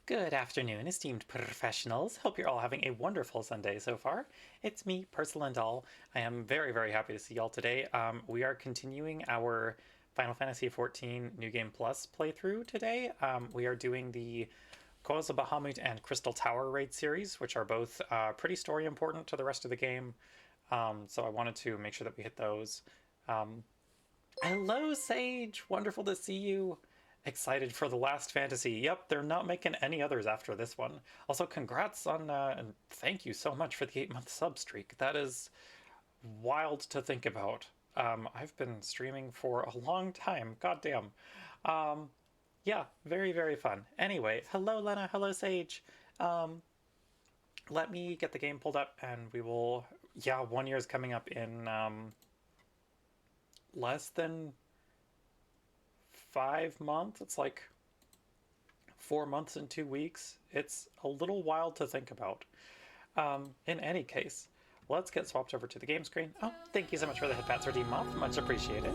Good afternoon, esteemed professionals. Hope you're all having a wonderful Sunday so far. It's me, Pursulandal. I am very, very happy to see y'all today. We are continuing our Final Fantasy XIV New Game Plus playthrough today. We are doing the Coils of Bahamut and Crystal Tower raid series, which are both pretty story important to the rest of the game. So I wanted to make sure that we hit those. Hello, Sage! Wonderful to see you. Excited for the last fantasy. Yep, they're not making any others after this one. Also, congrats on, and thank you so much for the 8-month sub streak. That is wild to think about. I've been streaming for a long time. Goddamn. Yeah, very, very fun. Anyway, hello, Lena. Hello, Sage. Let me get the game pulled up and we will... Yeah, 1 year is coming up in less than 5 months. It's like 4 months and 2 weeks. It's a little wild to think about. In any case, let's get swapped over to the game screen. Oh, thank you so much for the headpats redeem off. Much appreciated.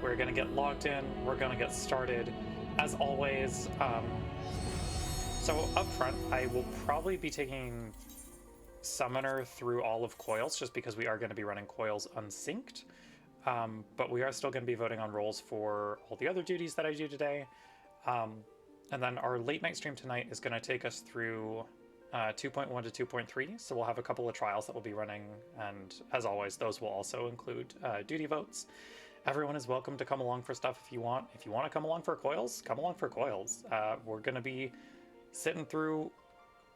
We're gonna get logged in. We're gonna get started. As always, so up front, I will probably be taking Summoner through all of Coils, just because we are going to be running Coils unsynced. But we are still going to be voting on roles for all the other duties that I do today. And then our late night stream tonight is going to take us through 2.1 to 2.3. So we'll have a couple of trials that we'll be running. And as always, those will also include duty votes. Everyone is welcome to come along for stuff if you want. If you want to come along for Coils, come along for Coils. We're going to be sitting through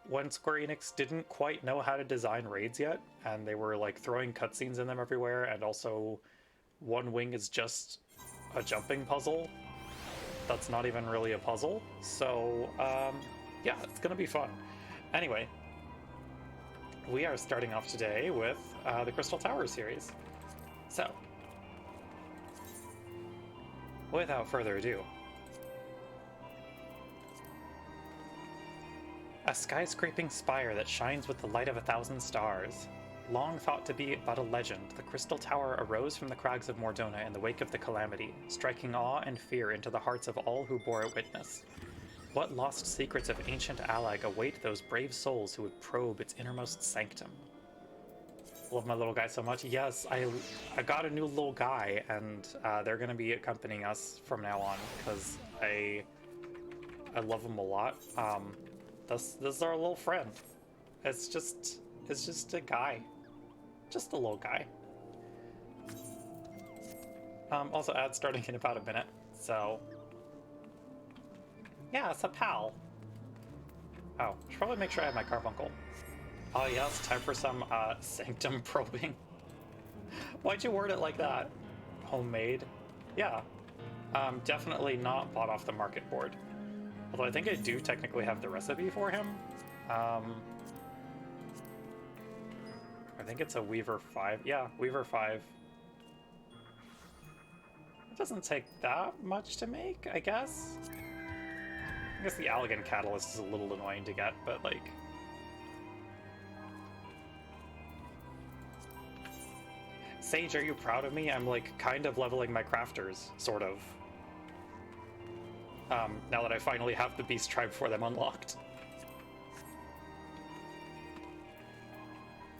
when Square Enix didn't quite know how to design raids yet, and they were like throwing cutscenes in them everywhere, and also one wing is just a jumping puzzle that's not even really a puzzle. So yeah, it's gonna be fun. Anyway, we are starting off today with the Crystal Tower series. So without further ado, a skyscraping spire that shines with the light of 1,000 stars. Long thought to be but a legend, the Crystal Tower arose from the crags of Mordona in the wake of the calamity, striking awe and fear into the hearts of all who bore it witness. What lost secrets of ancient Allag await those brave souls who would probe its innermost sanctum? Love my little guy so much. Yes, I got a new little guy, and they're going to be accompanying us from now on, because I love them a lot. This is our little friend. It's just a guy. Just a little guy. Also, ad starting in about a minute, so... Yeah, it's a pal. Oh, should probably make sure I have my carbuncle. Oh yes, time for some, sanctum probing. Why'd you word it like that? Homemade? Yeah. Definitely not bought off the market board. Although I think I do technically have the recipe for him. I think it's a Weaver 5. Yeah, Weaver 5. It doesn't take that much to make, I guess. I guess the Allegan Catalyst is a little annoying to get, but like... Sage, are you proud of me? I'm like kind of leveling my crafters, sort of. Now that I finally have the Beast Tribe for them unlocked.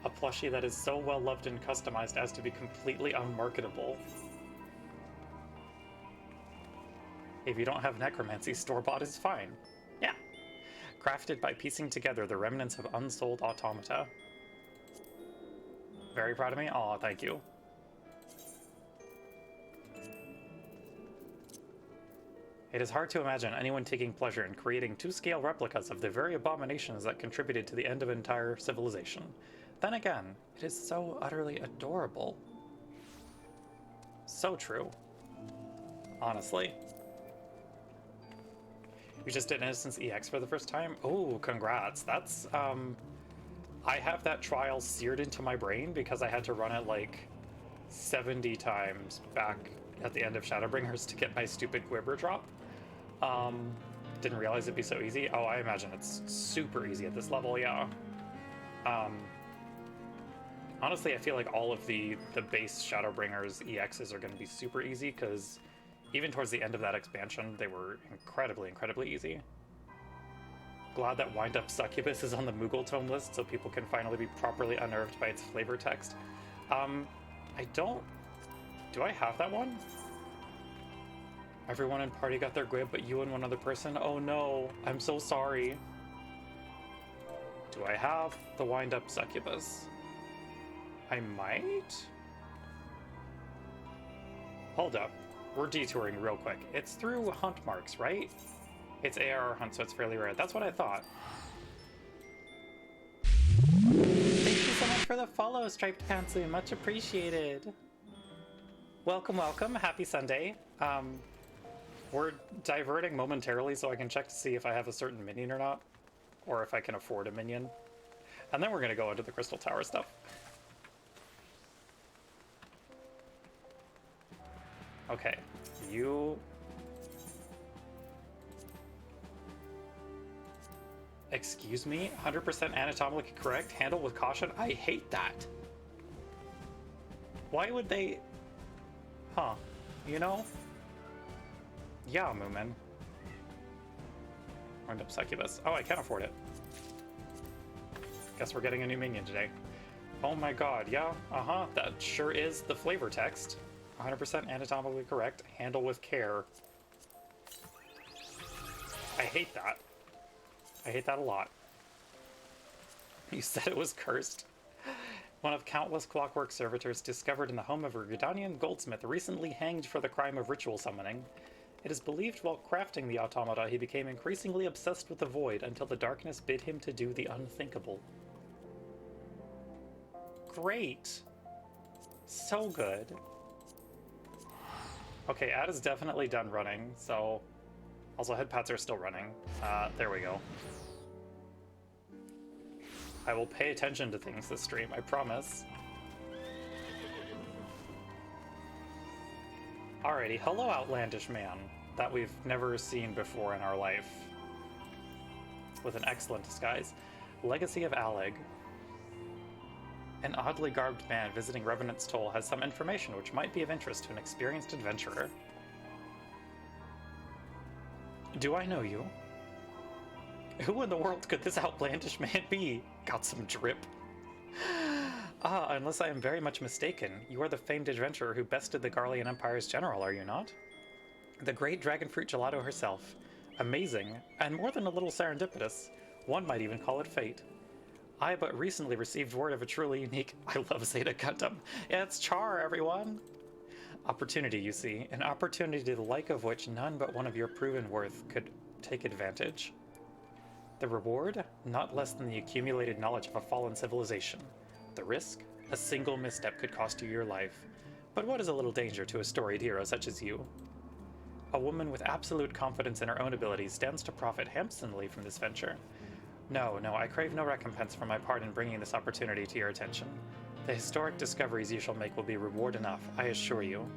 A plushie that is so well loved and customized as to be completely unmarketable. If you don't have necromancy, store-bought is fine. Yeah. Crafted by piecing together the remnants of unsold automata. Very proud of me? Aw, thank you. It is hard to imagine anyone taking pleasure in creating 2-scale replicas of the very abominations that contributed to the end of entire civilization. Then again, it is so utterly adorable. So true. Honestly. You just did Innocence EX for the first time? Oh, congrats. That's, I have that trial seared into my brain because I had to run it like 70 times back at the end of Shadowbringers to get my stupid Quiver drop. Didn't realize it'd be so easy. Oh, I imagine it's super easy at this level, yeah. Honestly, I feel like all of the base Shadowbringers EXs are going to be super easy, because even towards the end of that expansion, they were incredibly, incredibly easy. Glad that Wind Up Succubus is on the Moogle tome list so people can finally be properly unnerved by its flavor text. I don't... Do I have that one? Everyone in party got their gwib, but you and one other person? Oh no, I'm so sorry. Do I have the Wind Up Succubus? I might? Hold up. We're detouring real quick. It's through hunt marks, right? It's ARR hunt, so it's fairly rare. That's what I thought. Thank you so much for the follow, Striped Pantsu. Much appreciated. Welcome, welcome. Happy Sunday. We're diverting momentarily so I can check to see if I have a certain minion or not. Or if I can afford a minion. And then we're going to go into the Crystal Tower stuff. Okay, you... Excuse me? 100% anatomically correct? Handle with caution? I hate that. Why would they... Huh. You know? Yeah, Moomin. Wind Up Succubus. Oh, I can afford it. Guess we're getting a new minion today. Oh my god, yeah, that sure is the flavor text. 100% anatomically correct. Handle with care. I hate that. I hate that a lot. You said it was cursed. One of countless clockwork servitors discovered in the home of a Gridanian goldsmith recently hanged for the crime of ritual summoning. It is believed while crafting the automata he became increasingly obsessed with the void until the darkness bid him to do the unthinkable. Great! So good. Okay, Ad is definitely done running, so... Also, head pats are still running. There we go. I will pay attention to things this stream, I promise. Alrighty, hello outlandish man that we've never seen before in our life. With an excellent disguise. Legacy of Alleg. An oddly garbed man visiting Revenant's Toll has some information which might be of interest to an experienced adventurer. Do I know you? Who in the world could this outlandish man be? Got some drip. Ah, unless I am very much mistaken, you are the famed adventurer who bested the Garlean Empire's general, are you not? The great dragonfruit gelato herself. Amazing, and more than a little serendipitous. One might even call it fate. I but recently received word of a truly unique... I love Zeta Gundam. It's Char, everyone! Opportunity, you see. An opportunity the like of which none but one of your proven worth could take advantage. The reward? Not less than the accumulated knowledge of a fallen civilization. The risk? A single misstep could cost you your life. But what is a little danger to a storied hero such as you? A woman with absolute confidence in her own abilities stands to profit handsomely from this venture. No, I crave no recompense for my part in bringing this opportunity to your attention. The historic discoveries you shall make will be reward enough, I assure you.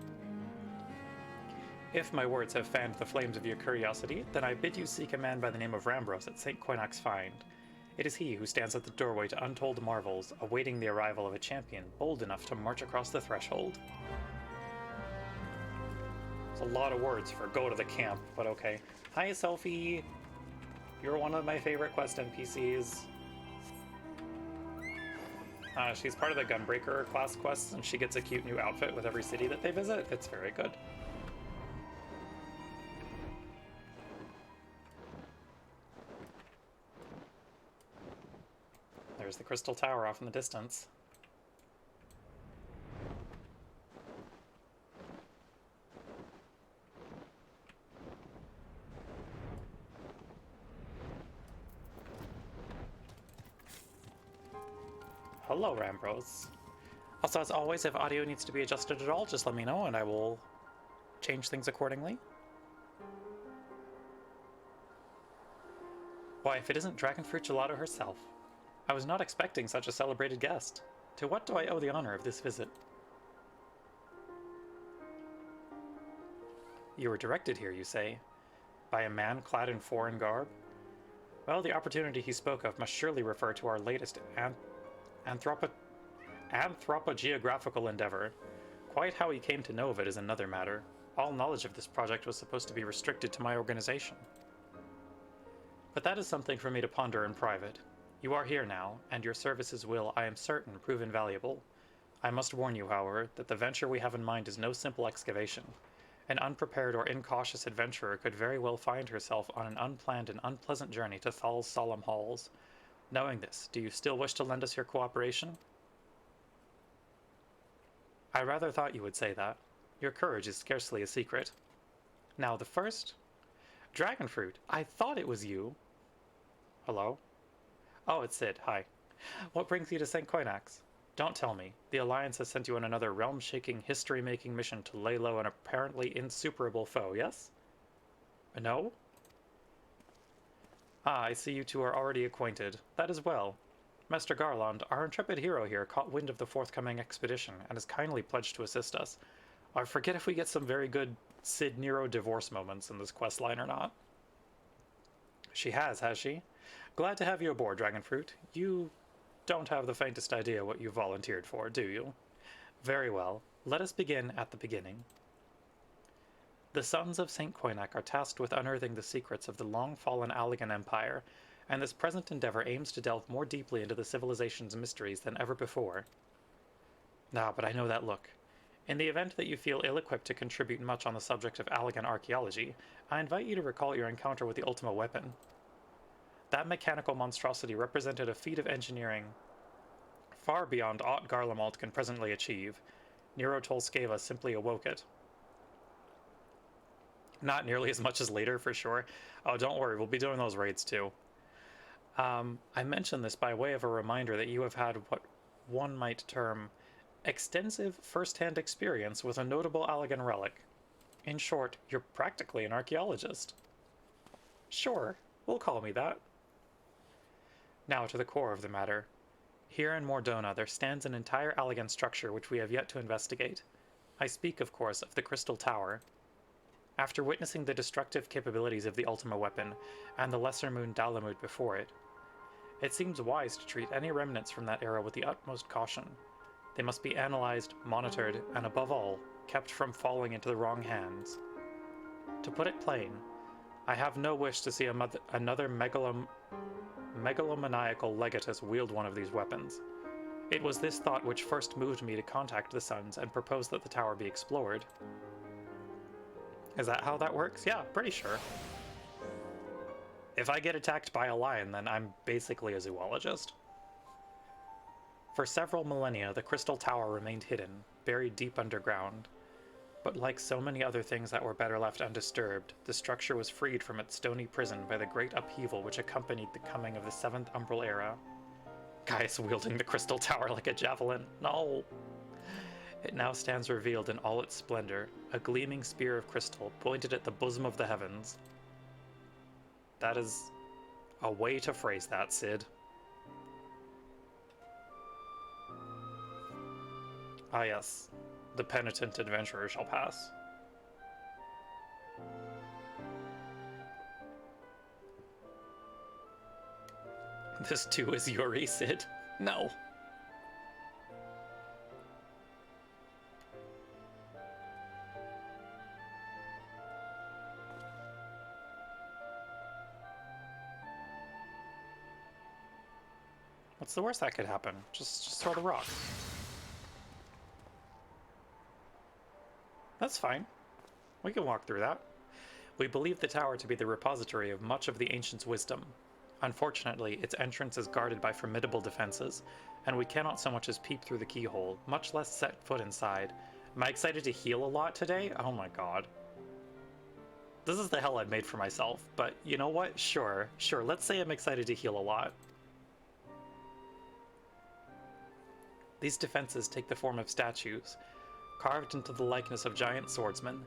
If my words have fanned the flames of your curiosity, then I bid you seek a man by the name of Rambros at St. Coinach's Find. It is he who stands at the doorway to untold marvels, awaiting the arrival of a champion bold enough to march across the threshold. It's a lot of words for go to the camp, but okay. Hi, Sophie! You're one of my favorite quest NPCs. She's part of the Gunbreaker class quests, and she gets a cute new outfit with every city that they visit. It's very good. There's the Crystal Tower off in the distance. Hello, Rambros. Also, as always, if audio needs to be adjusted at all, just let me know and I will change things accordingly. Why, if it isn't Dragonfruit Gelato herself. I was not expecting such a celebrated guest. To what do I owe the honor of this visit? You were directed here, you say? By a man clad in foreign garb? Well, the opportunity he spoke of must surely refer to our latest anthropogeographical endeavor. Quite how he came to know of it is another matter. All knowledge of this project was supposed to be restricted to my organization. But that is something for me to ponder in private. You are here now, and your services will, I am certain, prove invaluable. I must warn you, however, that the venture we have in mind is no simple excavation. An unprepared or incautious adventurer could very well find herself on an unplanned and unpleasant journey to Thal's solemn halls. Knowing this, do you still wish to lend us your cooperation? I rather thought you would say that. Your courage is scarcely a secret. Now the first? Dragonfruit, I thought it was you. Hello? Oh, it's Sid. Hi. What brings you to St. Koinax? Don't tell me. The Alliance has sent you on another realm-shaking, history-making mission to lay low an apparently insuperable foe, yes? No? Ah, I see you two are already acquainted. That is well. Master Garland, our intrepid hero here caught wind of the forthcoming expedition and has kindly pledged to assist us. I forget if we get some very good Sid Nero divorce moments in this quest line or not. She has she? Glad to have you aboard, Dragonfruit. You don't have the faintest idea what you volunteered for, do you? Very well. Let us begin at the beginning. The sons of St. Koinac are tasked with unearthing the secrets of the long-fallen Allagan Empire, and this present endeavor aims to delve more deeply into the civilization's mysteries than ever before. Ah, but I know that look. In the event that you feel ill-equipped to contribute much on the subject of Allagan archaeology, I invite you to recall your encounter with the Ultima weapon. That mechanical monstrosity represented a feat of engineering far beyond aught Garlemald can presently achieve. Nero Tolskeva simply awoke it. Not nearly as much as later, for sure. Oh, don't worry, we'll be doing those raids too. I mention this by way of a reminder that you have had what one might term extensive first-hand experience with a notable Allagan relic. In short, you're practically an archaeologist. Sure, we'll call me that. Now to the core of the matter. Here in Mordona there stands an entire Allagan structure which we have yet to investigate. I speak, of course, of the Crystal Tower. After witnessing the destructive capabilities of the Ultima weapon and the Lesser Moon Dalamud before it, it seems wise to treat any remnants from that era with the utmost caution. They must be analyzed, monitored, and above all, kept from falling into the wrong hands. To put it plain, I have no wish to see another megalomaniacal legatus wield one of these weapons. It was this thought which first moved me to contact the Sons and propose that the tower be explored. Is that how that works? Yeah, pretty sure. If I get attacked by a lion, then I'm basically a zoologist. For several millennia, the Crystal Tower remained hidden, buried deep underground. But like so many other things that were better left undisturbed, the structure was freed from its stony prison by the great upheaval which accompanied the coming of the 7th Umbral Era. Gaius wielding the Crystal Tower like a javelin. No! It now stands revealed in all its splendor, a gleaming spear of crystal pointed at the bosom of the heavens. That is a way to phrase that, Sid. Ah yes, the penitent adventurer shall pass. This too is Yuri, Sid. No. What's the worst that could happen? Just throw the rock. That's fine. We can walk through that. We believe the tower to be the repository of much of the ancients' wisdom. Unfortunately, its entrance is guarded by formidable defenses, and we cannot so much as peep through the keyhole, much less set foot inside. Am I excited to heal a lot today? Oh my god. This is the hell I've made for myself, but you know what? Sure, let's say I'm excited to heal a lot. These defenses take the form of statues, carved into the likeness of giant swordsmen.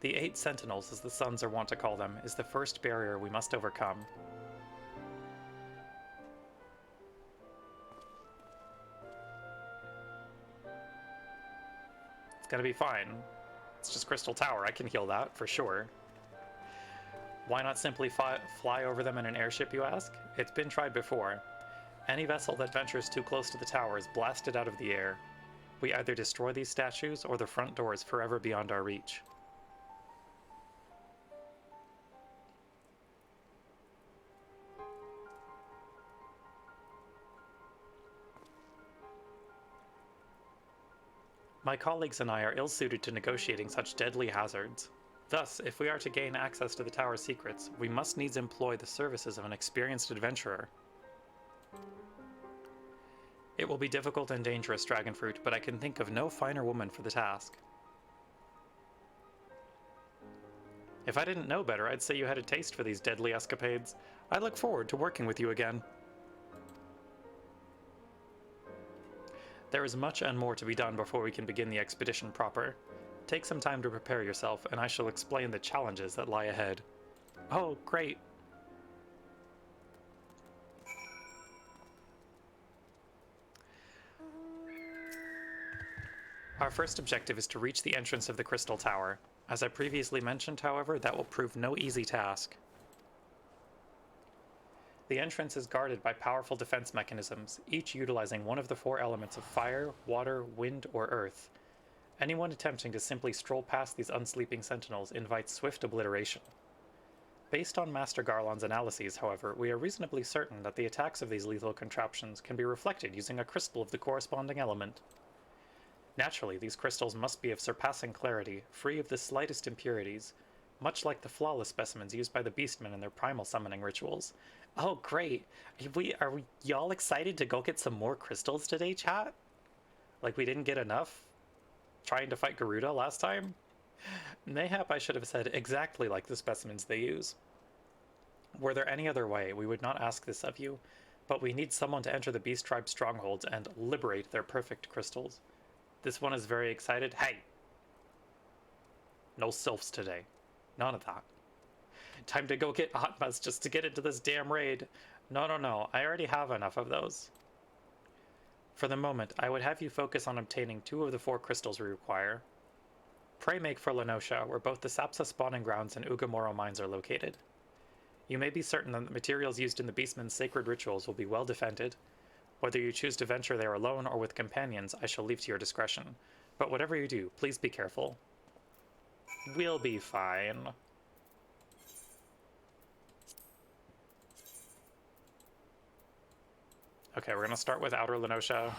The 8 Sentinels, as the Sons are wont to call them, is the first barrier we must overcome. It's gonna be fine. It's just Crystal Tower, I can heal that, for sure. Why not simply fly over them in an airship, you ask? It's been tried before. Any vessel that ventures too close to the tower is blasted out of the air. We either destroy these statues, or the front door is forever beyond our reach. My colleagues and I are ill-suited to negotiating such deadly hazards. Thus, if we are to gain access to the tower's secrets, we must needs employ the services of an experienced adventurer. It will be difficult and dangerous, Dragonfruit, but I can think of no finer woman for the task. If I didn't know better, I'd say you had a taste for these deadly escapades. I look forward to working with you again. There is much and more to be done before we can begin the expedition proper. Take some time to prepare yourself, and I shall explain the challenges that lie ahead. Oh, great! Our first objective is to reach the entrance of the Crystal Tower. As I previously mentioned, however, that will prove no easy task. The entrance is guarded by powerful defense mechanisms, each utilizing one of the 4 elements of fire, water, wind, or earth. Anyone attempting to simply stroll past these unsleeping sentinels invites swift obliteration. Based on Master Garlon's analyses, however, we are reasonably certain that the attacks of these lethal contraptions can be reflected using a crystal of the corresponding element. Naturally, these crystals must be of surpassing clarity, free of the slightest impurities, much like the flawless specimens used by the Beastmen in their primal summoning rituals. Oh, great! Are we y'all excited to go get some more crystals today, chat? Like we didn't get enough trying to fight Garuda last time? Mayhap I should have said exactly like the specimens they use. Were there any other way, we would not ask this of you, but we need someone to enter the Beast Tribe's strongholds and liberate their perfect crystals. This one is very excited. Hey! No sylphs today. None of that. Time to go get Atmas just to get into this damn raid. No. I already have enough of those. For the moment, I would have you focus on obtaining 2 of the 4 crystals we require. Pray make for Lenosha, where both the Sapsa spawning grounds and Ugamoro mines are located. You may be certain that the materials used in the Beastmen's sacred rituals will be well defended. Whether you choose to venture there alone or with companions, I shall leave to your discretion. But whatever you do, please be careful. We'll be fine. Okay, we're gonna start with Outer Lenosha.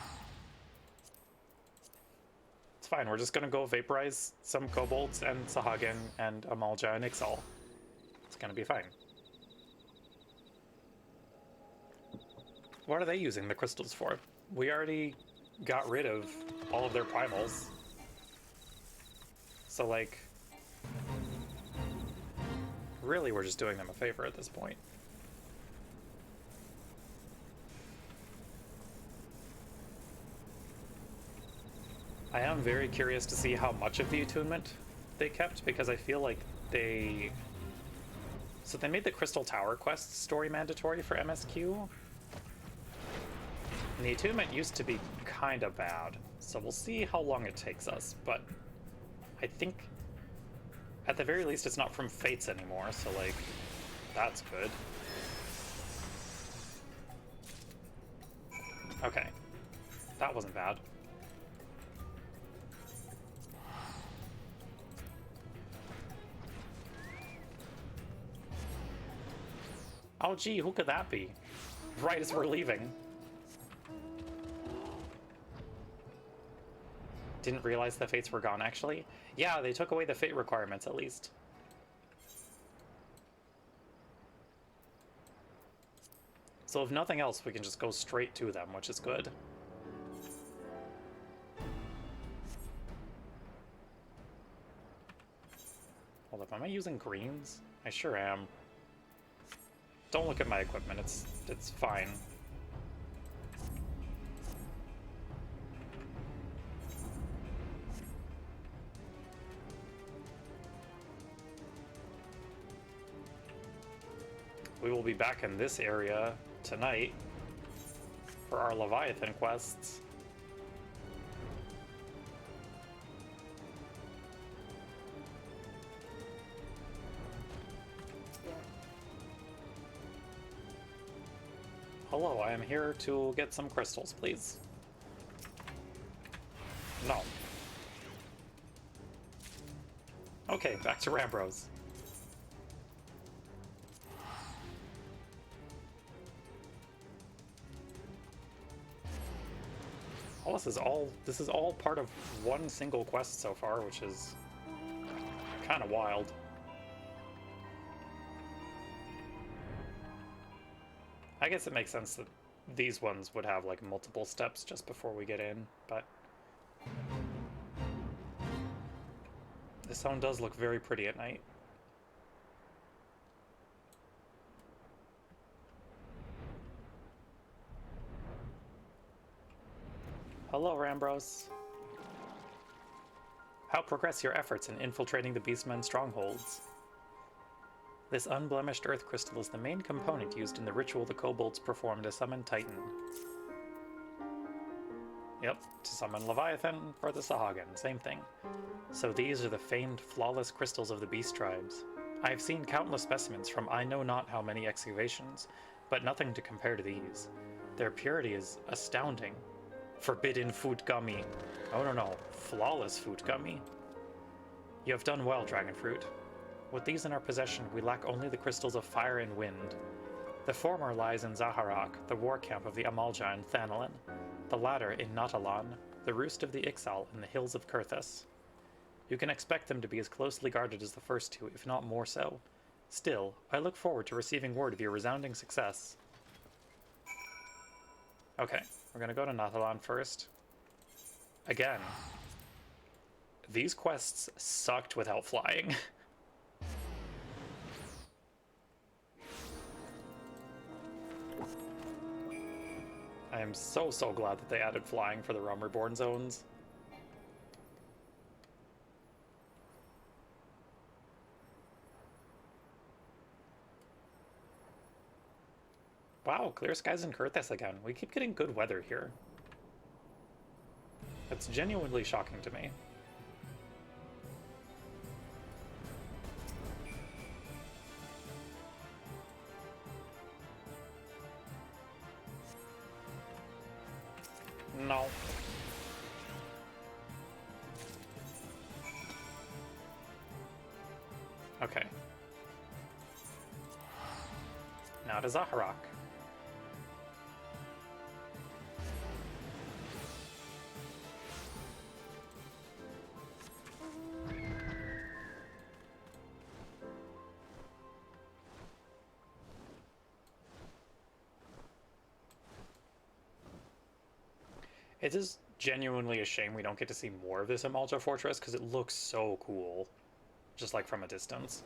It's fine, we're just gonna go vaporize some kobolds and Sahagin and Amalja and Ixal. It's gonna be fine. What are they using the crystals for? We already got rid of all of their primals. So, like, really we're just doing them a favor at this point. I am very curious to see how much of the attunement they kept, because I feel like they... So they made the Crystal Tower quest story mandatory for MSQ. And the attunement used to be kind of bad, so we'll see how long it takes us, but I think at the very least it's not from Fates anymore, so like, that's good. Okay, that wasn't bad. Oh gee, who could that be? Right as we're leaving. Didn't realize the fates were gone, actually. Yeah, they took away the fate requirements, at least. So if nothing else, we can just go straight to them, which is good. Hold up, am I using greens? I sure am. Don't look at my equipment, it's fine. We will be back in this area tonight for our Leviathan quests. Hello, I am here to get some crystals, please. No. Okay, back to Rambros. Oh, this is all part of one single quest so far, which is kind of wild. I guess it makes sense that these ones would have like multiple steps just before we get in, but this one does look very pretty at night. Hello, Rambros. How progress your efforts in infiltrating the Beastmen's strongholds? This unblemished earth crystal is the main component used in the ritual the kobolds perform to summon Titan. Yep, to summon Leviathan for the Sahagin, same thing. So these are the famed flawless crystals of the beast tribes. I have seen countless specimens from I know not how many excavations, but nothing to compare to these. Their purity is astounding. Forbidden Foot Gummy. Oh no, flawless Foot Gummy. You have done well, Dragonfruit. With these in our possession, we lack only the crystals of fire and wind. The former lies in Zaharak, the war camp of the Amalja and Thanalin. The latter in Natalan, the roost of the Ixal in the hills of Kurthus. You can expect them to be as closely guarded as the first two, if not more so. Still, I look forward to receiving word of your resounding success. Okay, we're gonna go to Natalan first. Again, these quests sucked without flying. I am so glad that they added flying for the Realm Reborn zones. Wow, clear skies in Kurthus again. We keep getting good weather here. That's genuinely shocking to me. No. Okay. Now to Zaharak. It is genuinely a shame we don't get to see more of this Amalja Fortress, because it looks so cool, just like from a distance.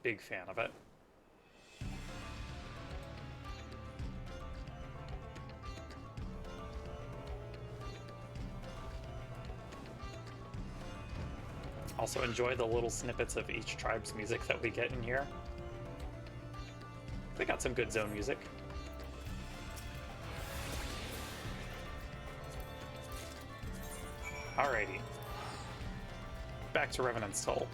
Big fan of it. Also enjoy the little snippets of each tribe's music that we get in here. They got some good zone music. Alrighty. Back to Revenant's Toll.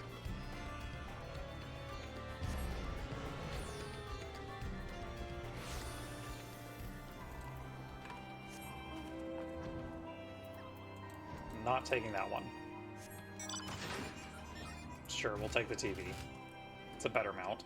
Not taking that one. Sure, we'll take the TV. It's a better mount.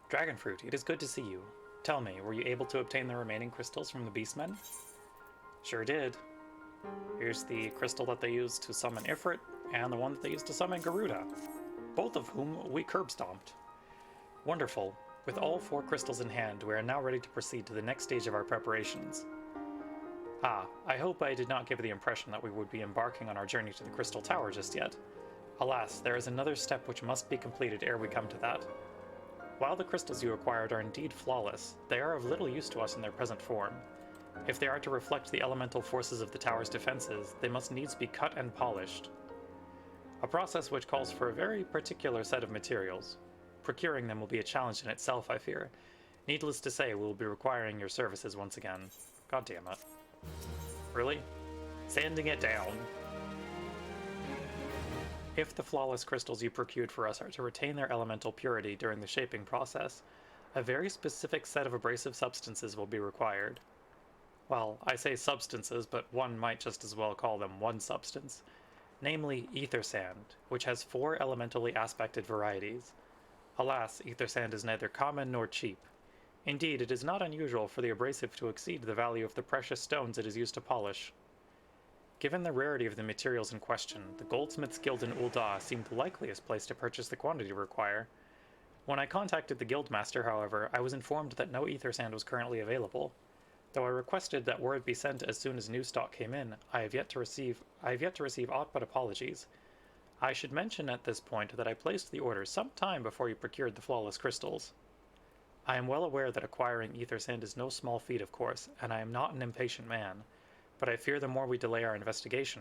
Dragonfruit, it is good to see you. Tell me, were you able to obtain the remaining crystals from the Beastmen? Sure did. Here's the crystal that they used to summon Ifrit, and the one that they used to summon Garuda, both of whom we curb stomped. Wonderful. With all 4 crystals in hand, we are now ready to proceed to the next stage of our preparations. Ah, I hope I did not give the impression that we would be embarking on our journey to the Crystal Tower just yet. Alas, there is another step which must be completed ere we come to that. While the crystals you acquired are indeed flawless, they are of little use to us in their present form. If they are to reflect the elemental forces of the tower's defenses, they must needs be cut and polished. A process which calls for a very particular set of materials. Procuring them will be a challenge in itself, I fear. Needless to say, we will be requiring your services once again. God damn it. Really? Sanding it down. If the flawless crystals you procured for us are to retain their elemental purity during the shaping process, a very specific set of abrasive substances will be required. Well, I say substances, but one might just as well call them one substance, namely ether sand, which has 4 elementally aspected varieties. Alas, ether sand is neither common nor cheap. Indeed, it is not unusual for the abrasive to exceed the value of the precious stones it is used to polish. Given the rarity of the materials in question, the Goldsmiths Guild in Ul'dah seemed the likeliest place to purchase the quantity required. When I contacted the guildmaster, however, I was informed that no ether sand was currently available. Though I requested that word be sent as soon as new stock came in, I have yet to receive aught but apologies. I should mention at this point that I placed the order some time before you procured the flawless crystals. I am well aware that acquiring ether sand is no small feat, of course, and I am not an impatient man. But I fear the more we delay our investigation,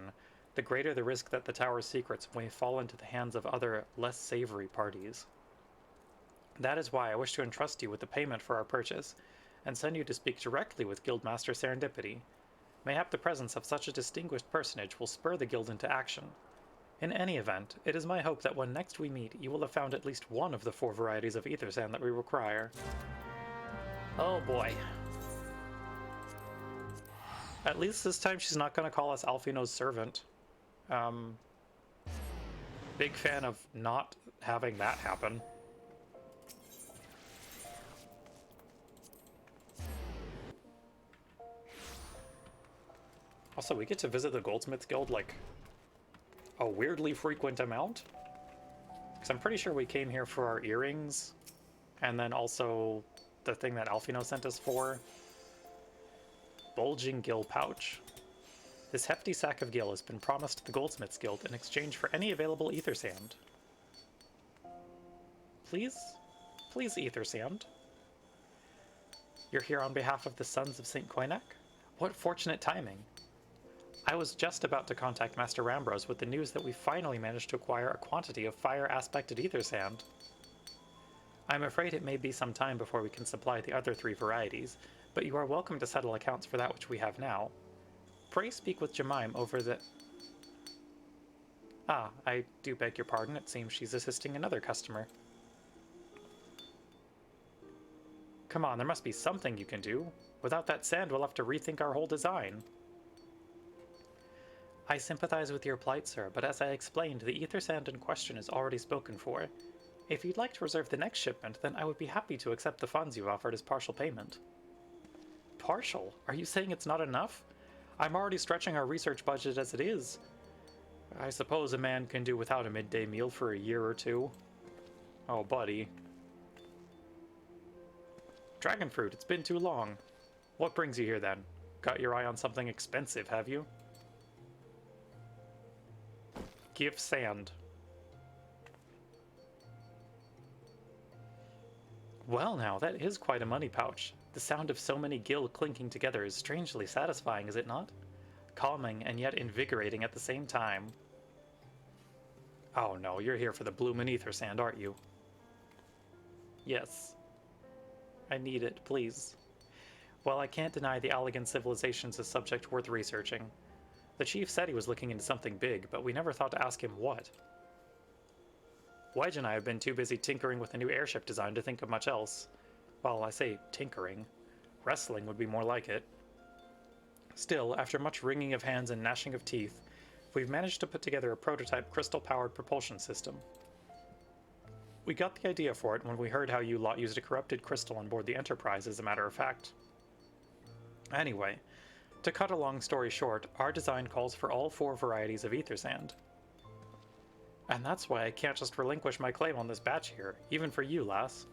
the greater the risk that the tower's secrets may fall into the hands of other, less savory parties. That is why I wish to entrust you with the payment for our purchase, and send you to speak directly with Guildmaster Serendipity. Mayhap the presence of such a distinguished personage will spur the guild into action. In any event, it is my hope that when next we meet, you will have found at least one of the 4 varieties of ether sand that we require. Oh boy. At least this time she's not going to call us Alfino's servant. Big fan of not having that happen. Also, we get to visit the Goldsmiths Guild, like, a weirdly frequent amount. Because I'm pretty sure we came here for our earrings, and then also the thing that Alfino sent us for. Bulging gill pouch. This hefty sack of gill has been promised to the Goldsmiths Guild in exchange for any available ether sand. Please? Please, ether sand. You're here on behalf of the Sons of St. Koinak? What fortunate timing. I was just about to contact Master Rambros with the news that we finally managed to acquire a quantity of fire-aspected ether sand. I'm afraid it may be some time before we can supply the other 3 varieties, but you are welcome to settle accounts for that which we have now. Pray speak with Jemime over the... Ah, I do beg your pardon, it seems she's assisting another customer. Come on, there must be something you can do. Without that sand, we'll have to rethink our whole design. I sympathize with your plight, sir, but as I explained, the ether sand in question is already spoken for. If you'd like to reserve the next shipment, then I would be happy to accept the funds you've offered as partial payment. Partial? Are you saying it's not enough? I'm already stretching our research budget as it is. I suppose a man can do without a midday meal for a year or 2. Oh, buddy. Dragon fruit, it's been too long. What brings you here, then? Got your eye on something expensive, have you? Give sand. Well now, that is quite a money pouch. The sound of so many gill clinking together is strangely satisfying, is it not? Calming and yet invigorating at the same time. Oh no, you're here for the bloomin' ether sand, aren't you? Yes. I need it, please. Well, I can't deny the Allegan civilization's a subject worth researching. The chief said he was looking into something big, but we never thought to ask him what. Wedge and I have been too busy tinkering with a new airship design to think of much else. Well, I say tinkering. Wrestling would be more like it. Still, after much wringing of hands and gnashing of teeth, we've managed to put together a prototype crystal-powered propulsion system. We got the idea for it when we heard how you lot used a corrupted crystal on board the Enterprise, as a matter of fact. Anyway, to cut a long story short, our design calls for all 4 varieties of ether sand. And that's why I can't just relinquish my claim on this batch here, even for you, lass.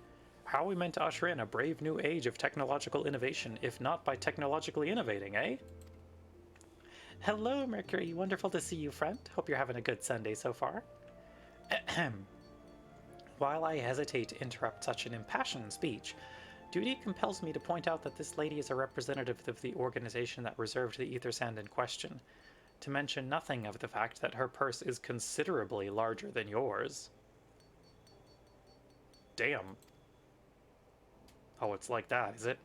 How are we meant to usher in a brave new age of technological innovation, if not by technologically innovating, eh? Hello, Mercury. Wonderful to see you, friend. Hope you're having a good Sunday so far. Ahem. While I hesitate to interrupt such an impassioned speech, duty compels me to point out that this lady is a representative of the organization that reserved the ether sand in question, to mention nothing of the fact that her purse is considerably larger than yours. Damn. Oh, it's like that, is it?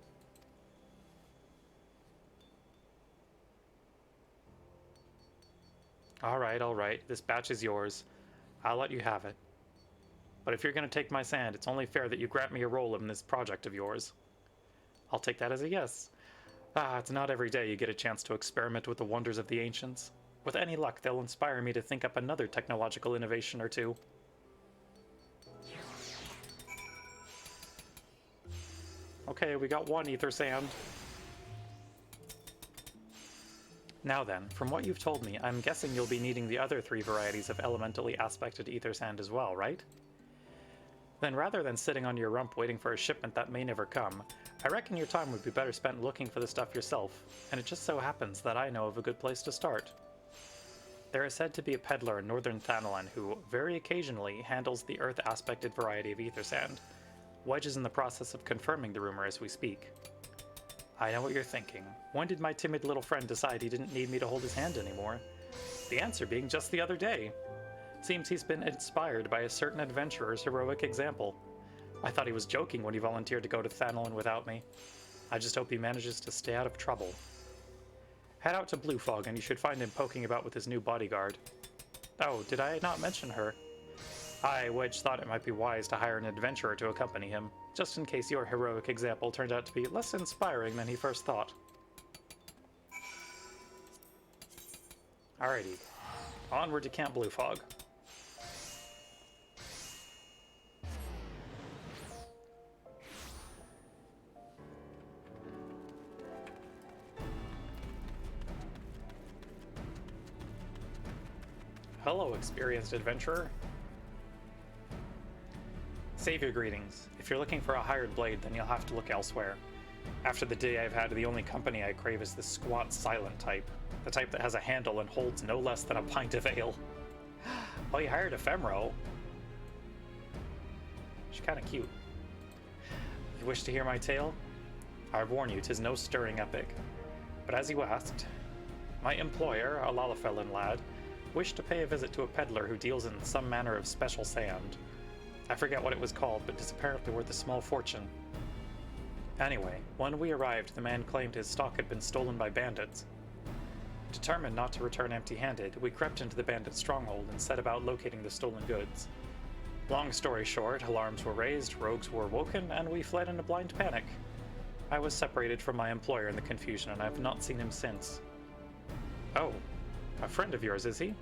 All right, this batch is yours. I'll let you have it. But if you're gonna take my sand, it's only fair that you grant me a role in this project of yours. I'll take that as a yes. It's not every day you get a chance to experiment with the wonders of the ancients. With any luck, they'll inspire me to think up another technological innovation or two. Okay, we got one ether sand. Now then, from what you've told me, I'm guessing you'll be needing the other 3 varieties of elementally aspected ether sand as well, right? Then rather than sitting on your rump waiting for a shipment that may never come, I reckon your time would be better spent looking for the stuff yourself, and it just so happens that I know of a good place to start. There is said to be a peddler in northern Thanalan who, very occasionally, handles the earth-aspected variety of ether sand. Wedge is in the process of confirming the rumor as we speak. I know what you're thinking. When did my timid little friend decide he didn't need me to hold his hand anymore? The answer being just the other day. Seems he's been inspired by a certain adventurer's heroic example. I thought he was joking when he volunteered to go to Thanalan without me. I just hope he manages to stay out of trouble. Head out to Blue Fog and you should find him poking about with his new bodyguard. Oh, did I not mention her? Wedge thought it might be wise to hire an adventurer to accompany him, just in case your heroic example turned out to be less inspiring than he first thought. Alrighty, onward to Camp Blue Fog. Hello, experienced adventurer. Save your greetings. If you're looking for a hired blade, then you'll have to look elsewhere. After the day I've had, the only company I crave is the squat, silent type. The type that has a handle and holds no less than a pint of ale. Oh, you hired a Femro. She's kinda cute. You wish to hear my tale? I warn you, 'tis no stirring epic. But as you asked, my employer, a Lalafellan lad, wished to pay a visit to a peddler who deals in some manner of special sand. I forget what it was called, but it's apparently worth a small fortune. Anyway, when we arrived, the man claimed his stock had been stolen by bandits. Determined not to return empty-handed, we crept into the bandit stronghold and set about locating the stolen goods. Long story short, alarms were raised, rogues were woken, and we fled in a blind panic. I was separated from my employer in the confusion, and I've not seen him since. Oh, a friend of yours, is he?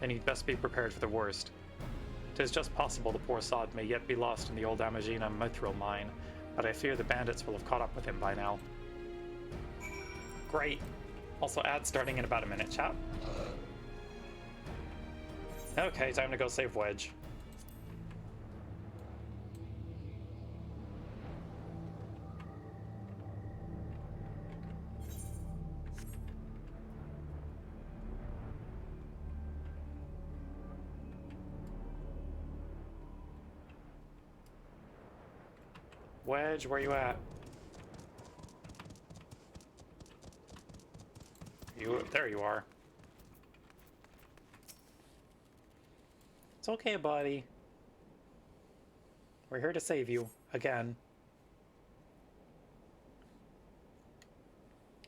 Then he'd best be prepared for the worst. 'Tis just possible the poor sod may yet be lost in the old Amagina mithril mine, but I fear the bandits will have caught up with him by now. Great. Also, ad starting in about a minute, chat. Okay, time to go save Wedge. Wedge, where you at? There you are. It's okay, buddy. We're here to save you, again.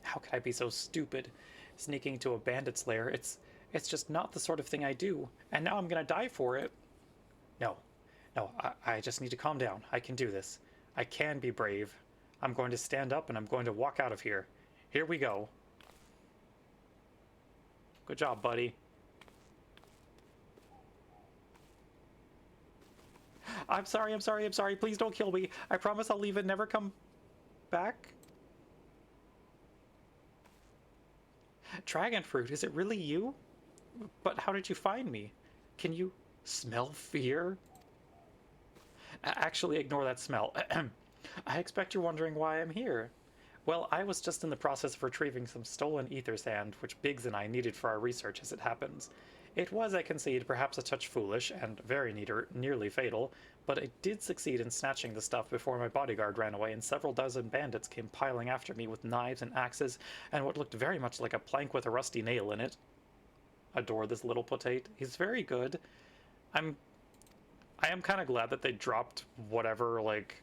How could I be so stupid? Sneaking into a bandit's lair, it's just not the sort of thing I do, and now I'm gonna die for it. No, I just need to calm down. I can do this. I can be brave. I'm going to stand up and I'm going to walk out of here. Here we go. Good job, buddy. I'm sorry. Please don't kill me. I promise I'll leave and never come back. Dragon fruit, is it really you? But how did you find me? Can you smell fear? Actually, ignore that smell. I expect you're wondering why I'm here. Well, I was just in the process of retrieving some stolen ether sand, which Biggs and I needed for our research as it happens. It was, I concede, perhaps a touch foolish, and very nearly fatal, but I did succeed in snatching the stuff before my bodyguard ran away, and several dozen bandits came piling after me with knives and axes, and what looked very much like a plank with a rusty nail in it. Adore this little potate. He's very good. I am kind of glad that they dropped whatever, like,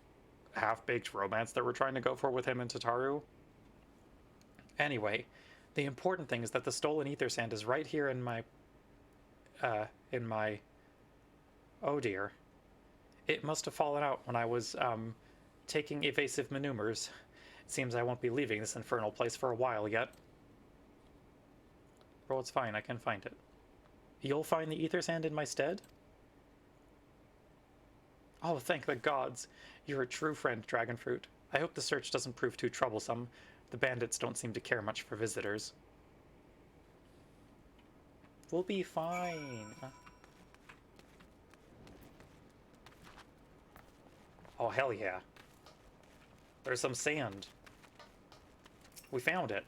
half-baked romance that we're trying to go for with him and Tataru. Anyway, The important thing is that the stolen ether sand is right here in my... Oh dear. It must have fallen out when I was, taking evasive maneuvers. It seems I won't be leaving this infernal place for a while yet. Bro, it's fine, I can find it. You'll find the ether sand in my stead? Oh, thank the gods. You're a true friend, Dragonfruit. I hope the search doesn't prove too troublesome. The bandits don't seem to care much for visitors. We'll be fine. Oh, hell yeah. There's some sand. We found it.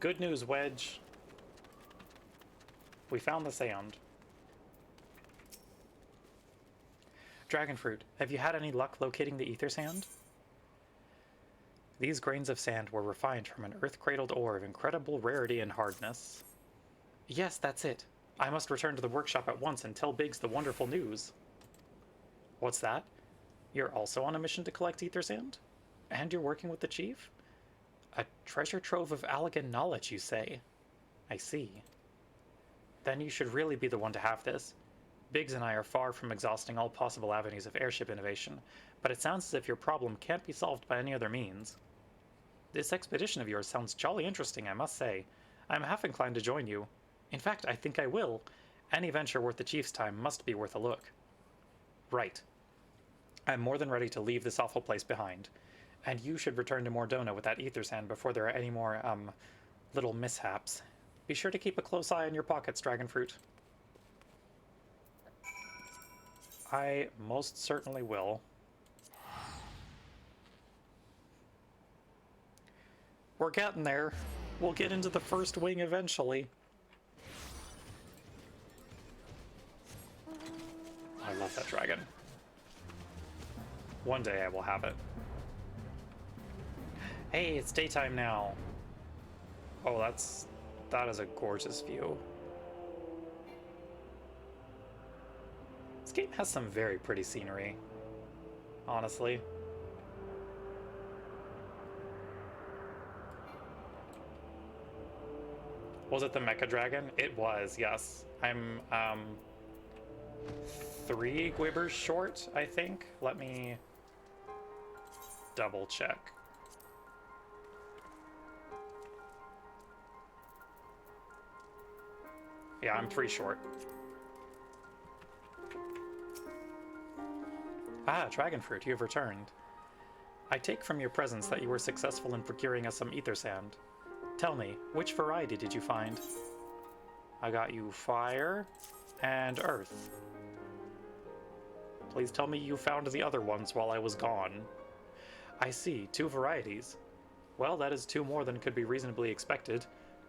Good news, Wedge. We found the sand. Dragonfruit, have you had any luck locating the ether sand? These grains of sand were refined from an earth-cradled ore of incredible rarity and hardness. Yes, that's it. I must return to the workshop at once and tell Biggs the wonderful news. What's that? You're also on a mission to collect ether sand? And you're working with the chief? A treasure trove of Allegan knowledge, you say? I see. Then you should really be the one to have this. Biggs and I are far from exhausting all possible avenues of airship innovation, but it sounds as if your problem can't be solved by any other means. This expedition of yours sounds jolly interesting, I must say. I'm half inclined to join you. In fact, I think I will. Any venture worth the chief's time must be worth a look. Right. I'm more than ready to leave this awful place behind. And you should return to Mordona with that ether sand before there are any more, little mishaps. Be sure to keep a close eye on your pockets, Dragonfruit. I most certainly will. We're getting there. We'll get into the first wing eventually. I love that dragon. One day I will have it. Hey, it's daytime now. Oh, that is a gorgeous view. This game has some very pretty scenery, honestly. Was it the Mecha Dragon? It was, yes. I'm, 3 Gwibbers short, I think. Let me double check. Yeah, I'm 3 short. Ah, Dragonfruit, you have returned. I take from your presence that you were successful in procuring us some ether sand. Tell me, which variety did you find? I got you fire and earth. Please tell me you found the other ones while I was gone. I see, 2 varieties. Well, that is 2 more than could be reasonably expected,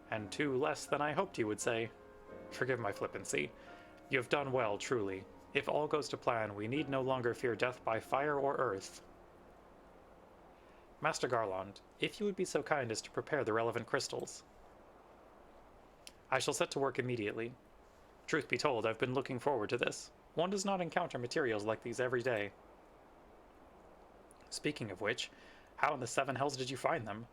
and 2 less than I hoped you would say. Forgive my flippancy. You have done well, truly. If all goes to plan, we need no longer fear death by fire or earth. Master Garland, if you would be so kind as to prepare the relevant crystals. I shall set to work immediately. Truth be told, I've been looking forward to this. One does not encounter materials like these every day. Speaking of which, how in the 7 hells did you find them?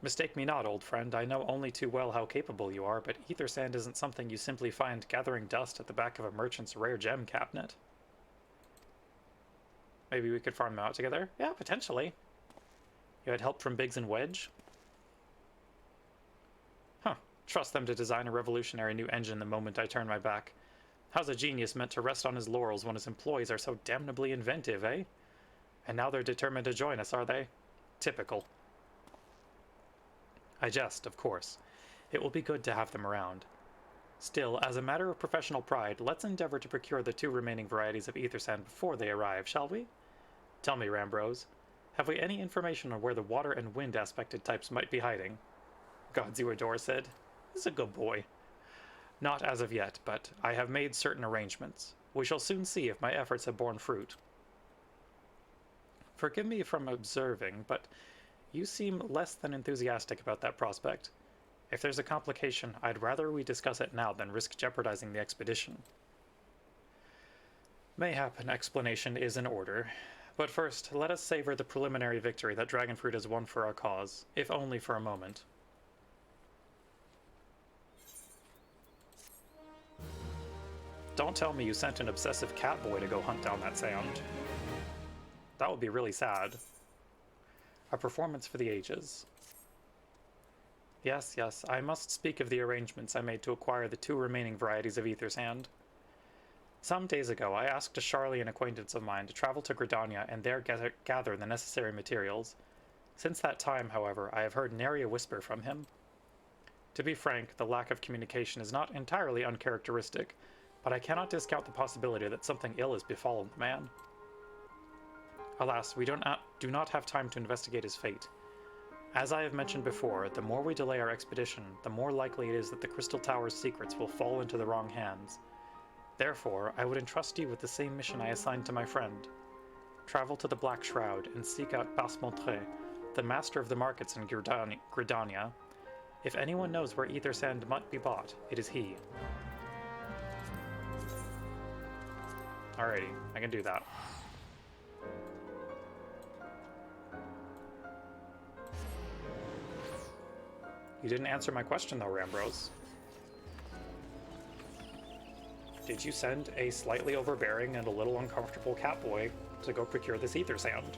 Mistake me not, old friend, I know only too well how capable you are, but ether sand isn't something you simply find gathering dust at the back of a merchant's rare gem cabinet. Maybe we could farm them out together? Yeah, potentially. You had help from Biggs and Wedge? Huh. Trust them to design a revolutionary new engine the moment I turn my back. How's a genius meant to rest on his laurels when his employees are so damnably inventive, eh? And now they're determined to join us, are they? Typical. I jest, of course. It will be good to have them around. Still, as a matter of professional pride, let's endeavor to procure the 2 remaining varieties of ether sand before they arrive, shall we? Tell me, Rambrose, have we any information on where the water and wind aspected types might be hiding? Gods you adore said, "This is a good boy." Not as of yet, but I have made certain arrangements. We shall soon see if my efforts have borne fruit. Forgive me from observing, but you seem less than enthusiastic about that prospect. If there's a complication, I'd rather we discuss it now than risk jeopardizing the expedition. Mayhap an explanation is in order. But first, let us savor the preliminary victory that Dragonfruit has won for our cause, if only for a moment. Don't tell me you sent an obsessive cat boy to go hunt down that sand. That would be really sad. A performance for the ages. Yes, yes, I must speak of the arrangements I made to acquire the 2 remaining varieties of ether sand. Some days ago, I asked a Charlian acquaintance of mine to travel to Gridania and there gather the necessary materials. Since that time, however, I have heard nary a whisper from him. To be frank, the lack of communication is not entirely uncharacteristic, but I cannot discount the possibility that something ill has befallen the man. Alas, we do not have time to investigate his fate. As I have mentioned before, the more we delay our expedition, the more likely it is that the Crystal Tower's secrets will fall into the wrong hands. Therefore, I would entrust you with the same mission I assigned to my friend. Travel to the Black Shroud and seek out Basmontre, the master of the markets in Gridania. If anyone knows where ether sand might be bought, it is he. Alrighty, I can do that. You didn't answer my question though, Rambrose. Did you send a slightly overbearing and a little uncomfortable catboy to go procure this ether sand?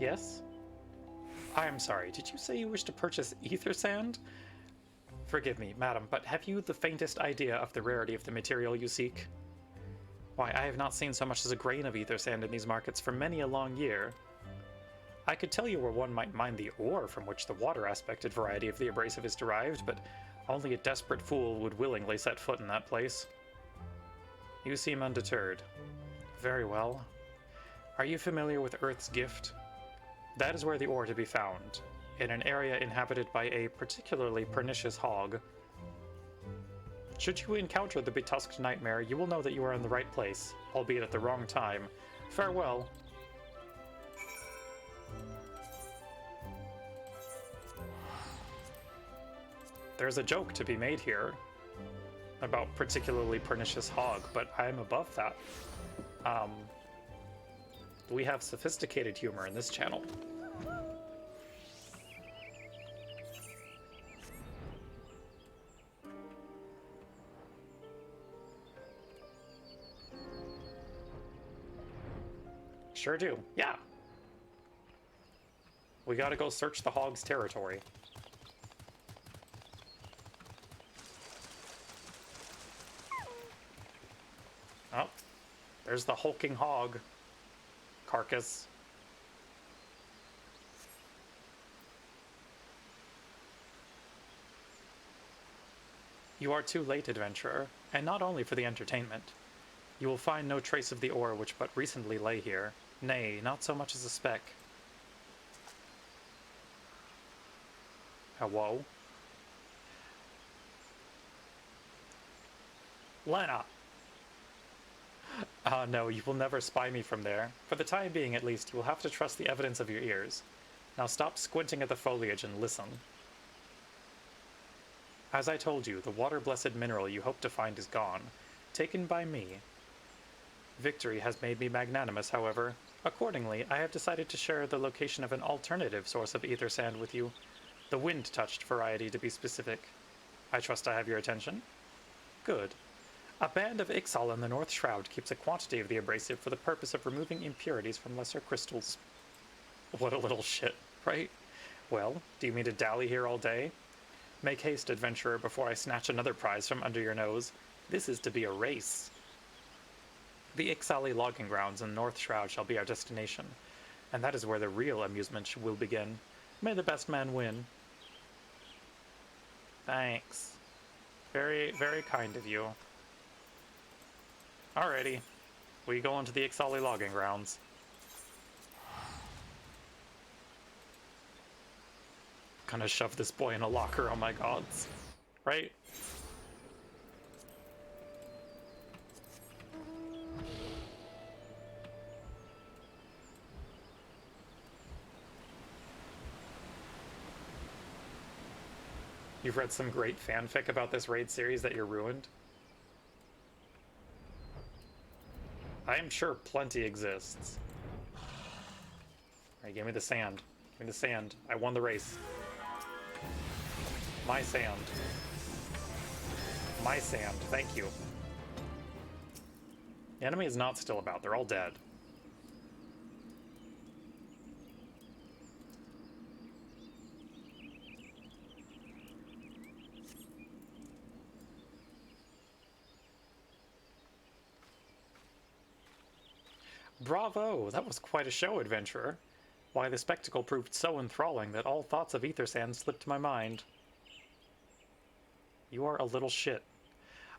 Yes? I am sorry, did you say you wish to purchase ether sand? Forgive me, madam, but have you the faintest idea of the rarity of the material you seek? Why, I have not seen so much as a grain of ether sand in these markets for many a long year. I could tell you where one might mine the ore from which the water-aspected variety of the abrasive is derived, but only a desperate fool would willingly set foot in that place. You seem undeterred. Very well. Are you familiar with Earth's Gift? That is where the ore to be found, in an area inhabited by a particularly pernicious hog. Should you encounter the betusked nightmare, you will know that you are in the right place, albeit at the wrong time. Farewell. There's a joke to be made here about particularly pernicious hog, but I'm above that. We have sophisticated humor in this channel. Sure do, yeah. We gotta go search the hog's territory. Oh, there's the hulking hog carcass. You are too late, adventurer, and not only for the entertainment. You will find no trace of the ore which but recently lay here, nay, not so much as a speck. Hello? Lena! No, you will never spy me from there. For the time being, at least, you will have to trust the evidence of your ears. Now stop squinting at the foliage and listen. As I told you, the water-blessed mineral you hope to find is gone, taken by me. Victory has made me magnanimous, however. Accordingly, I have decided to share the location of an alternative source of ether sand with you. The wind-touched variety, to be specific. I trust I have your attention? Good. A band of Ixal in the North Shroud keeps a quantity of the abrasive for the purpose of removing impurities from lesser crystals. What a little shit, right? Well, do you mean to dally here all day? Make haste, adventurer, before I snatch another prize from under your nose. This is to be a race. The Ixali logging grounds in North Shroud shall be our destination, and that is where the real amusement will begin. May the best man win. Thanks. Very, very kind of you. Alrighty. We go into the Ixali logging grounds. Gonna shove this boy in a locker, oh my gods. Right? You've read some great fanfic about this raid series that you're ruined? I am sure plenty exists. Alright, give me the sand. Give me the sand. I won the race. My sand. My sand, thank you. The enemy is not still about, they're all dead. Bravo! That was quite a show, adventurer. Why, the spectacle proved so enthralling that all thoughts of ether sand slipped my mind. You are a little shit.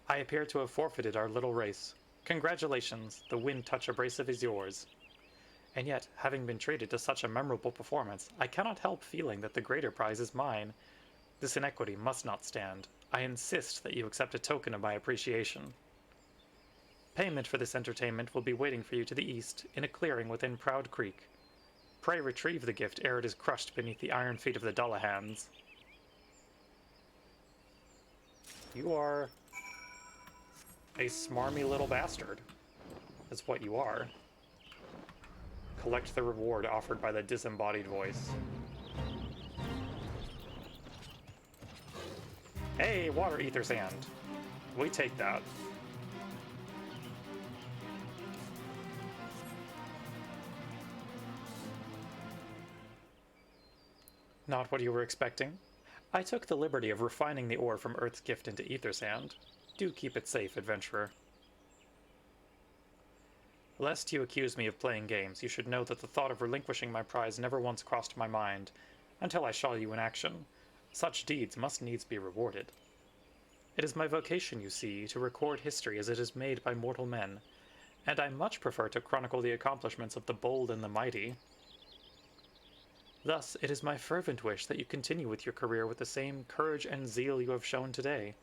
I appear to have forfeited our little race. Congratulations, the wind touch abrasive is yours. And yet, having been treated to such a memorable performance, I cannot help feeling that the greater prize is mine. This inequity must not stand. I insist that you accept a token of my appreciation. Payment for this entertainment will be waiting for you to the east, in a clearing within Proud Creek. Pray retrieve the gift ere it is crushed beneath the iron feet of the Dullahans. You are a smarmy little bastard. That's what you are. Collect the reward offered by the disembodied voice. Hey, water ether sand. We take that. Not what you were expecting? I took the liberty of refining the ore from Earth's gift into ether sand. Do keep it safe, adventurer. Lest you accuse me of playing games, you should know that the thought of relinquishing my prize never once crossed my mind, until I saw you in action. Such deeds must needs be rewarded. It is my vocation, you see, to record history as it is made by mortal men, and I much prefer to chronicle the accomplishments of the bold and the mighty. Thus, it is my fervent wish that you continue with your career with the same courage and zeal you have shown today.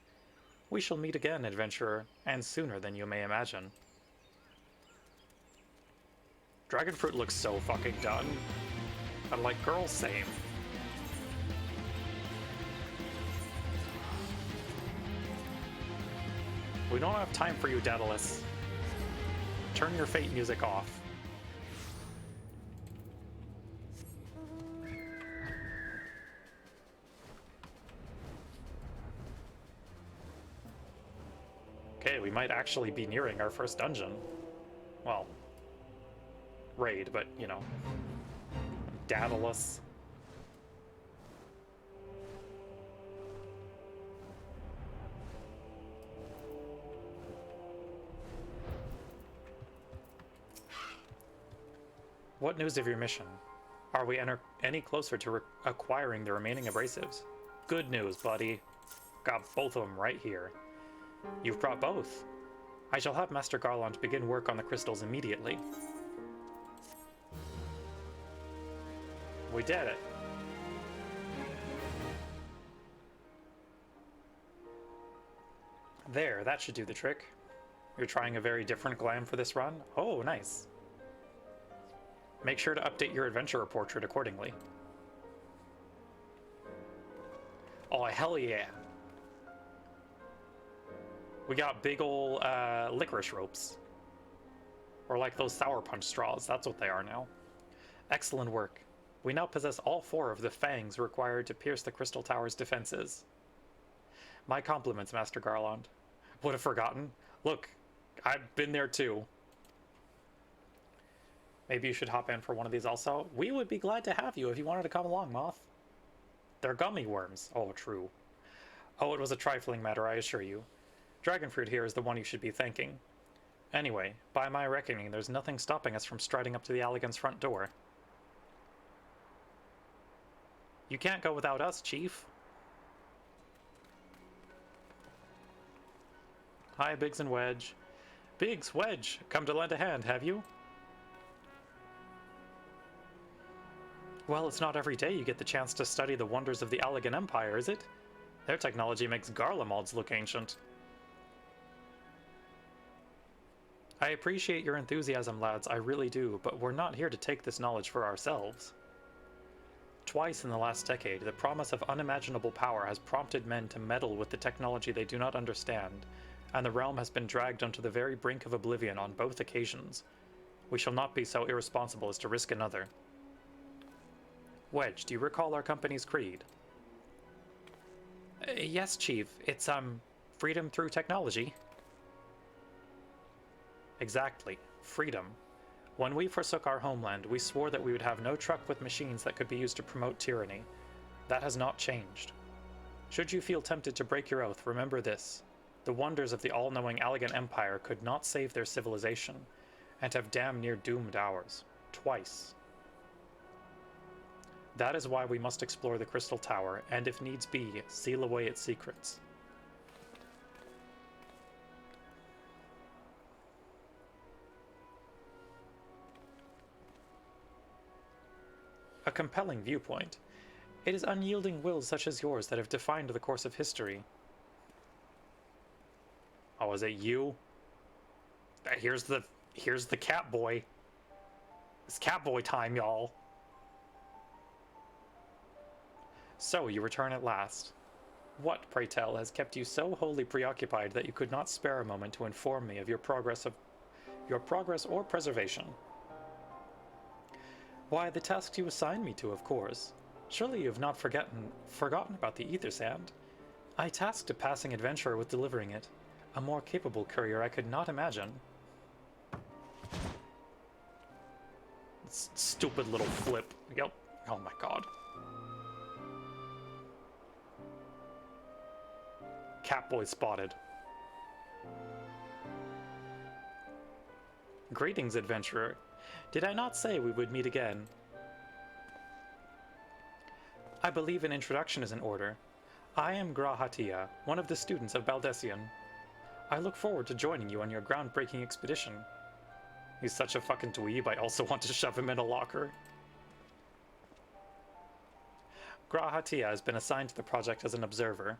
We shall meet again, adventurer, and sooner than you may imagine. Dragonfruit looks so fucking done. I'm like, girl, same. We don't have time for you, Daedalus. Turn your fate music off. Okay, we might actually be nearing our first dungeon. Well, raid, but, you know. Daedalus. What news of your mission? Are we any closer to acquiring the remaining abrasives? Good news, buddy. Got both of them right here. You've brought both. I shall have Master Garland begin work on the crystals immediately. We did it. There, that should do the trick. You're trying a very different glam for this run? Oh, nice. Make sure to update your adventurer portrait accordingly. Oh, hell yeah. We got big ol' licorice ropes. Or like those sour punch straws, that's what they are now. Excellent work. We now possess all 4 of the fangs required to pierce the Crystal Tower's defenses. My compliments, Master Garland. Would have forgotten. Look, I've been there too. Maybe you should hop in for one of these also. We would be glad to have you if you wanted to come along, Moth. They're gummy worms. Oh, true. Oh, it was a trifling matter, I assure you. Dragonfruit here is the one you should be thanking. Anyway, by my reckoning, there's nothing stopping us from striding up to the Alligans' front door. You can't go without us, Chief. Hi, Biggs and Wedge. Biggs, Wedge, come to lend a hand, have you? Well, it's not every day you get the chance to study the wonders of the Allegan Empire, is it? Their technology makes Garlemald's look ancient. I appreciate your enthusiasm, lads, I really do, but we're not here to take this knowledge for ourselves. Twice in the last decade, the promise of unimaginable power has prompted men to meddle with the technology they do not understand, and the realm has been dragged onto the very brink of oblivion on both occasions. We shall not be so irresponsible as to risk another. Wedge, do you recall our company's creed? Yes, Chief. It's, freedom through technology. Exactly. Freedom. When we forsook our homeland, we swore that we would have no truck with machines that could be used to promote tyranny. That has not changed. Should you feel tempted to break your oath, remember this. The wonders of the all-knowing Allegan Empire could not save their civilization, and have damn near doomed ours. Twice. That is why we must explore the Crystal Tower, and if needs be, seal away its secrets. A compelling viewpoint. It is unyielding wills such as yours that have defined the course of history. Oh, is it you? Here's the Catboy. It's Catboy time, y'all. So, you return at last. What, pray tell, has kept you so wholly preoccupied that you could not spare a moment to inform me of your progress or preservation? Why, the tasks you assigned me to, of course. Surely you have not forgotten about the ether sand. I tasked a passing adventurer with delivering it. A more capable courier I could not imagine. Stupid little flip. Yep. Oh my god. Catboy spotted. Greetings, adventurer. Did I not say we would meet again? I believe an introduction is in order. I am Grahatia, one of the students of Baldessian. I look forward to joining you on your groundbreaking expedition. He's such a fucking dweeb, I also want to shove him in a locker. Grahatia has been assigned to the project as an observer.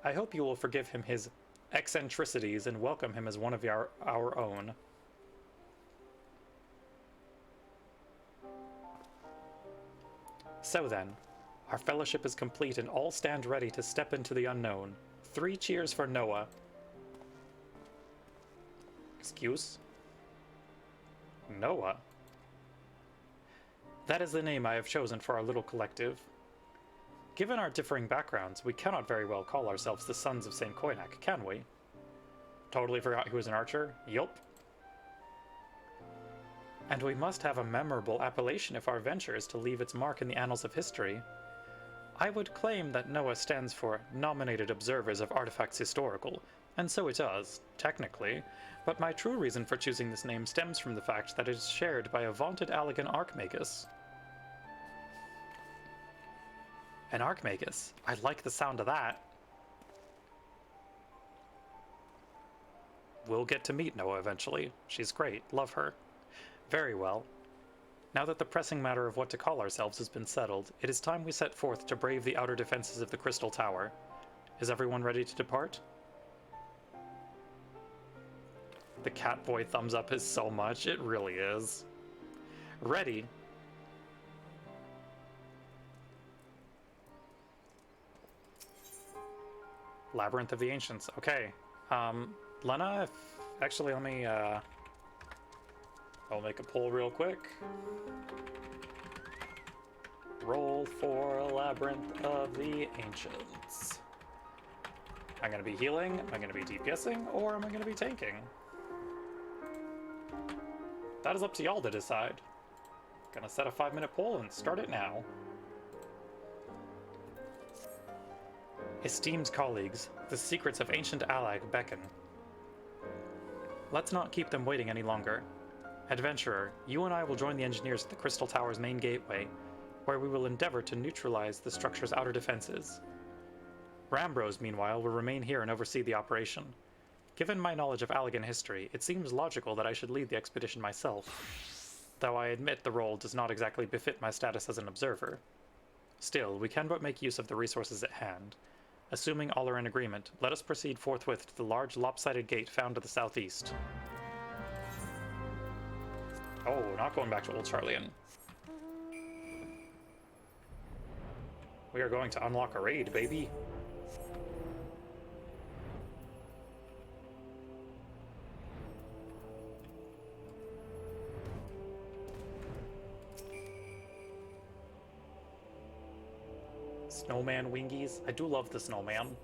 I hope you will forgive him his eccentricities and welcome him as one of our own. So then, our fellowship is complete and all stand ready to step into the unknown. 3 cheers for Noah. Excuse? Noah? That is the name I have chosen for our little collective. Given our differing backgrounds, we cannot very well call ourselves the Sons of St. Koinak, can we? Totally forgot he was an archer? Yup. And we must have a memorable appellation if our venture is to leave its mark in the annals of history. I would claim that NOAA stands for Nominated Observers of Artifacts Historical, and so it does, technically, but my true reason for choosing this name stems from the fact that it is shared by a vaunted Allegan Archmagus. An Archmagus? I like the sound of that. We'll get to meet Noah eventually. She's great, love her. Very well. Now that the pressing matter of what to call ourselves has been settled, it is time we set forth to brave the outer defenses of the Crystal Tower. Is everyone ready to depart? The Catboy thumbs up is so much, it really is. Ready? Labyrinth of the Ancients. Okay. Lena, actually, let me, I'll make a poll real quick. Roll for Labyrinth of the Ancients. I'm going to be healing, am I going to be DPSing, or am I going to be tanking? That is up to y'all to decide. Gonna set a 5-minute poll and start it now. Esteemed colleagues, the secrets of ancient Allag beckon. Let's not keep them waiting any longer. Adventurer, you and I will join the engineers at the Crystal Tower's main gateway, where we will endeavor to neutralize the structure's outer defenses. Rambros, meanwhile, will remain here and oversee the operation. Given my knowledge of Allegan history, it seems logical that I should lead the expedition myself. though I admit the role does not exactly befit my status as an observer. Still, we can but make use of the resources at hand. Assuming all are in agreement, let us proceed forthwith to the large lopsided gate found to the southeast. Oh, not going back to Old Charlian. We are going to unlock a raid, baby. Snowman wingies. I do love the snowman.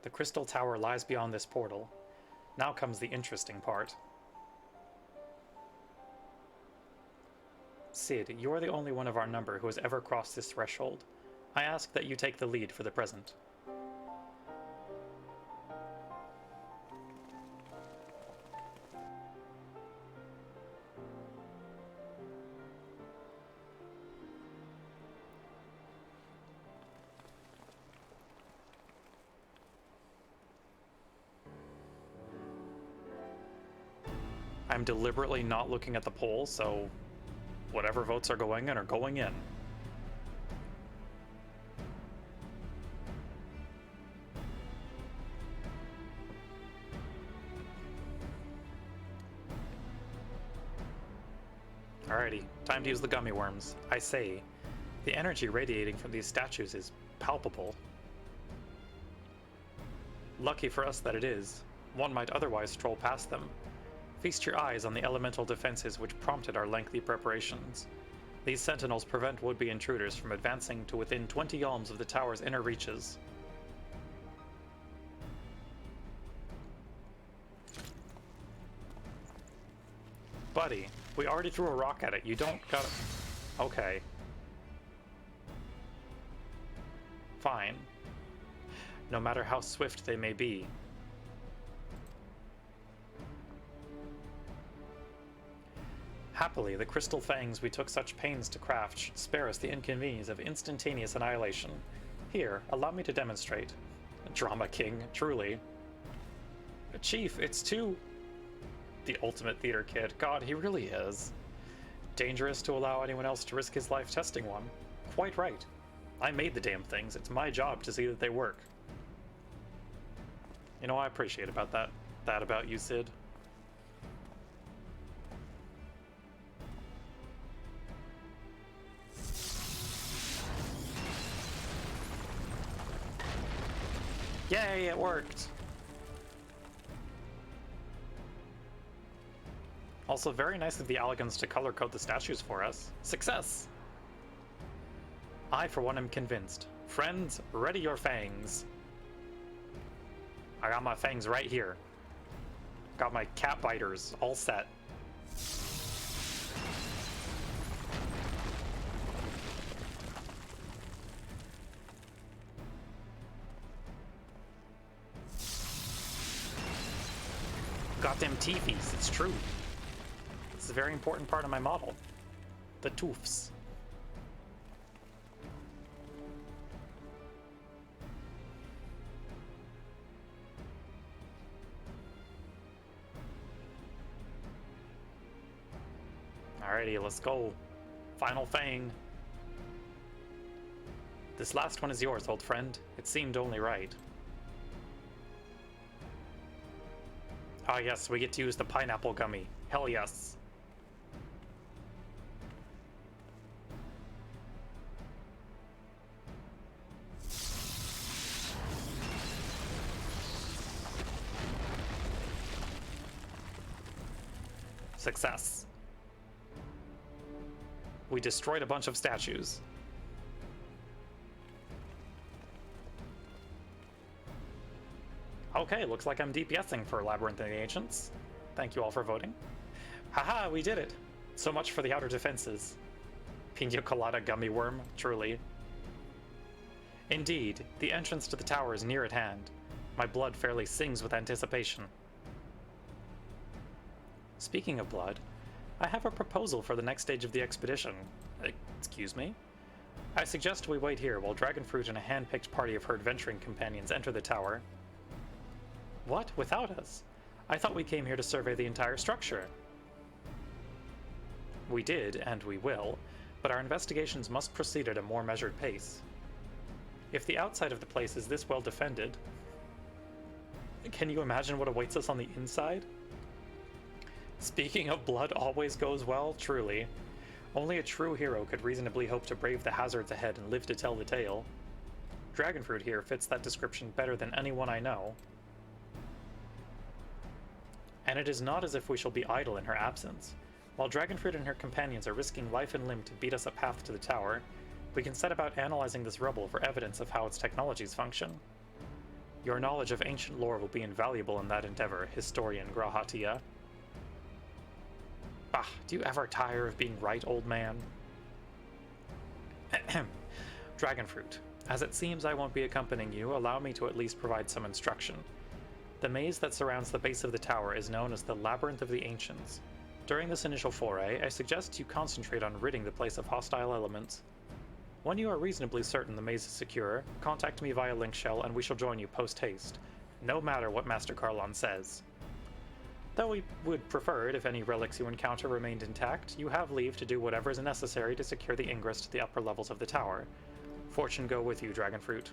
The crystal tower lies beyond this portal. Now comes the interesting part. Cid, you are the only one of our number who has ever crossed this threshold. I ask that you take the lead for the present. I'm deliberately not looking at the poll, so whatever votes are going in are going in. Alrighty, time to use the gummy worms. I say, the energy radiating from these statues is palpable. Lucky for us that it is. One might otherwise stroll past them. Feast your eyes on the elemental defenses which prompted our lengthy preparations. These sentinels prevent would-be intruders from advancing to within 20 yalms of the tower's inner reaches. Buddy, we already threw a rock at it. You don't gotta... Okay. Fine. No matter how swift they may be. Happily, the crystal fangs we took such pains to craft should spare us the inconvenience of instantaneous annihilation. Here, allow me to demonstrate. Drama king, truly. Chief, it's too... The ultimate theater kid. God, he really is. Dangerous to allow anyone else to risk his life testing one. Quite right. I made the damn things. It's my job to see that they work. You know, I appreciate that about you, Cid. Yay, it worked! Also, very nice of the Alligans to color code the statues for us. Success! I, for one, am convinced. Friends, ready your fangs. I got my fangs right here. Got my cat biters all set. Goddamn teefies, it's true. It's a very important part of my model. The toofs. Alrighty, let's go. Final fang. This last one is yours, old friend. It seemed only right. Ah yes, we get to use the pineapple gummy. Hell yes. Success. We destroyed a bunch of statues. Okay, looks like I'm DPSing for Labyrinth and the Ancients. Thank you all for voting. Haha, we did it! So much for the outer defenses. Pina colada gummy worm, truly. Indeed, the entrance to the tower is near at hand. My blood fairly sings with anticipation. Speaking of blood, I have a proposal for the next stage of the expedition. Excuse me? I suggest we wait here while Dragonfruit and a hand-picked party of her adventuring companions enter the tower. What? Without us? I thought we came here to survey the entire structure. We did, and we will, but our investigations must proceed at a more measured pace. If the outside of the place is this well defended, can you imagine what awaits us on the inside? Speaking of blood always goes well, truly. Only a true hero could reasonably hope to brave the hazards ahead and live to tell the tale. Dragonfruit here fits that description better than anyone I know. And it is not as if we shall be idle in her absence. While Dragonfruit and her companions are risking life and limb to beat us a path to the tower, we can set about analyzing this rubble for evidence of how its technologies function. Your knowledge of ancient lore will be invaluable in that endeavor, historian Grahatia. Bah, do you ever tire of being right, old man? Dragonfruit, as it seems I won't be accompanying you, allow me to at least provide some instruction. The maze that surrounds the base of the tower is known as the Labyrinth of the Ancients. During this initial foray, I suggest you concentrate on ridding the place of hostile elements. When you are reasonably certain the maze is secure, contact me via link shell and we shall join you post-haste, no matter what Master Carlon says. Though we would prefer it if any relics you encounter remained intact, you have leave to do whatever is necessary to secure the ingress to the upper levels of the tower. Fortune go with you, Dragonfruit.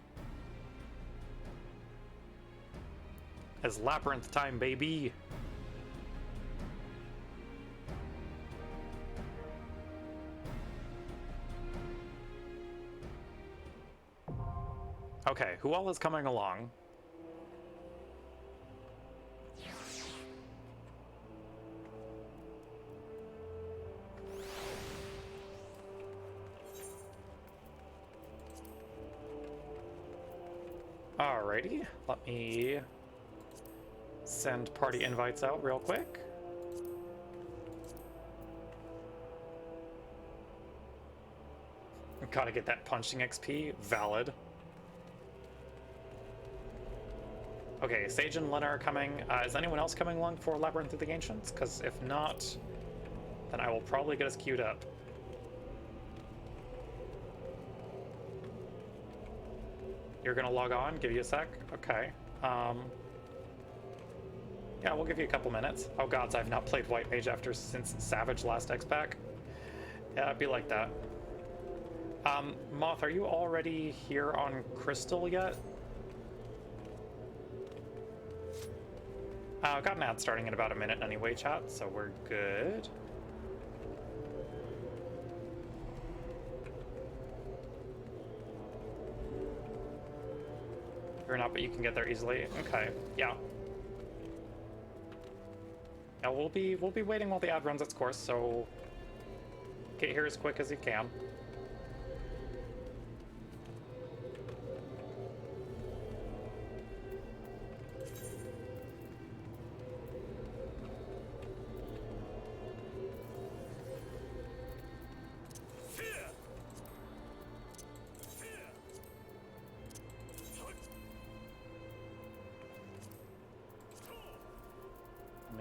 It's labyrinth time, baby! Okay, who all is coming along? Alrighty, let me send party invites out real quick. Gotta get that punching XP. Valid. Okay, Sage and Lena are coming. Is anyone else coming along for Labyrinth of the Ancients? Because if not, then I will probably get us queued up. You're gonna log on? Give you a sec? Okay. Yeah, we'll give you a couple minutes. Oh gods, I've not played White Mage since Savage last X-Pack. Yeah, it'd be like that. Moth, are you already here on Crystal yet? Got an ad starting in about a minute anyway, chat, so we're good. You're not, but you can get there easily. Okay, yeah. Yeah, we'll be waiting while the ad runs its course, so get here as quick as you can.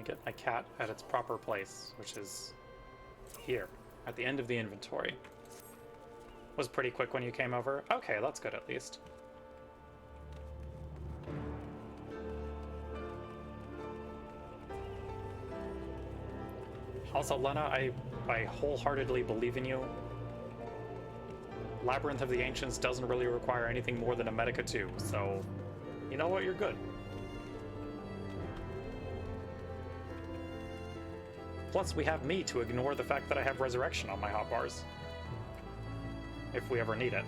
Get my cat at its proper place, which is here, at the end of the inventory. Was pretty quick when you came over. Okay, that's good at least. Also, Lena, I wholeheartedly believe in you. Labyrinth of the Ancients doesn't really require anything more than a Medica 2, so you know what, you're good. Plus, we have me to ignore the fact that I have Resurrection on my hotbars. If we ever need it.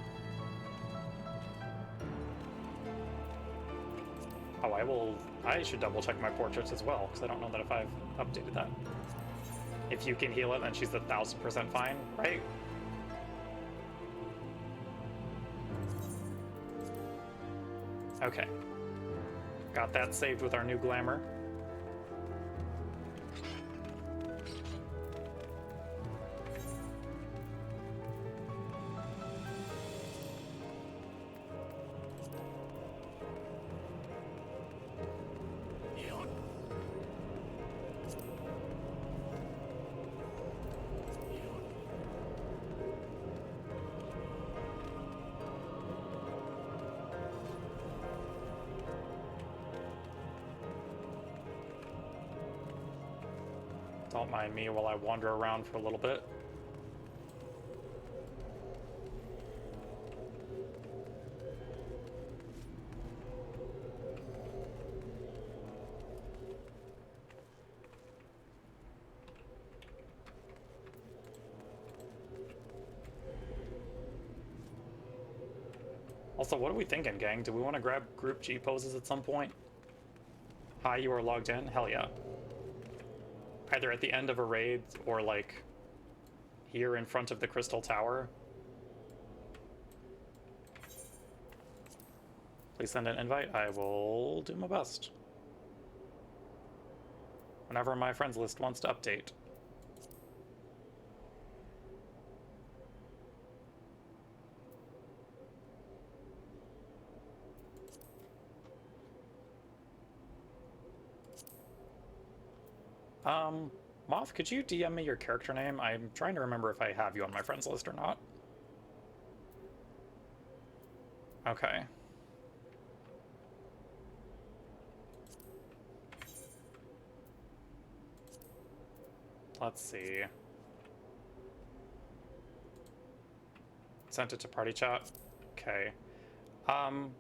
Oh, I should double check my portraits as well, because I don't know that if I've updated that. If you can heal it, then she's 1000% fine, right? Okay. Got that saved with our new glamour. Don't mind me while I wander around for a little bit. Also, what are we thinking, gang? Do we want to grab group G poses at some point? Hi, you are logged in? Hell yeah. Either at the end of a raid or like here in front of the Crystal Tower. Please send an invite. I will do my best. Whenever my friends list wants to update. Moth, could you DM me your character name? I'm trying to remember if I have you on my friends list or not. Okay. Let's see. Sent it to party chat. Okay. I'm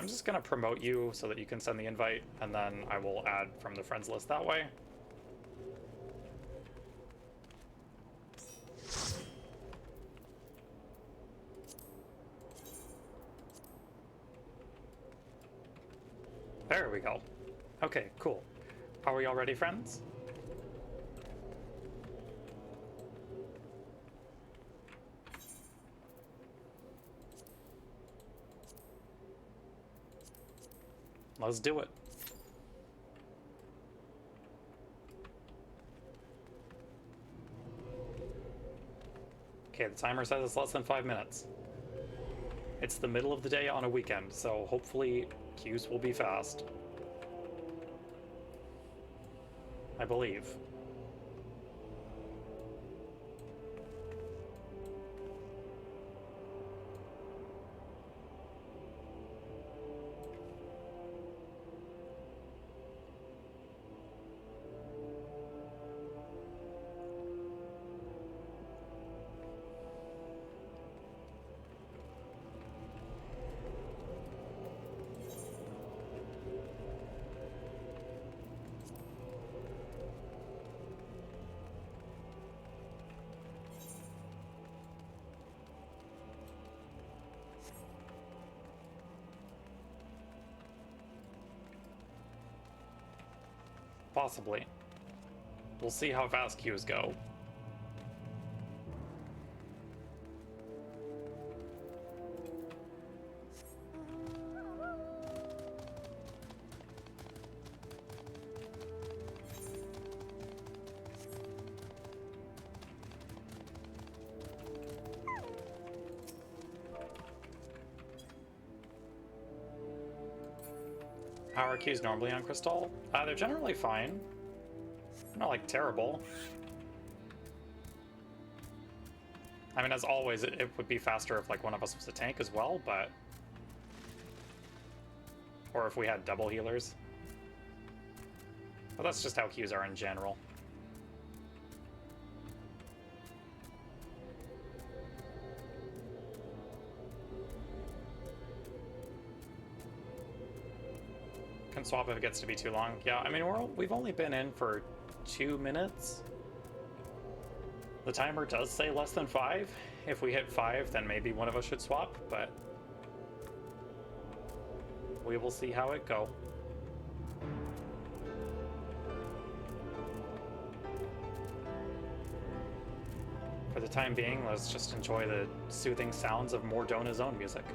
just gonna promote you so that you can send the invite, and then I will add from the friends list that way. There we go. Okay, cool. Are we all ready, friends? Let's do it. Okay, the timer says it's less than 5 minutes. It's the middle of the day on a weekend, so hopefully queues will be fast. I believe. Possibly. We'll see how fast queues go. How are queues normally on Crystal? They're generally fine. Not like terrible. I mean, as always, it would be faster if like one of us was a tank as well, but... Or if we had double healers. But that's just how queues are in general. Can swap if it gets to be too long. Yeah, I mean, we've only been in for 2 minutes. The timer does say less than 5. If we hit 5, then maybe one of us should swap, but we will see how it go. For the time being, let's just enjoy the soothing sounds of Mordona's own music.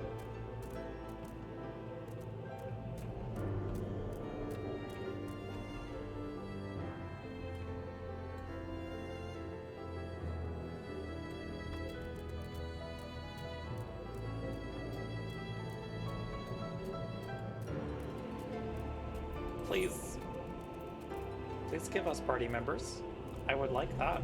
Please give us party members. I would like that.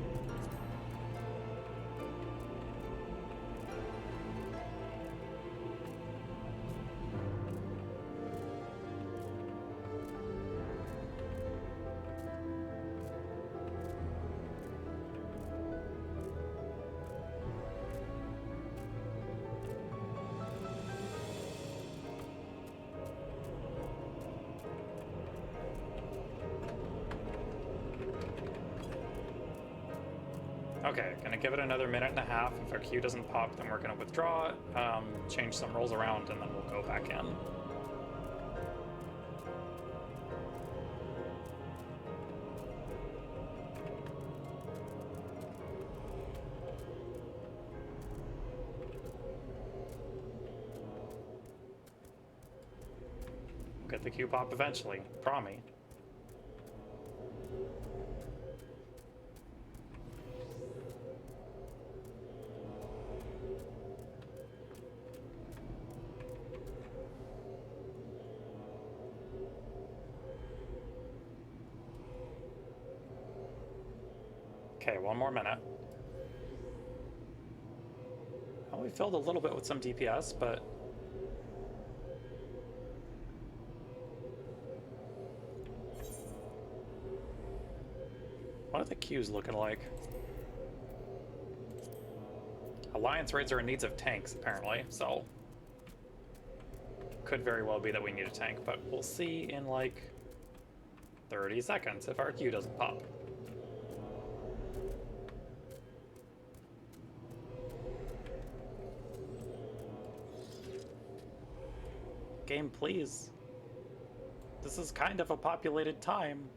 Okay, gonna give it another minute and a half. If our queue doesn't pop, then we're gonna withdraw, change some rolls around, and then we'll go back in. We'll get the queue pop eventually, promise. Okay, one more minute. Well, we filled a little bit with some DPS, but what are the queues looking like? Alliance raids are in needs of tanks, apparently, so could very well be that we need a tank, but we'll see in like 30 seconds if our queue doesn't pop. Game, please. This is kind of a populated time.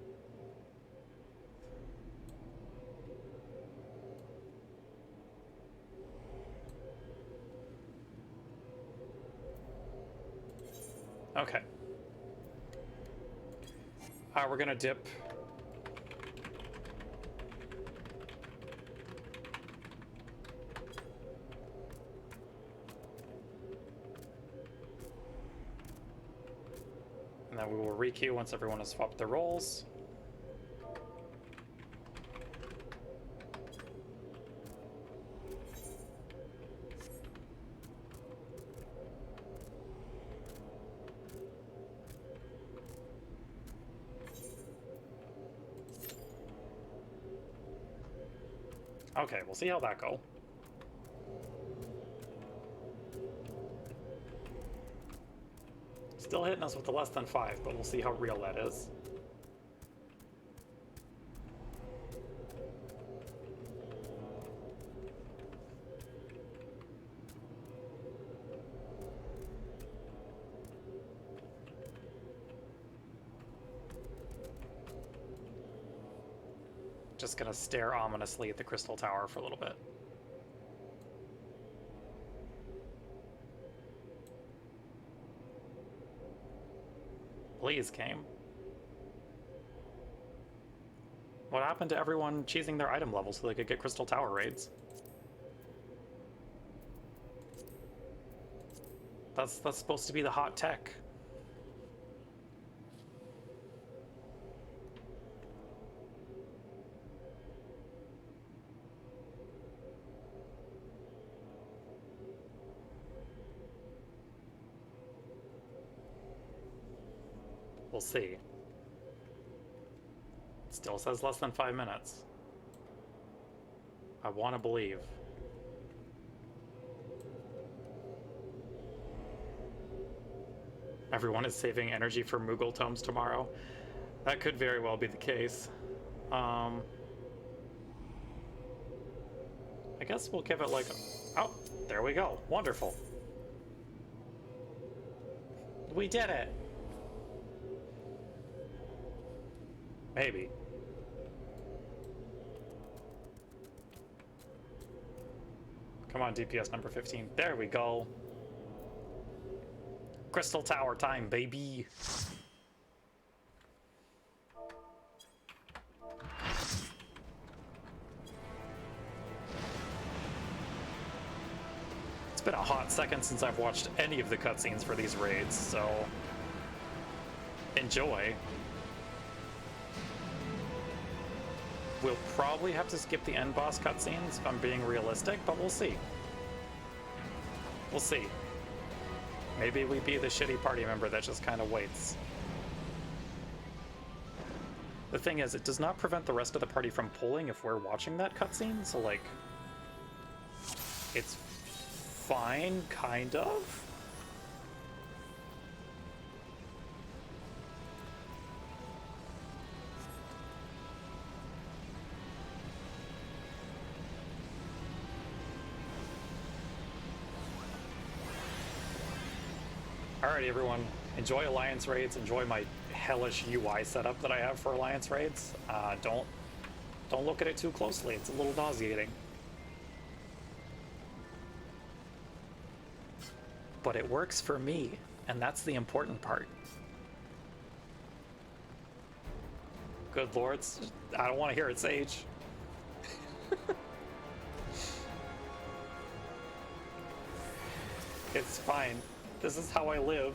Okay. We're gonna dip. And then we will re-queue once everyone has swapped their roles. Okay, we'll see how that go. Still hitting us with the less than 5, but we'll see how real that is. Just gonna stare ominously at the crystal tower for a little bit. Please, game. What happened to everyone cheesing their item level so they could get crystal tower raids? That's supposed to be the hot tech. We'll see. It still says less than 5 minutes. I want to believe. Everyone is saving energy for Moogle tomes tomorrow. That could very well be the case. I guess we'll give it like a... Oh, there we go. Wonderful. We did it. Maybe. Come on, DPS number 15. There we go. Crystal Tower time, baby. It's been a hot second since I've watched any of the cutscenes for these raids, so enjoy. We'll probably have to skip the end boss cutscenes if I'm being realistic, but we'll see. We'll see. Maybe we be the shitty party member that just kind of waits. The thing is, it does not prevent the rest of the party from pulling if we're watching that cutscene, so like... it's fine, kind of? Alrighty, everyone. Enjoy Alliance raids. Enjoy my hellish UI setup that I have for Alliance raids. Don't look at it too closely. It's a little nauseating. But it works for me, and that's the important part. Good lords, I don't want to hear it, Sage. It's fine. This is how I live.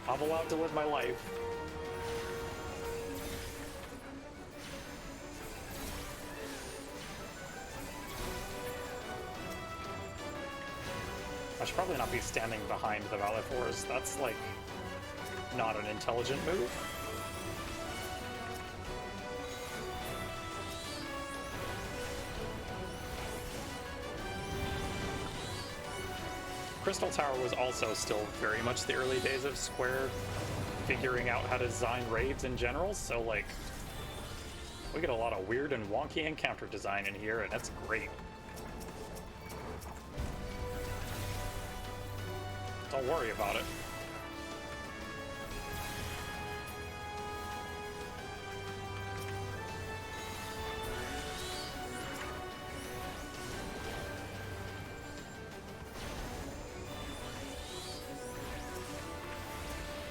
I'm allowed to live my life. I should probably not be standing behind the Valley Force. That's, like, not an intelligent move. Crystal Tower was also still very much the early days of Square figuring out how to design raids in general, so, like, we get a lot of weird and wonky encounter design in here, and that's great. Don't worry about it.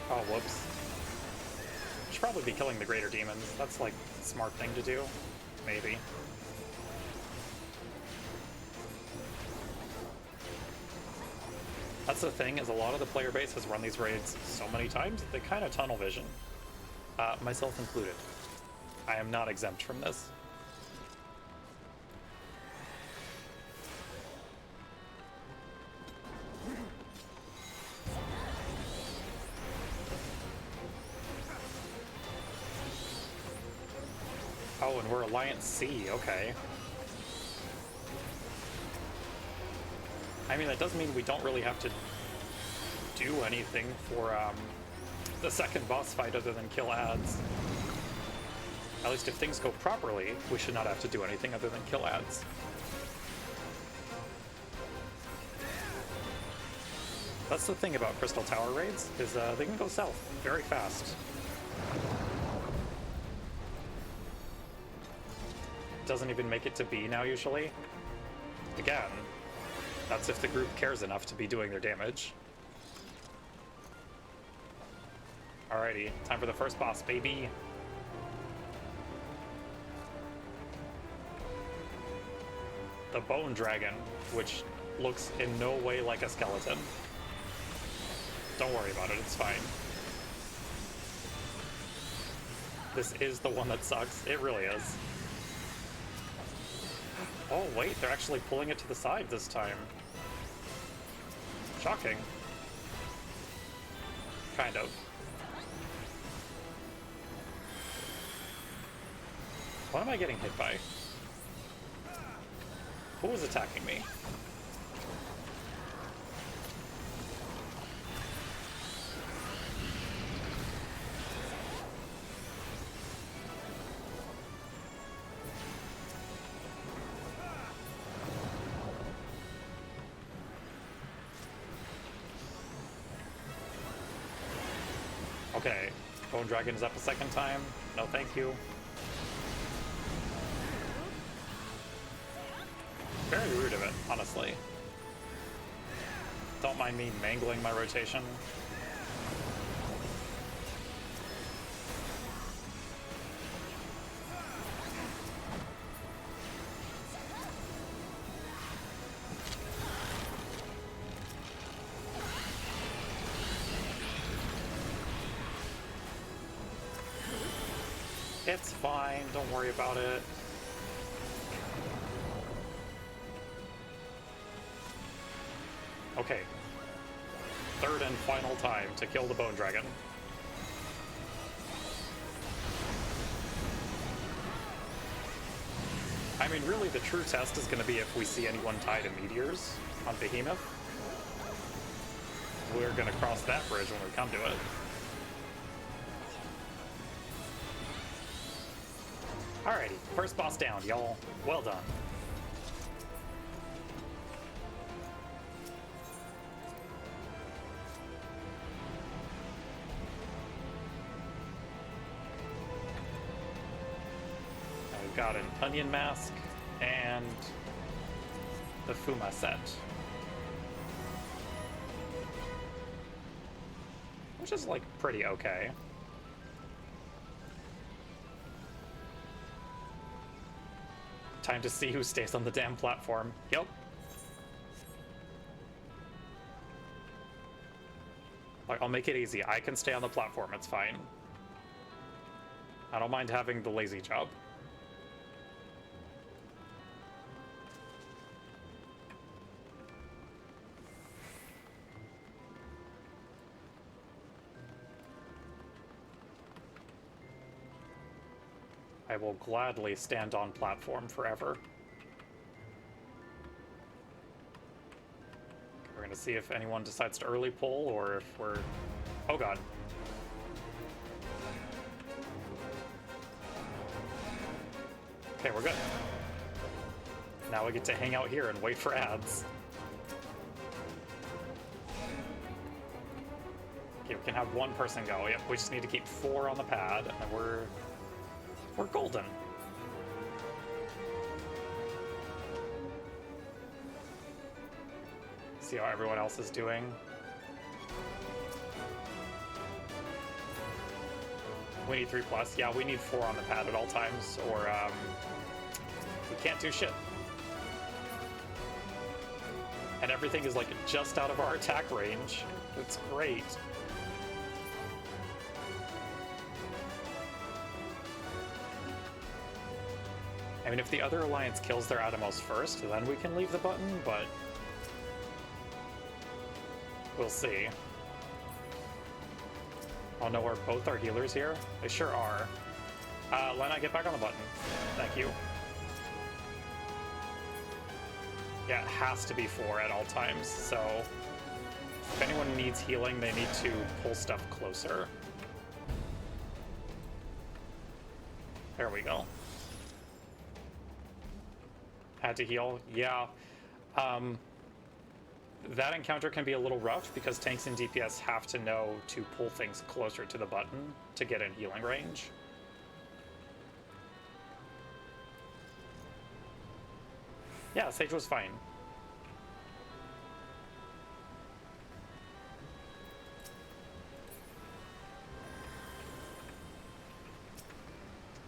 Oh, whoops. Should probably be killing the greater demons. That's, like, a smart thing to do. Maybe. That's the thing, is a lot of the player base has run these raids so many times that they kind of tunnel vision. Myself included. I am not exempt from this. Oh, and we're Alliance C, okay. I mean, that does mean we don't really have to do anything for the second boss fight other than kill ads. At least if things go properly, we should not have to do anything other than kill ads. That's the thing about Crystal Tower raids, is they can go south very fast. Doesn't even make it to B now, usually. Again, that's if the group cares enough to be doing their damage. Alrighty, time for the first boss, baby. The Bone Dragon, which looks in no way like a skeleton. Don't worry about it, it's fine. This is the one that sucks. It really is. Oh, wait, they're actually pulling it to the side this time. Shocking. Kind of. What am I getting hit by? Who was attacking me? Okay, Bone Dragon is up a second time. No, thank you. Very rude of it, honestly. Don't mind me mangling my rotation. It's fine, don't worry about it. Okay. Third and final time to kill the Bone Dragon. I mean, really, the true test is going to be if we see anyone tied to meteors on Behemoth. We're going to cross that bridge when we come to it. Alrighty, first boss down, y'all. Well done. got an onion mask and the Fuma set, which is like pretty okay. Time to see who stays on the damn platform. Yep. Like, I'll make it easy. I can stay on the platform, it's fine. I don't mind having the lazy job. I will gladly stand on platform forever. We're gonna see if anyone decides to early pull or if we're... Oh god. Okay, we're good. Now we get to hang out here and wait for ads. Okay, we can have one person go. Yep, we just need to keep 4 on the pad, and we're golden. See how everyone else is doing. We need 3+. Yeah, we need 4 on the pad at all times, or we can't do shit. And everything is like just out of our attack range. It's great. I mean, if the other alliance kills their Atomos first, then we can leave the button, but we'll see. Oh no, are both our healers here? They sure are. Lena, get back on the button. Thank you. Yeah, it has to be 4 at all times, so if anyone needs healing, they need to pull stuff closer. There we go. Had to heal? Yeah. That encounter can be a little rough because tanks and DPS have to know to pull things closer to the button to get in healing range. Yeah, Sage was fine.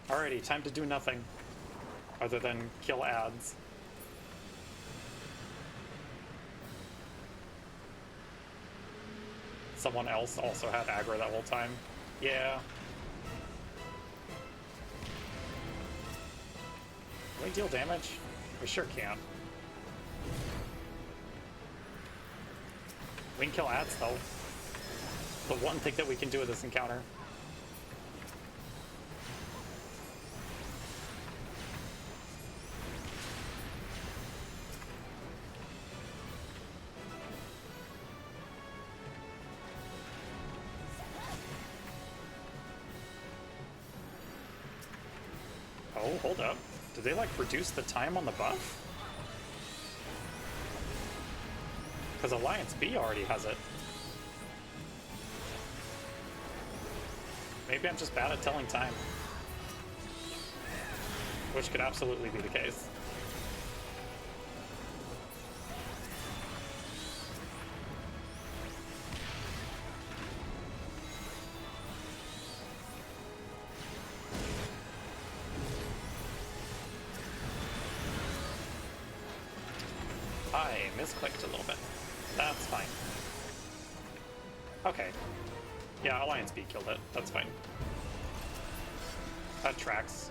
Alrighty, time to do nothing other than kill ads. Someone else also had aggro that whole time. Yeah. Can we deal damage? We sure can. We can kill ads though. The one thing that we can do with this encounter. Oh, hold up. Did they, like, reduce the time on the buff? Because Alliance B already has it. Maybe I'm just bad at telling time. Which could absolutely be the case. I misclicked a little bit. That's fine. Okay. Yeah, Alliance B killed it. That's fine. That tracks.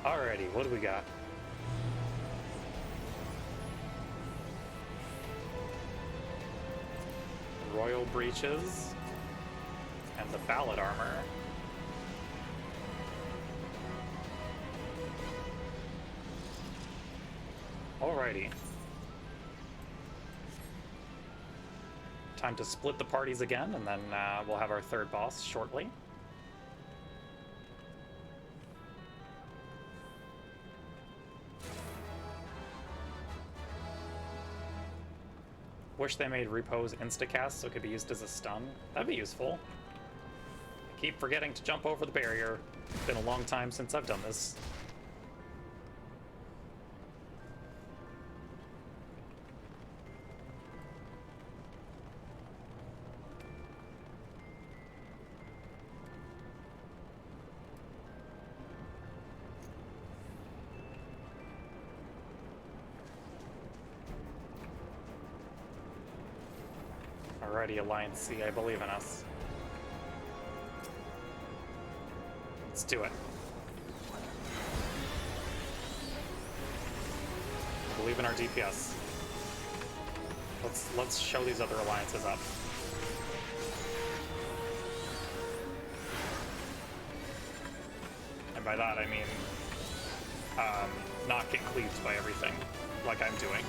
Alrighty, what do we got? Royal Breaches and the Ballad Armor. Alrighty. Time to split the parties again, and then we'll have our third boss shortly. Wish they made Repose instacast so it could be used as a stun. That'd be useful. I Keep forgetting to jump over the barrier. It's been a long time since I've done this. Alrighty, Alliance C, I believe in us. Let's do it. I believe in our DPS. Let's show these other alliances up. And by that I mean not get cleaved by everything like I'm doing.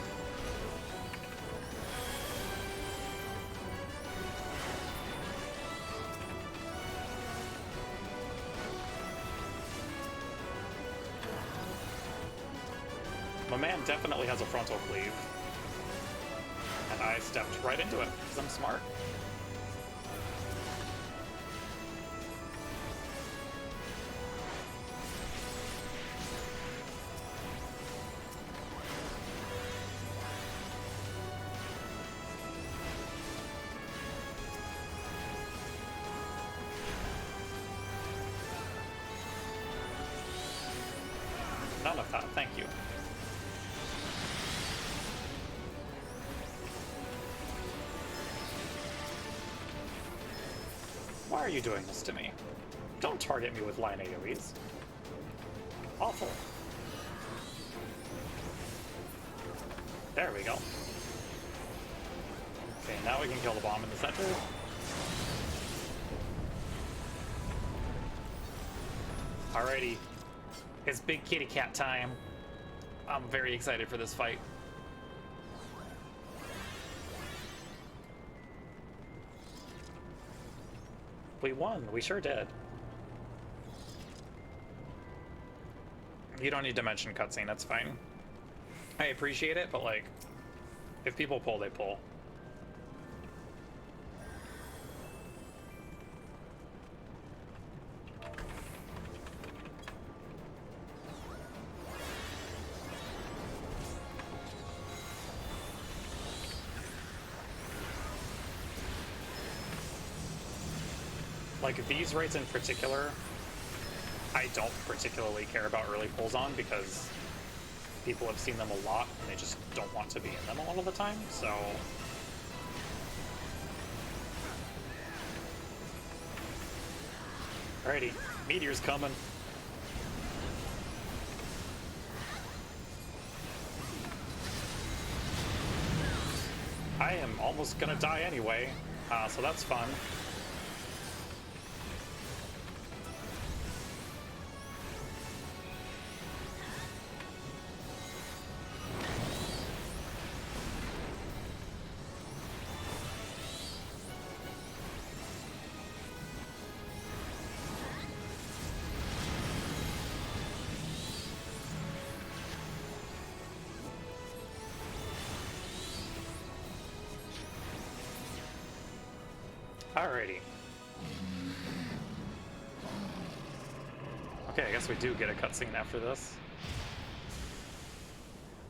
My man definitely has a frontal cleave. And I stepped right into it, because I'm smart. None of that, thank you. Why are you doing this to me? Don't target me with line AoEs. Awful. There we go. Okay, now we can kill the bomb in the center. Alrighty. It's big kitty cat time. I'm very excited for this fight. We won. We sure did. You don't need to mention cutscene. That's fine. I appreciate it, but like, if people pull, they pull. Like, these raids in particular, I don't particularly care about early pulls on because people have seen them a lot and they just don't want to be in them a lot of the time, so... Alrighty, meteor's coming. I am almost gonna die anyway, so that's fun. Alrighty. Okay, I guess we do get a cutscene after this.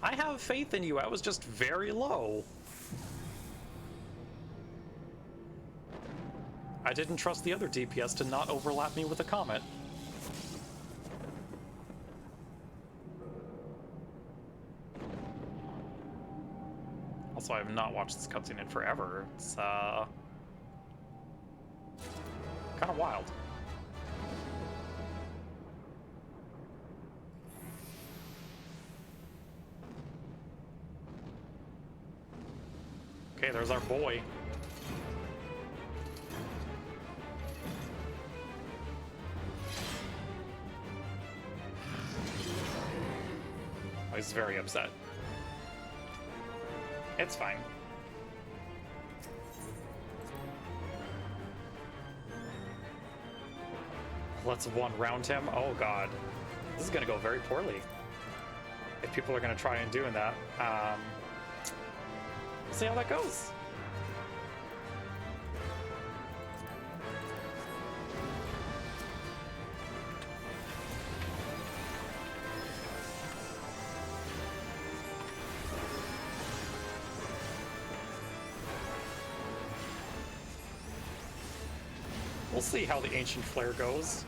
I have faith in you, I was just very low. I didn't trust the other DPS to not overlap me with a comet. Also, I have not watched this cutscene in forever. It's, kind of wild. Okay, there's our boy. Oh, he's very upset. It's fine. Let's one-round him. Oh god. This is gonna go very poorly. If people are gonna try and doing that. We'll see how that goes. We'll see how the Ancient Flare goes.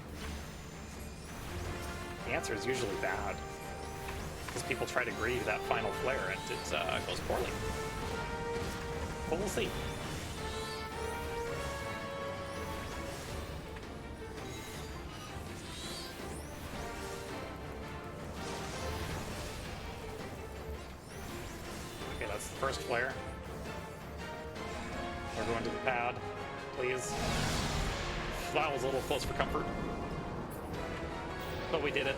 The answer is usually bad, because people try to greed that final flare and it goes poorly. But we'll see. Okay, that's the first flare. We're going to the pad, please. That was a little close for comfort. But we did it.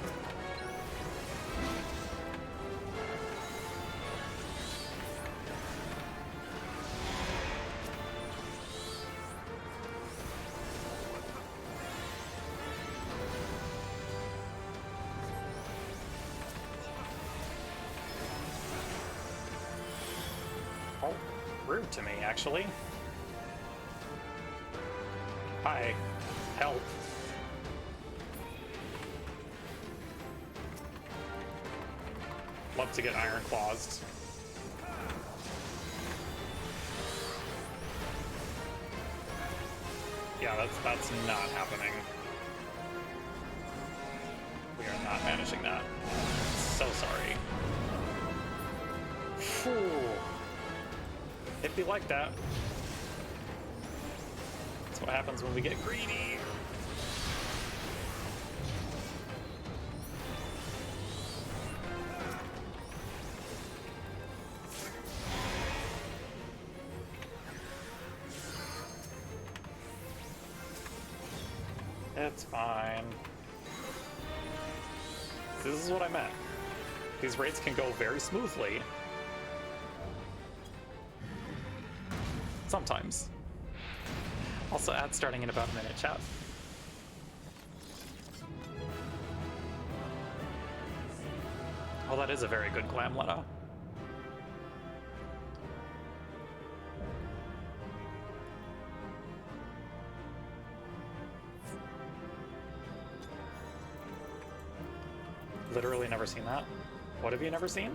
Oh, rude to me, actually. Hi. Help. Love to get Iron Claws. Yeah, that's not happening. We are not managing that. So sorry. Phew. It'd be like that. That's what happens when we get greedy. It's fine. This is what I meant. These raids can go very smoothly. Sometimes. Also, ads starting in about a minute, chat. Oh, that is a very good glam, Lena. Literally never seen that. What have you never seen?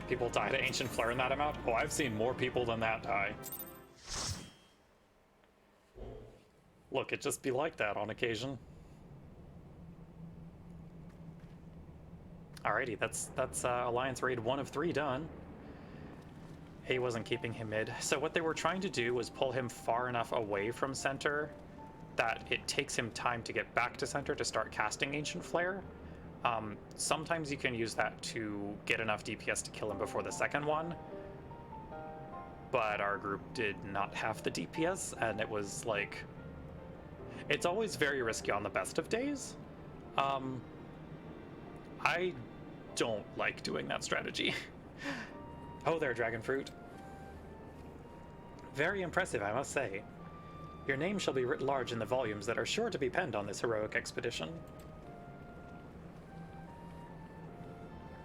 People die to Ancient Flare in that amount? Oh, I've seen more people than that die. Look, it just be like that on occasion. Alrighty, that's Alliance Raid 1 of 3 done. He wasn't keeping him mid. So what they were trying to do was pull him far enough away from center that it takes him time to get back to center to start casting Ancient Flare. Sometimes you can use that to get enough DPS to kill him before the second one. But our group did not have the DPS, and it was like... It's always very risky on the best of days. I don't like doing that strategy. Oh there, Dragon Fruit. Very impressive, I must say. Your name shall be writ large in the volumes that are sure to be penned on this heroic expedition.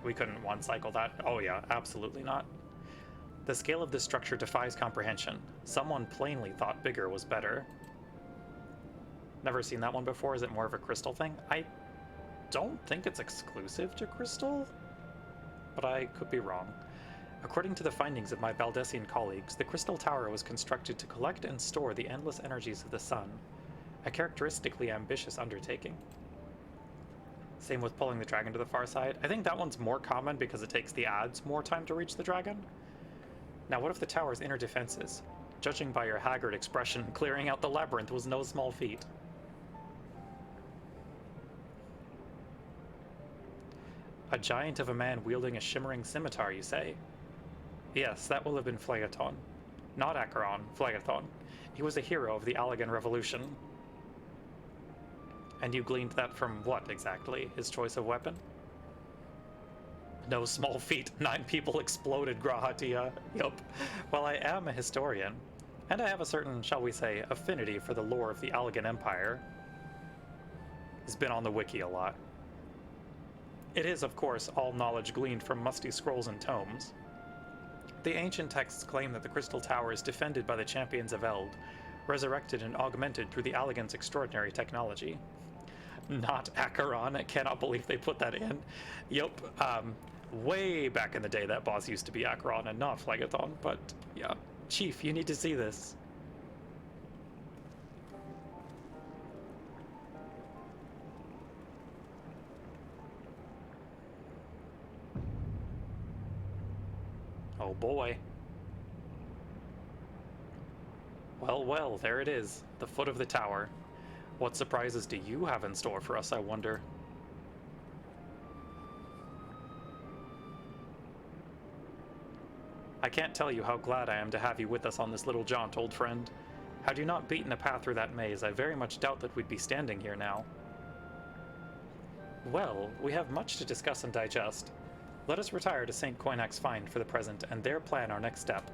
We couldn't one-cycle that. Oh yeah, absolutely not. The scale of this structure defies comprehension. Someone plainly thought bigger was better. Never seen that one before. Is it more of a Crystal thing? I don't think it's exclusive to Crystal, but I could be wrong. According to the findings of my Baldessian colleagues, the Crystal Tower was constructed to collect and store the endless energies of the sun, a characteristically ambitious undertaking. Same with pulling the dragon to the far side. I think that one's more common because it takes the ads more time to reach the dragon. Now, what if the tower's inner defenses? Judging by your haggard expression, clearing out the labyrinth was no small feat. A giant of a man wielding a shimmering scimitar, you say? Yes, that will have been Phlegethon. Not Acheron, Phlegethon. He was a hero of the Allagan Revolution. And you gleaned that from what, exactly? His choice of weapon? No small feat. 9 people exploded, Grahatia. Yup. Well, I am a historian, and I have a certain, shall we say, affinity for the lore of the Allagan Empire. It's been on the wiki a lot. It is, of course, all knowledge gleaned from musty scrolls and tomes. The ancient texts claim that the Crystal Tower is defended by the champions of Eld, resurrected and augmented through the Allegan's extraordinary technology. Not Acheron, I cannot believe they put that in. Yup, way back in the day that boss used to be Acheron and not Phlegethon, but yeah. Chief, you need to see this. Oh boy. Well, well, there it is, the foot of the tower. What surprises do you have in store for us, I wonder? I can't tell you how glad I am to have you with us on this little jaunt, old friend. Had you not beaten a path through that maze, I very much doubt that we'd be standing here now. Well, we have much to discuss and digest. Let us retire to St. Coinac's Find for the present, and there plan our next step.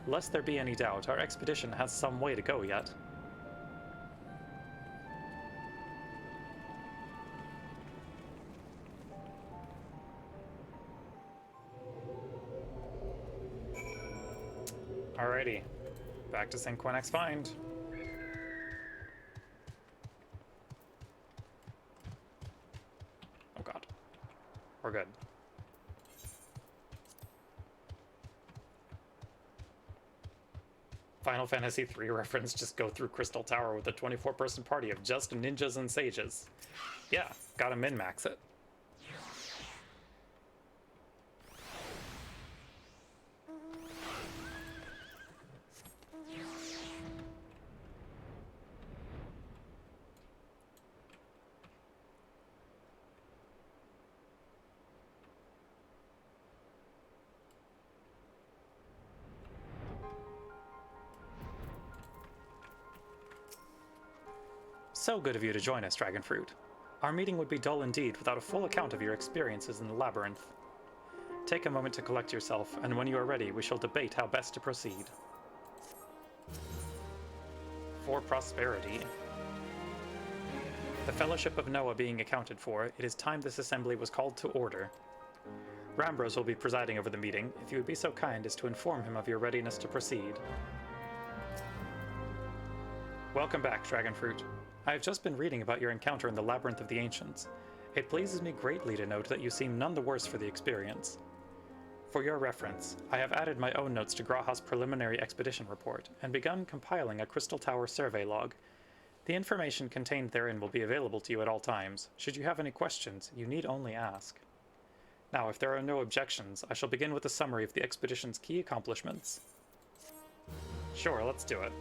Lest there be any doubt, our expedition has some way to go yet. Alrighty, back to St. Coinac's Find. Oh god. We're good. Final Fantasy III reference, just go through Crystal Tower with a 24-person party of just ninjas and sages. Yeah, gotta min-max it. So good of you to join us, Dragonfruit. Our meeting would be dull indeed without a full account of your experiences in the labyrinth. Take a moment to collect yourself, and when you are ready, we shall debate how best to proceed. For prosperity. The Fellowship of Noah being accounted for, it is time this assembly was called to order. Rambros will be presiding over the meeting, if you would be so kind as to inform him of your readiness to proceed. Welcome back, Dragonfruit. I have just been reading about your encounter in the Labyrinth of the Ancients. It pleases me greatly to note that you seem none the worse for the experience. For your reference, I have added my own notes to Graha's preliminary expedition report and begun compiling a Crystal Tower survey log. The information contained therein will be available to you at all times. Should you have any questions, you need only ask. Now, if there are no objections, I shall begin with a summary of the expedition's key accomplishments. Sure, let's do it.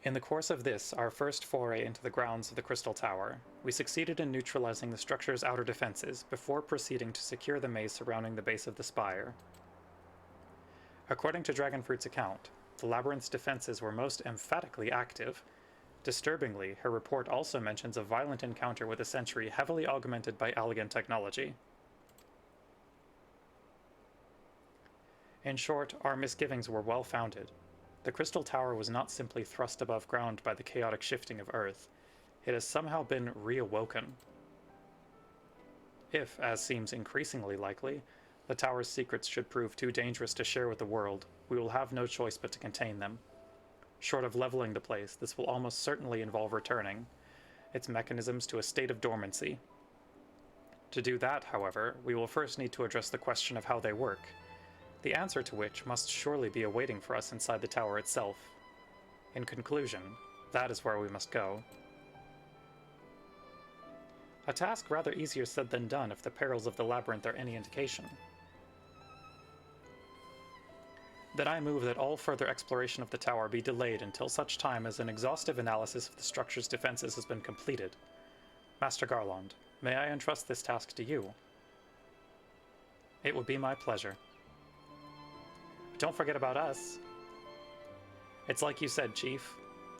In the course of this, our first foray into the grounds of the Crystal Tower, we succeeded in neutralizing the structure's outer defenses before proceeding to secure the maze surrounding the base of the spire. According to Dragonfruit's account, the labyrinth's defenses were most emphatically active. Disturbingly, her report also mentions a violent encounter with a sentry heavily augmented by Allegan technology. In short, our misgivings were well founded. The Crystal Tower was not simply thrust above ground by the chaotic shifting of Earth. It has somehow been reawoken. If, as seems increasingly likely, the tower's secrets should prove too dangerous to share with the world, we will have no choice but to contain them. Short of leveling the place, this will almost certainly involve returning its mechanisms to a state of dormancy. To do that, however, we will first need to address the question of how they work, the answer to which must surely be awaiting for us inside the tower itself. In conclusion, that is where we must go. A task rather easier said than done if the perils of the labyrinth are any indication. Then I move that all further exploration of the tower be delayed until such time as an exhaustive analysis of the structure's defenses has been completed. Master Garland, may I entrust this task to you? It would be my pleasure. Don't forget about us. It's like you said, Chief.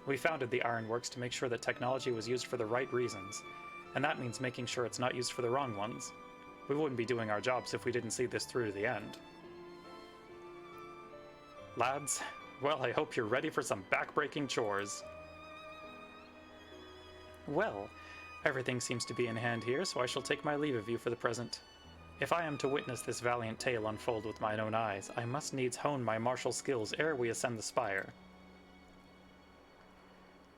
We founded the Ironworks to make sure that technology was used for the right reasons, and that means making sure it's not used for the wrong ones. We wouldn't be doing our jobs if we didn't see this through to the end. Lads, well, I hope you're ready for some back-breaking chores. Well, Everything seems to be in hand here, so I shall take my leave of you for the present. If I am to witness this valiant tale unfold with mine own eyes, I must needs hone my martial skills ere we ascend the spire.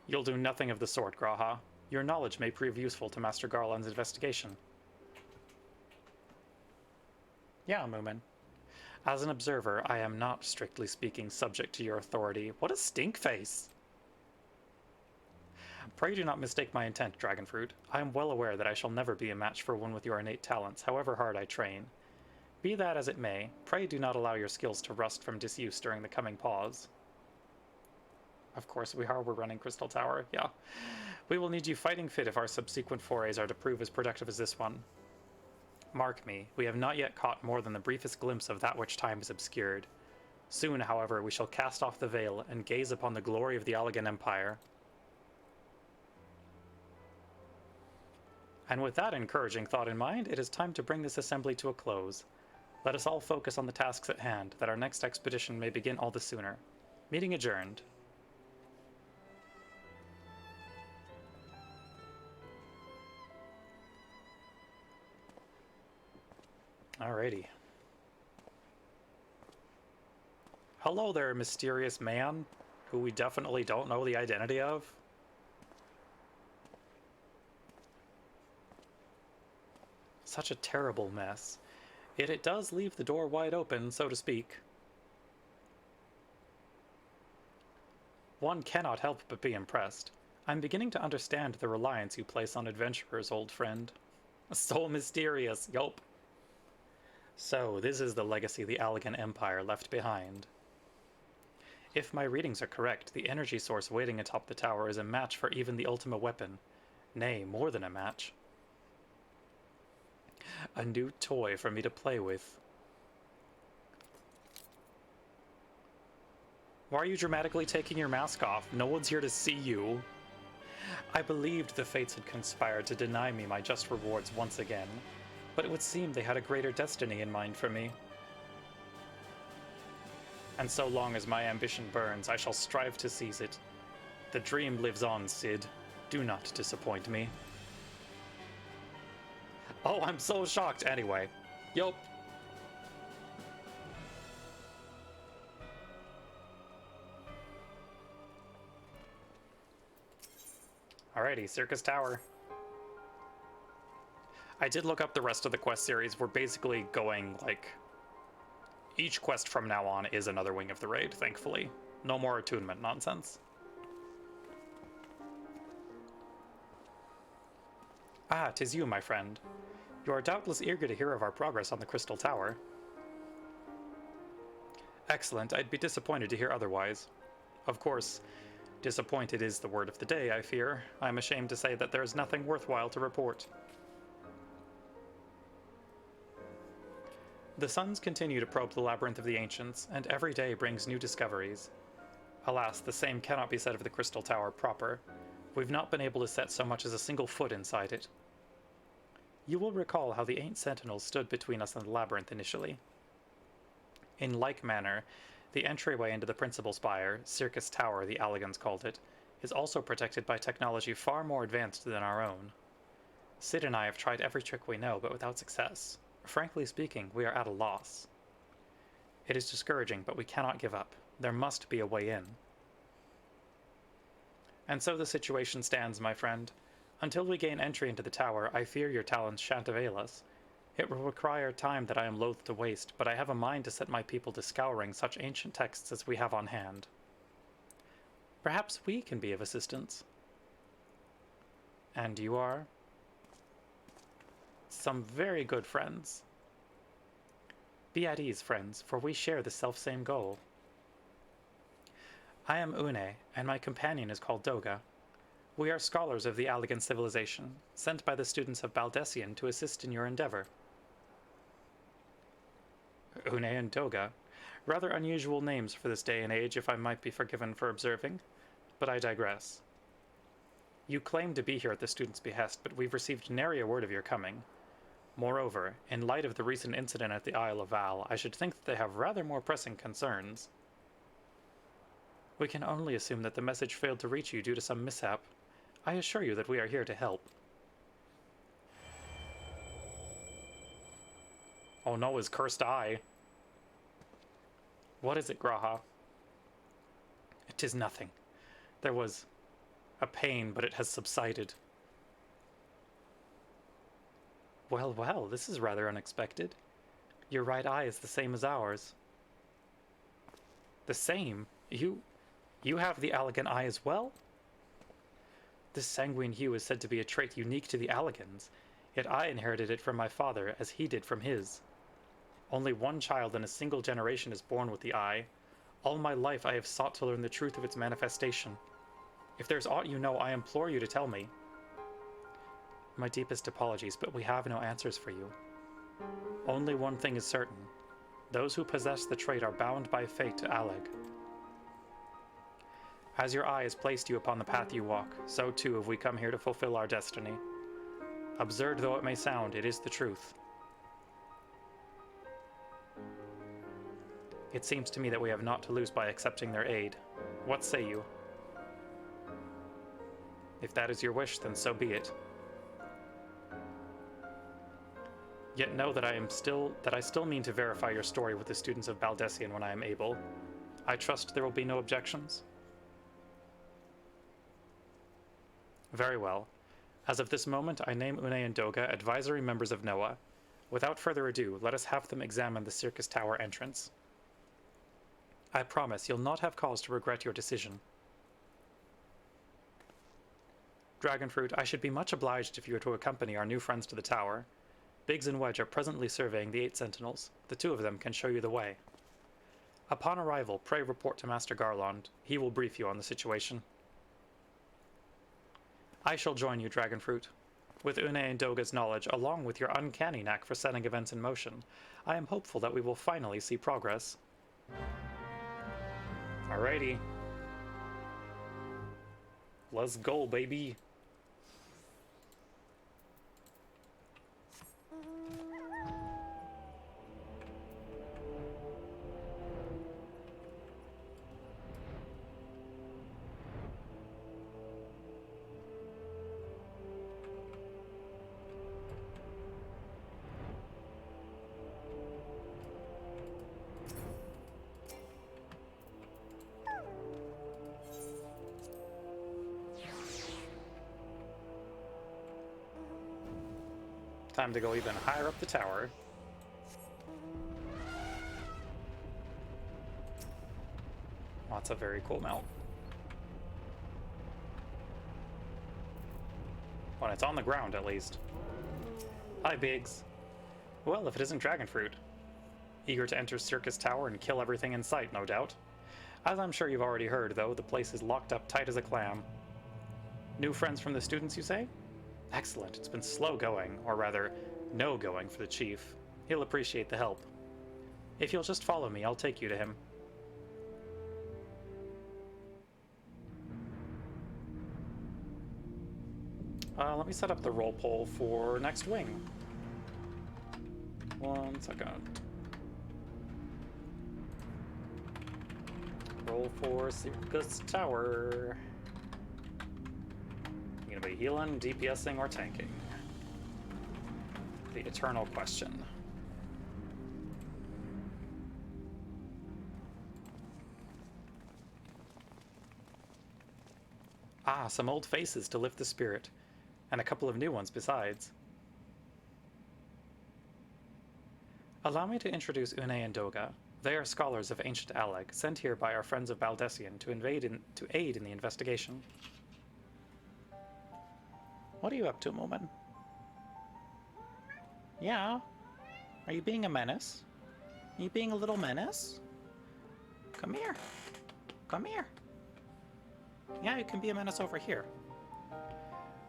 You'll do nothing of the sort, Graha. Your knowledge may prove useful to Master Garland's investigation. Yeah, Moomin. As an observer, I am not, strictly speaking, subject to your authority. What a stink face! Pray do not mistake my intent, Dragonfruit. I am well aware that I shall never be a match for one with your innate talents, however hard I train. Be that as it may, pray do not allow your skills to rust from disuse during the coming pause. Of course we are, we're running Crystal Tower, yeah. We will need you fighting fit if our subsequent forays are to prove as productive as this one. Mark me, we have not yet caught more than the briefest glimpse of that which time has obscured. Soon, however, we shall cast off the veil and gaze upon the glory of the Allagan Empire. And with that encouraging thought in mind, it is time to bring this assembly to a close. Let us all focus on the tasks at hand, that our next expedition may begin all the sooner. Meeting adjourned. Alrighty. Hello there, mysterious man, who we definitely don't know the identity of. Such a terrible mess. Yet it does leave the door wide open, so to speak. One cannot help but be impressed. I'm beginning to understand the reliance you place on adventurers, old friend. So mysterious, yup. So, this is the legacy the Allagan Empire left behind. If my readings are correct, the energy source waiting atop the tower is a match for even the ultimate weapon. Nay, more than a match. A new toy for me to play with. Why are you dramatically taking your mask off? No one's here to see you. I believed the fates had conspired to deny me my just rewards once again, but it would seem they had a greater destiny in mind for me. And so long as my ambition burns, I shall strive to seize it. The dream lives on, Cid. Do not disappoint me. Oh, I'm so shocked anyway. Yup. Alrighty, Circus Tower. I did look up the rest of the quest series. We're basically going, like... Each quest from now on is another wing of the raid, thankfully. No more attunement nonsense. Ah, 'tis you, my friend. You are doubtless eager to hear of our progress on the Crystal Tower. Excellent, I'd be disappointed to hear otherwise. Of course, disappointed is the word of the day, I fear. I'm ashamed to say that there is nothing worthwhile to report. The suns continue to probe the labyrinth of the ancients, and every day brings new discoveries. Alas, the same cannot be said of the Crystal Tower proper. We've not been able to set so much as a single foot inside it. You will recall how the 8 sentinels stood between us and the labyrinth initially. In like manner, the entryway into the principal spire, Circus Tower the Allagans called it, is also protected by technology far more advanced than our own. Cid and I have tried every trick we know, but without success. Frankly speaking, we are at a loss. It is discouraging, but we cannot give up. There must be a way in. And so the situation stands, my friend. Until we gain entry into the tower, I fear your talents shan't avail us. It will require time that I am loath to waste, but I have a mind to set my people to scouring such ancient texts as we have on hand. Perhaps we can be of assistance. And you are? Some very good friends. Be at ease, friends, for we share the selfsame goal. I am Une, and my companion is called Doga. We are scholars of the Allagan civilization, sent by the students of Baldessian to assist in your endeavor. Une and Doga. Rather unusual names for this day and age, if I might be forgiven for observing, but I digress. You claim to be here at the students' behest, but we've received nary a word of your coming. Moreover, in light of the recent incident at the Isle of Val, I should think that they have rather more pressing concerns. We can only assume that the message failed to reach you due to some mishap. I assure you that we are here to help. Oh no, his cursed eye. What is it, Graha? It is nothing. There was a pain, but it has subsided. Well, well, this is rather unexpected. Your right eye is the same as ours. The same? You have the Allegan eye as well? This sanguine hue is said to be a trait unique to the Allegans, yet I inherited it from my father, as he did from his. Only one child in a single generation is born with the eye. All my life I have sought to learn the truth of its manifestation. If there's aught you know, I implore you to tell me. My deepest apologies, but we have no answers for you. Only one thing is certain. Those who possess the trait are bound by fate to Alleg. As your eye has placed you upon the path you walk, so too have we come here to fulfill our destiny. Absurd though it may sound, it is the truth. It seems to me that we have naught to lose by accepting their aid. What say you? If that is your wish, then so be it. Yet know that I still mean to verify your story with the students of Baldessian when I am able. I trust there will be no objections. Very well. As of this moment, I name Une and Doga advisory members of NOAA. Without further ado, let us have them examine the Circus Tower entrance. I promise you'll not have cause to regret your decision. Dragonfruit, I should be much obliged if you were to accompany our new friends to the tower. Biggs and Wedge are presently surveying the 8 sentinels. The 2 of them can show you the way. Upon arrival, pray report to Master Garland. He will brief you on the situation. I shall join you, Dragonfruit. With Une and Doga's knowledge, along with your uncanny knack for setting events in motion, I am hopeful that we will finally see progress. Alrighty. Let's go, baby. Time to go even higher up the tower. Oh, that's a very cool mount. When it's on the ground, at least. Hi, Biggs. Well, if it isn't Dragonfruit. Eager to enter Circus Tower and kill everything in sight, no doubt. As I'm sure you've already heard, though, the place is locked up tight as a clam. New friends from the students, you say? Excellent. It's been slow going, or rather, no going for the chief. He'll appreciate the help. If you'll just follow me, I'll take you to him. Let me set up the roll poll for next wing. 1 second. Roll for Circus Tower. You gonna be healing, DPSing, or tanking? The eternal question. Ah, some old faces to lift the spirit. And a couple of new ones besides. Allow me to introduce Une and Doga. They are scholars of ancient Alleg, sent here by our friends of Baldessian to aid in the investigation. What are you up to, Moomin? Yeah? Are you being a menace? Are you being a little menace? Come here. Come here. Yeah, you can be a menace over here.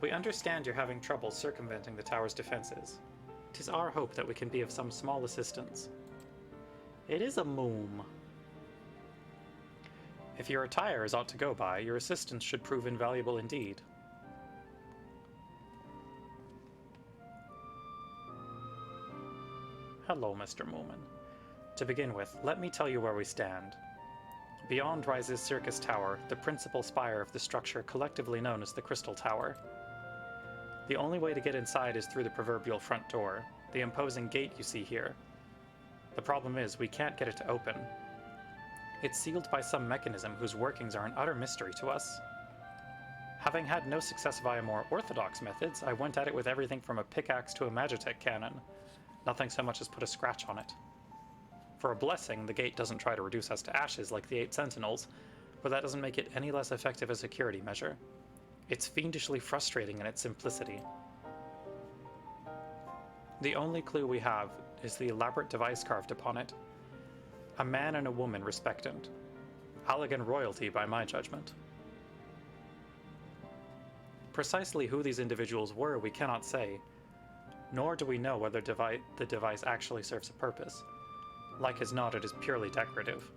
We understand you're having trouble circumventing the tower's defenses. 'Tis our hope that we can be of some small assistance. It is a moom. If your attire is aught to go by, your assistance should prove invaluable indeed. Hello, Mr. Moomin. To begin with, let me tell you where we stand. Beyond rises Circus Tower, the principal spire of the structure collectively known as the Crystal Tower. The only way to get inside is through the proverbial front door, the imposing gate you see here. The problem is, we can't get it to open. It's sealed by some mechanism whose workings are an utter mystery to us. Having had no success via more orthodox methods, I went at it with everything from a pickaxe to a magitech cannon. Nothing so much as put a scratch on it. For a blessing, the gate doesn't try to reduce us to ashes like the 8 sentinels, but that doesn't make it any less effective a security measure. It's fiendishly frustrating in its simplicity. The only clue we have is the elaborate device carved upon it. A man and a woman respectant. Allegan royalty by my judgment. Precisely who these individuals were we cannot say, nor do we know whether the device actually serves a purpose. Like as not, it is purely decorative.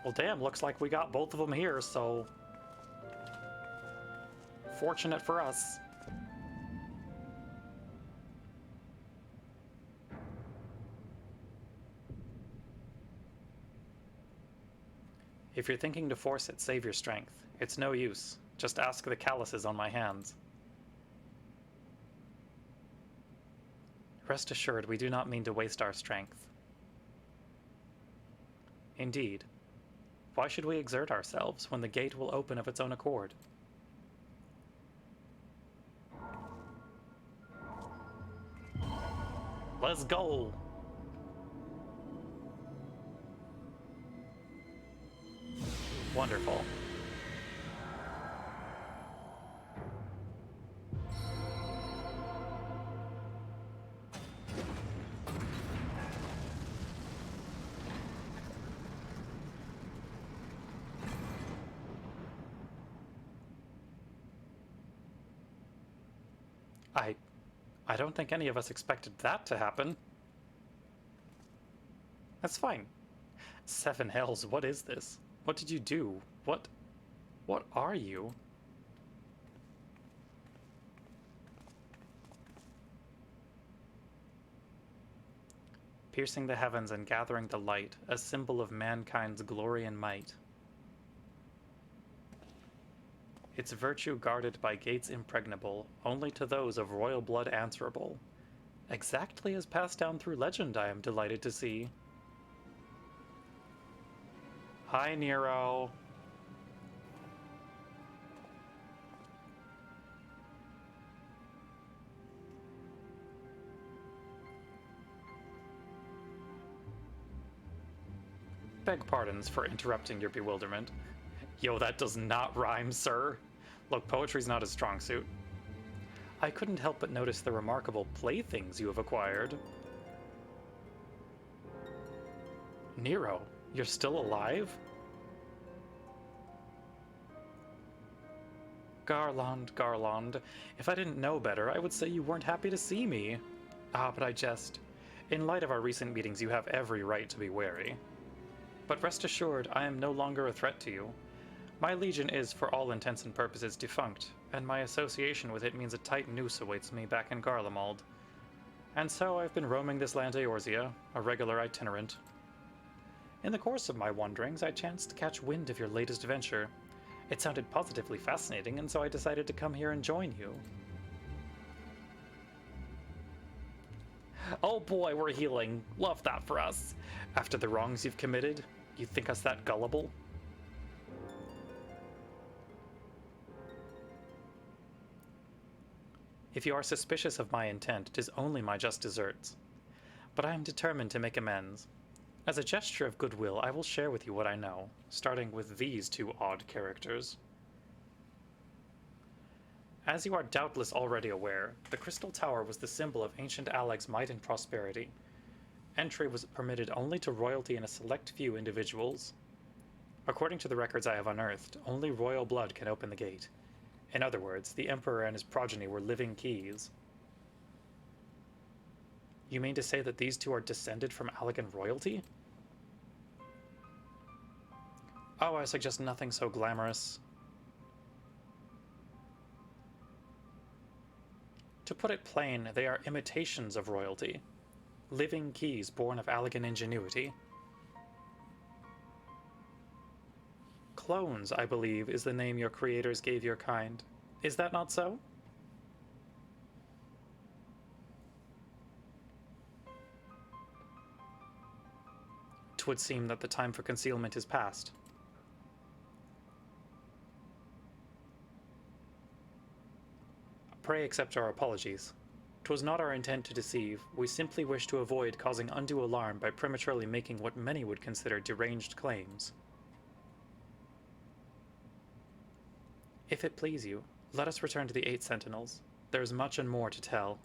Well damn, looks like we got both of them here, so... fortunate for us. If you're thinking to force it, save your strength. It's no use. Just ask the calluses on my hands. Rest assured, we do not mean to waste our strength. Indeed. Why should we exert ourselves when the gate will open of its own accord? Let's go! Wonderful. I don't think any of us expected that to happen. That's fine. 7 hells, what is this? What did you do? What are you? Piercing the heavens and gathering the light, a symbol of mankind's glory and might. Its virtue guarded by gates impregnable, only to those of royal blood answerable. Exactly as passed down through legend, I am delighted to see. Hi, Nero. Beg pardons for interrupting your bewilderment. Yo, that does not rhyme, sir. Look, poetry's not his strong suit. I couldn't help but notice the remarkable playthings you have acquired. Nero, you're still alive? Garland, if I didn't know better, I would say you weren't happy to see me. Ah, but I jest. In light of our recent meetings, you have every right to be wary. But rest assured, I am no longer a threat to you. My legion is, for all intents and purposes, defunct, and my association with it means a tight noose awaits me back in Garlemald. And so I've been roaming this land Eorzea, a regular itinerant. In the course of my wanderings, I chanced to catch wind of your latest venture. It sounded positively fascinating, and so I decided to come here and join you. Oh boy, we're healing. Love that for us. After the wrongs you've committed, you think us that gullible? If you are suspicious of my intent, it is only my just deserts. But I am determined to make amends. As a gesture of goodwill, I will share with you what I know, starting with these 2 odd characters. As you are doubtless already aware, the Crystal Tower was the symbol of ancient Alleg's might and prosperity. Entry was permitted only to royalty and a select few individuals. According to the records I have unearthed, only royal blood can open the gate. In other words, the Emperor and his progeny were living keys. You mean to say that these 2 are descended from Allegan royalty? Oh, I suggest nothing so glamorous. To put it plain, they are imitations of royalty. Living keys born of Allegan ingenuity. Clones, I believe, is the name your creators gave your kind. Is that not so? 'Twould seem that the time for concealment is past. Pray accept our apologies. 'Twas not our intent to deceive. We simply wish to avoid causing undue alarm by prematurely making what many would consider deranged claims. If it please you, let us return to the 8 Sentinels. There is much and more to tell.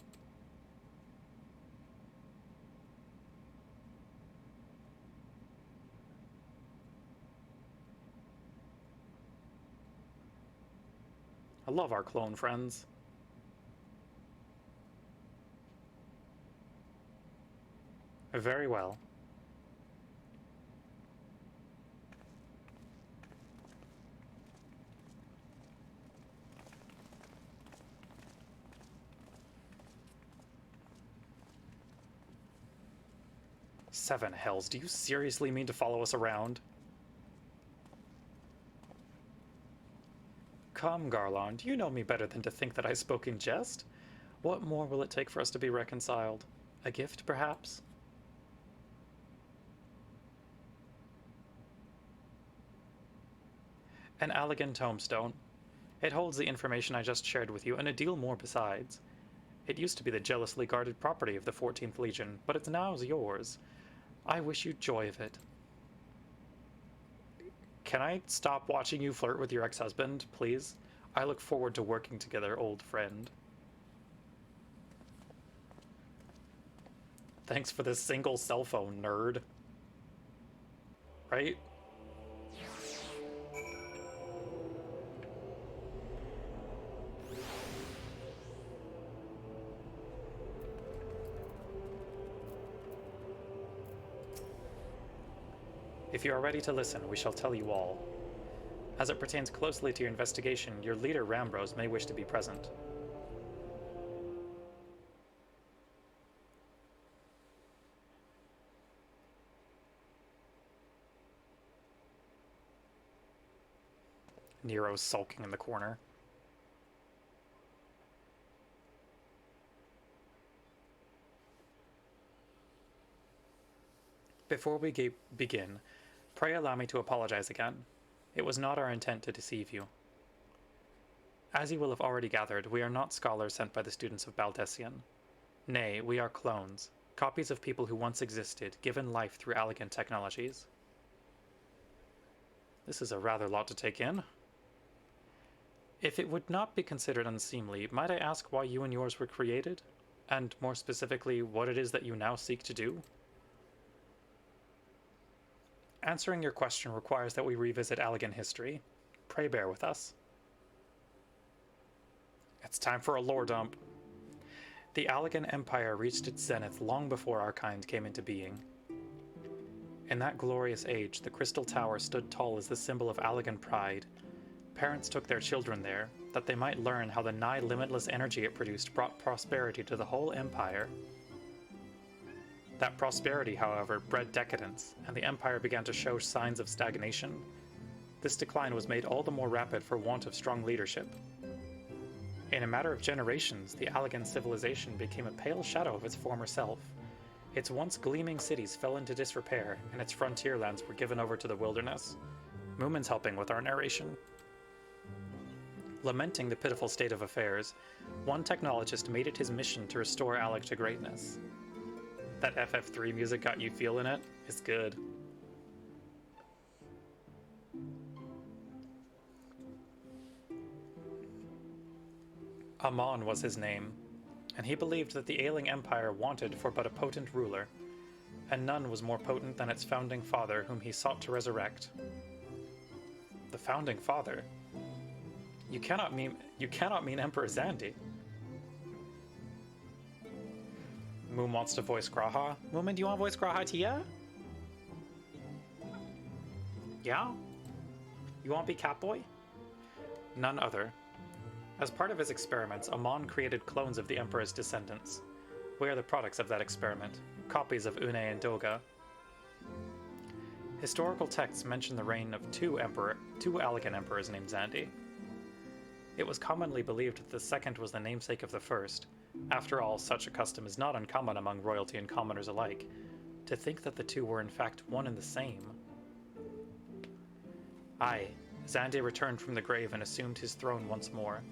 I love our clone friends. Very well. Seven hells, do you seriously mean to follow us around? Come, Garland, you know me better than to think that I spoke in jest. What more will it take for us to be reconciled? A gift, perhaps? An Allegan tombstone. It holds the information I just shared with you, and a deal more besides. It used to be the jealously guarded property of the 14th Legion, but it's now yours. I wish you joy of it. Can I stop watching you flirt with your ex-husband, please? I look forward to working together, old friend. Thanks for this single cell phone, nerd. Right? If you are ready to listen, we shall tell you all. As it pertains closely to your investigation, your leader Rambrose may wish to be present. Nero's sulking in the corner. Before we begin, pray allow me to apologize again. It was not our intent to deceive you. As you will have already gathered, we are not scholars sent by the students of Baldessian. Nay, we are clones, copies of people who once existed, given life through Allegan technologies. This is a rather lot to take in. If it would not be considered unseemly, might I ask why you and yours were created? And more specifically, what it is that you now seek to do? Answering your question requires that we revisit Allegan history. Pray bear with us. It's time for a lore dump. The Allegan Empire reached its zenith long before our kind came into being. In that glorious age, the Crystal Tower stood tall as the symbol of Allegan pride. Parents took their children there, that they might learn how the nigh limitless energy it produced brought prosperity to the whole empire. That prosperity, however, bred decadence, and the Empire began to show signs of stagnation. This decline was made all the more rapid for want of strong leadership. In a matter of generations, the Allegan civilization became a pale shadow of its former self. Its once gleaming cities fell into disrepair, and its frontier lands were given over to the wilderness. Moomin's helping with our narration. Lamenting the pitiful state of affairs, one technologist made it his mission to restore Alec to greatness. That FF3 music got you feeling it? It's good. Amon was his name, and he believed that the ailing empire wanted for but a potent ruler, and none was more potent than its founding father, whom he sought to resurrect. The founding father? You cannot mean Emperor Xandi. Moon wants to voice Graha. Moomin, do you want to voice Graha Tia? Yeah? You want to be Catboy? None other. As part of his experiments, Amon created clones of the Emperor's descendants. We are the products of that experiment, copies of Une and Doga. Historical texts mention the reign of two Allegan emperors named Xandi. It was commonly believed that the second was the namesake of the first. After all, such a custom is not uncommon among royalty and commoners alike. To think that the two were in fact one and the same. Aye, Xande returned from the grave and assumed his throne once more.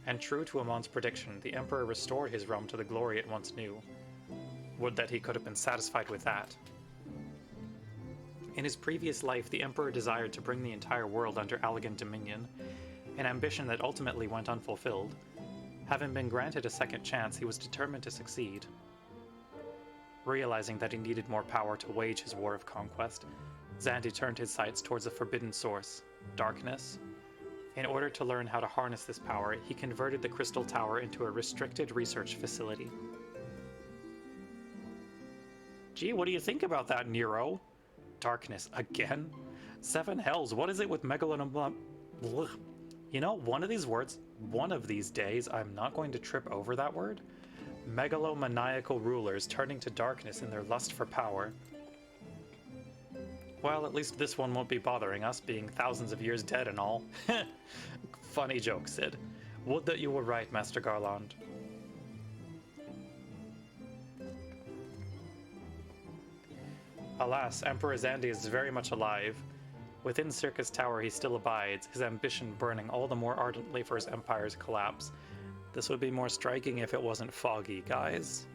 And true to Amon's prediction, the Emperor restored his realm to the glory it once knew. Would that he could have been satisfied with that. In his previous life, the Emperor desired to bring the entire world under Allagan dominion, an ambition that ultimately went unfulfilled. Having been granted a second chance, he was determined to succeed. Realizing that he needed more power to wage his war of conquest, Xande turned his sights towards a forbidden source, darkness. In order to learn how to harness this power, he converted the Crystal Tower into a restricted research facility. Gee, what do you think about that, Nero? Darkness again? Seven hells, what is it with megalonom... You know, one of these days, I'm not going to trip over that word. Megalomaniacal rulers turning to darkness in their lust for power. Well, at least this one won't be bothering us, being thousands of years dead and all. Funny joke, Sid. Would that you were right, Master Garland. Alas, Emperor Xande is very much alive. Within Circus Tower he still abides, his ambition burning all the more ardently for his empire's collapse. This would be more striking if it wasn't foggy, guys.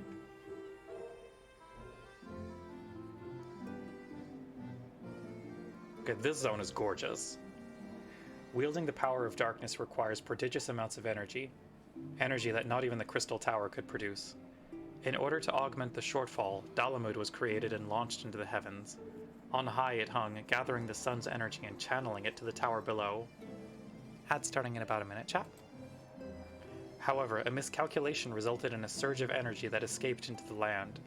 Okay, this zone is gorgeous. Wielding the power of darkness requires prodigious amounts of energy that not even the Crystal Tower could produce. In order to augment the shortfall, Dalamud was created and launched into the heavens. On high it hung, gathering the sun's energy and channeling it to the tower below. Ad starting in about a minute, chat. However, a miscalculation resulted in a surge of energy that escaped into the land.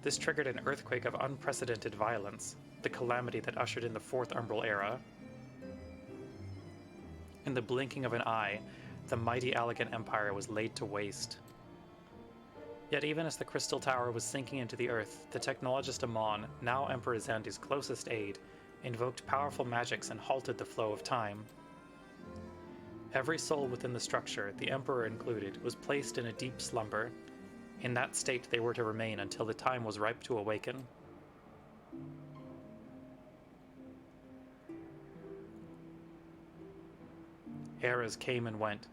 This triggered an earthquake of unprecedented violence, the calamity that ushered in the Fourth Umbral Era. In the blinking of an eye, the mighty Allagan Empire was laid to waste. Yet even as the Crystal Tower was sinking into the earth, the technologist Amon, now Emperor Xande's closest aide, invoked powerful magics and halted the flow of time. Every soul within the structure, the Emperor included, was placed in a deep slumber. In that state they were to remain until the time was ripe to awaken. Eras came and went.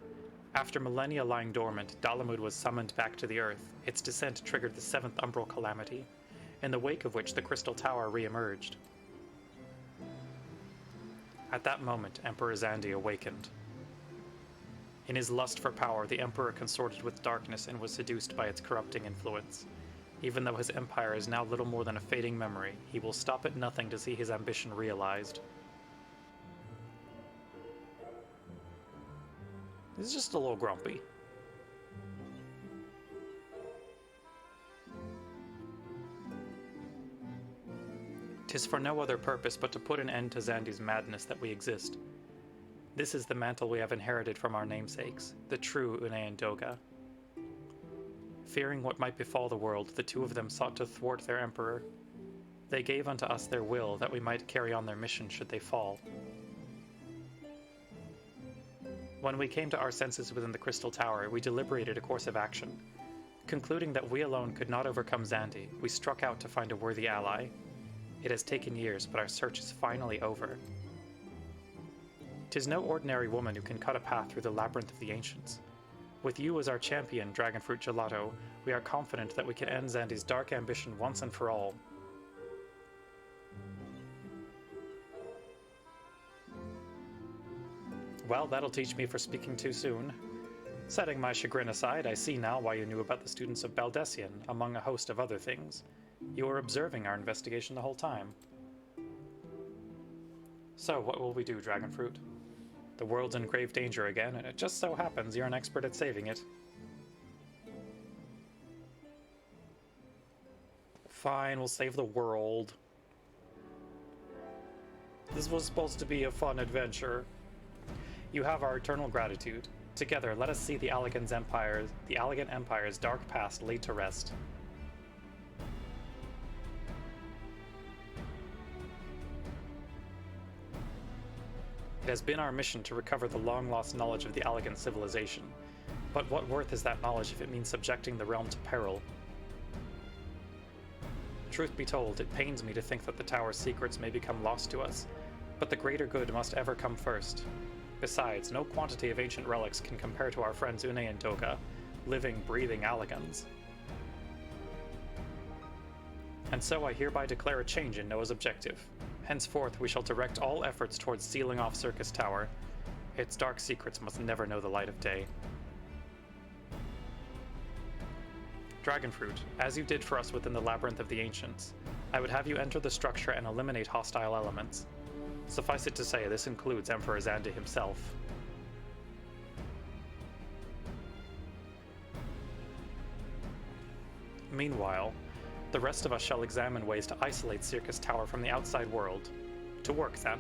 After millennia lying dormant, Dalamud was summoned back to the Earth. Its descent triggered the Seventh Umbral Calamity, in the wake of which the Crystal Tower re-emerged. At that moment, Emperor Xande awakened. In his lust for power, the Emperor consorted with darkness and was seduced by its corrupting influence. Even though his empire is now little more than a fading memory, he will stop at nothing to see his ambition realized. He's just a little grumpy. "'Tis for no other purpose but to put an end to Xande's madness that we exist. This is the mantle we have inherited from our namesakes, the true Une and Doga." Fearing what might befall the world, the two of them sought to thwart their emperor. They gave unto us their will that we might carry on their mission should they fall. When we came to our senses within the Crystal Tower, we deliberated a course of action. Concluding that we alone could not overcome Xande, we struck out to find a worthy ally. It has taken years, but our search is finally over. 'Tis no ordinary woman who can cut a path through the labyrinth of the ancients. With you as our champion, Dragonfruit Gelato, we are confident that we can end Xande's dark ambition once and for all. Well, that'll teach me for speaking too soon. Setting my chagrin aside, I see now why you knew about the students of Baldessian, among a host of other things. You were observing our investigation the whole time. So, what will we do, Dragonfruit? The world's in grave danger again, and it just so happens you're an expert at saving it. Fine, we'll save the world. This was supposed to be a fun adventure. You have our eternal gratitude. Together, let us see the Allagan Empire's dark past laid to rest. It has been our mission to recover the long-lost knowledge of the Allagan civilization. But what worth is that knowledge if it means subjecting the realm to peril? Truth be told, it pains me to think that the tower's secrets may become lost to us, but the greater good must ever come first. Besides, no quantity of ancient relics can compare to our friends Une and Doga, living, breathing Alligans. And so I hereby declare a change in Noah's objective. Henceforth, we shall direct all efforts towards sealing off Circus Tower. Its dark secrets must never know the light of day. Dragonfruit, as you did for us within the Labyrinth of the Ancients, I would have you enter the structure and eliminate hostile elements. Suffice it to say, this includes Emperor Xande himself. Meanwhile, the rest of us shall examine ways to isolate Circus Tower from the outside world. To work, then.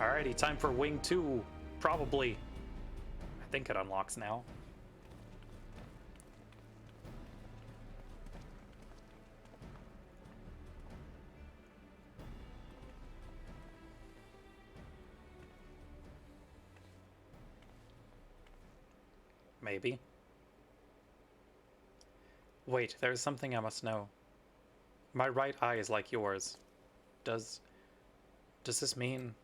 Alrighty, time for Wing 2. Probably. I think it unlocks now. Maybe. Wait, there's something I must know. My right eye is like yours. Does this mean...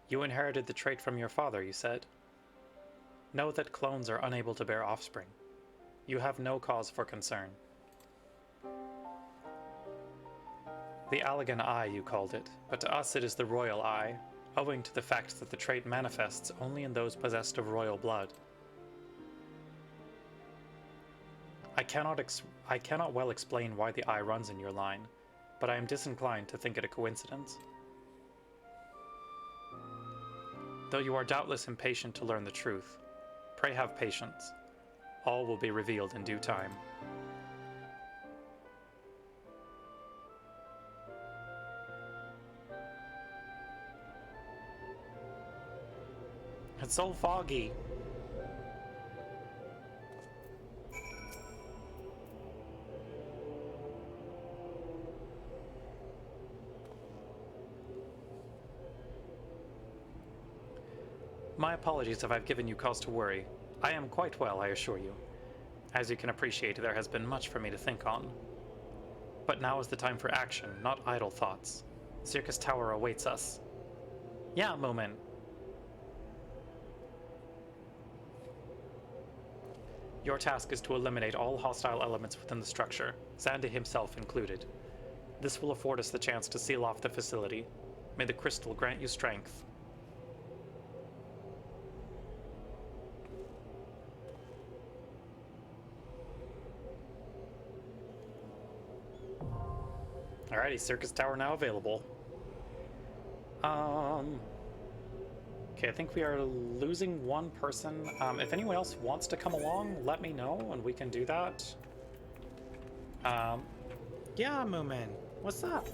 You inherited the trait from your father, you said. Know that clones are unable to bear offspring. You have no cause for concern. The Allagan Eye, you called it, but to us it is the Royal Eye, owing to the fact that the trait manifests only in those possessed of royal blood. I cannot well explain why the eye runs in your line, but I am disinclined to think it a coincidence. Though you are doubtless impatient to learn the truth, pray have patience. All will be revealed in due time. It's so foggy. My apologies if I've given you cause to worry. I am quite well, I assure you. As you can appreciate, there has been much for me to think on. But now is the time for action, not idle thoughts. Circus Tower awaits us. Yeah, Moomin. Your task is to eliminate all hostile elements within the structure, Xande himself included. This will afford us the chance to seal off the facility. May the crystal grant you strength. Alrighty, Circus Tower now available. Okay, I think we are losing one person. If anyone else wants to come along, let me know and we can do that. Yeah, Moomin, what's up?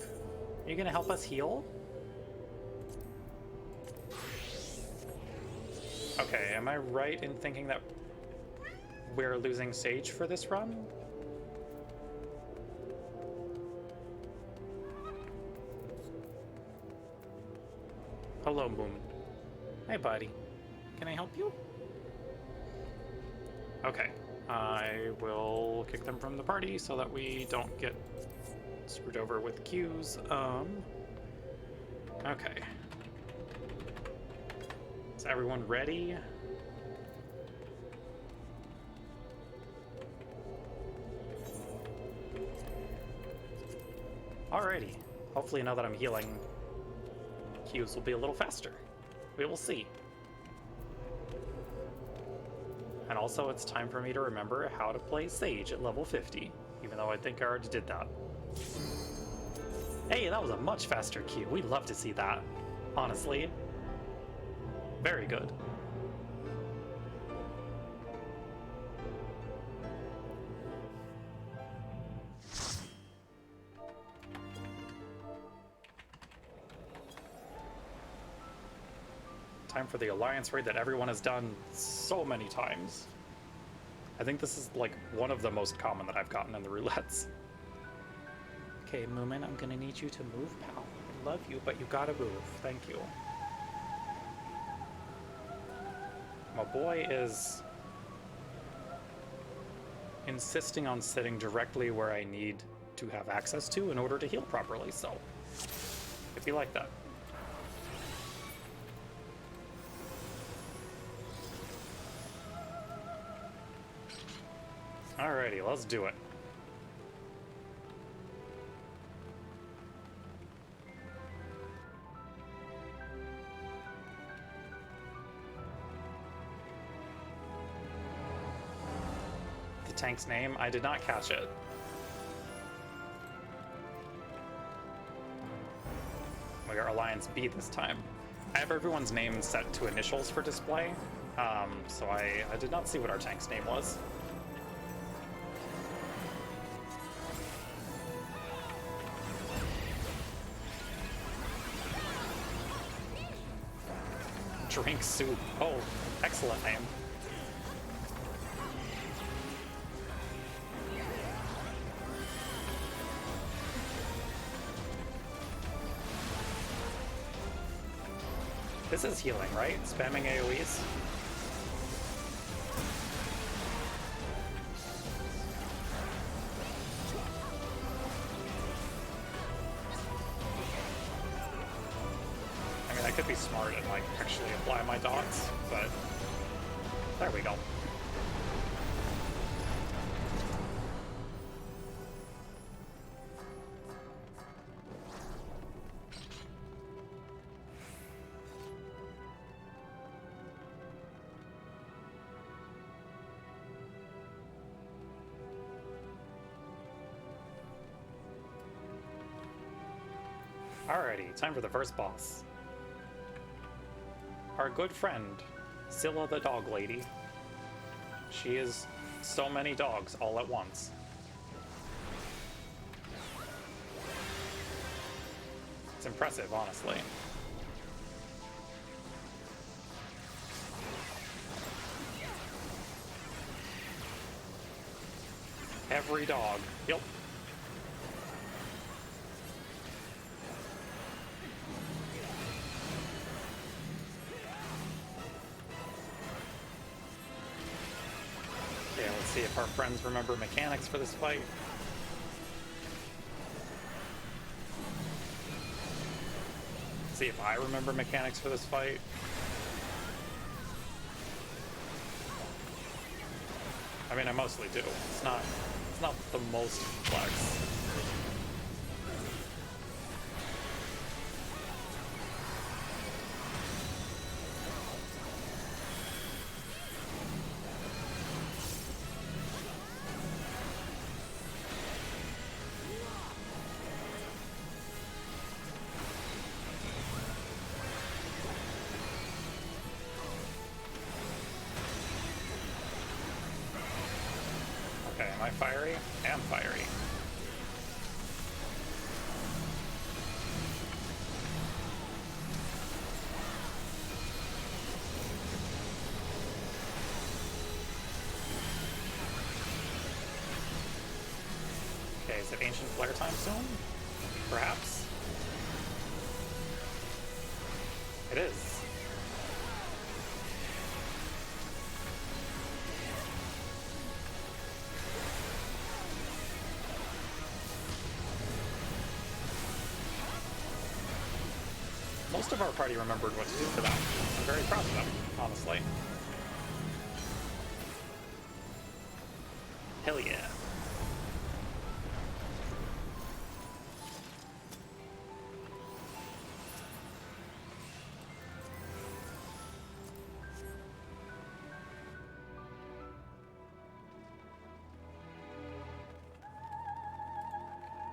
Are you gonna help us heal? Okay, am I right in thinking that we're losing Sage for this run? Hello, Moomin. Hey, buddy. Can I help you? Okay. I will kick them from the party so that we don't get screwed over with queues. Okay. Is everyone ready? Alrighty. Hopefully now that I'm healing, queues will be a little faster. We will see. And also, it's time for me to remember how to play Sage at level 50, even though I think I already did that. Hey, that was a much faster queue. We'd love to see that, honestly. Very good. Time for the alliance raid that everyone has done so many times. I think this is like one of the most common that I've gotten in the roulettes. Okay, Moomin, I'm gonna need you to move, pal. I love you, but you gotta move. Thank you. My boy is insisting on sitting directly where I need to have access to in order to heal properly, so it'd be like that. Alrighty, let's do it. The tank's name? I did not catch it. We are Alliance B this time. I have everyone's name set to initials for display, so I did not see what our tank's name was. Drink soup. Oh, excellent name. This is healing, right? Spamming AoEs? I mean, I could be smart and, like, actually apply my dots, but there we go. Alrighty, time for the first boss. Our good friend, Zilla the dog lady. She is so many dogs all at once. It's impressive, honestly. Every dog. Yep. Okay, let's see if our friends remember mechanics for this fight. See if I remember mechanics for this fight. I mean, I mostly do. It's not the most complex. Okay, am I fiery? I am fiery. Okay, is it Ancient Flare time soon? Perhaps? It is. Most of our party remembered what to do for that. I'm very proud of them, honestly. Hell yeah.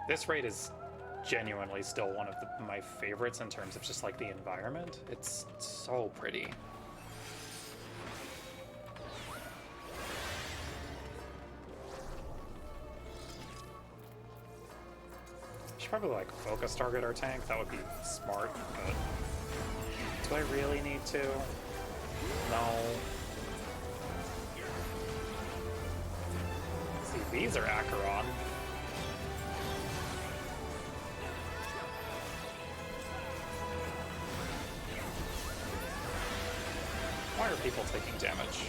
This raid is genuinely still one of my favorites in terms of just like the environment. It's so pretty. Should probably like focus target our tank. That would be smart, but do I really need to? No. See, these are Acheron. Why are people taking damage?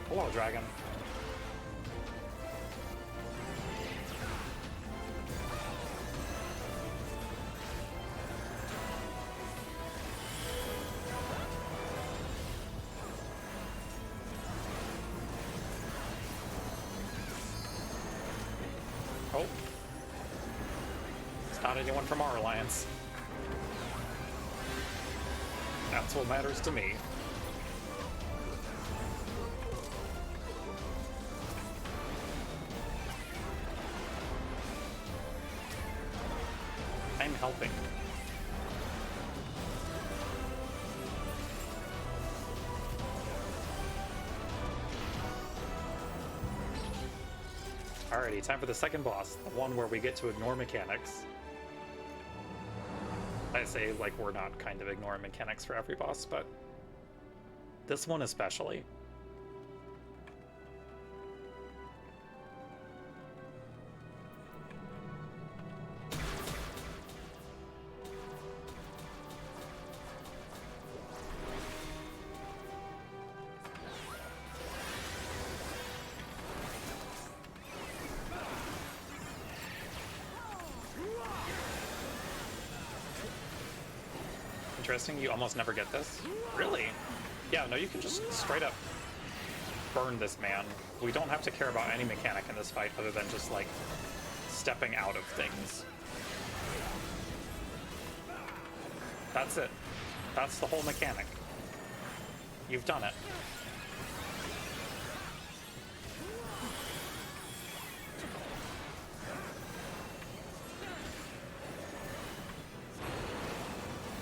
Hello, dragon. Oh. It's not anyone from our alliance. That's what matters to me. I'm helping. Alrighty, time for the second boss, the one where we get to ignore mechanics. I say like we're not kind of ignoring mechanics for every boss, but this one especially. Interesting, you almost never get this. Really? Yeah, no, you can just straight up burn this man. We don't have to care about any mechanic in this fight other than just, like, stepping out of things. That's it. That's the whole mechanic. You've done it.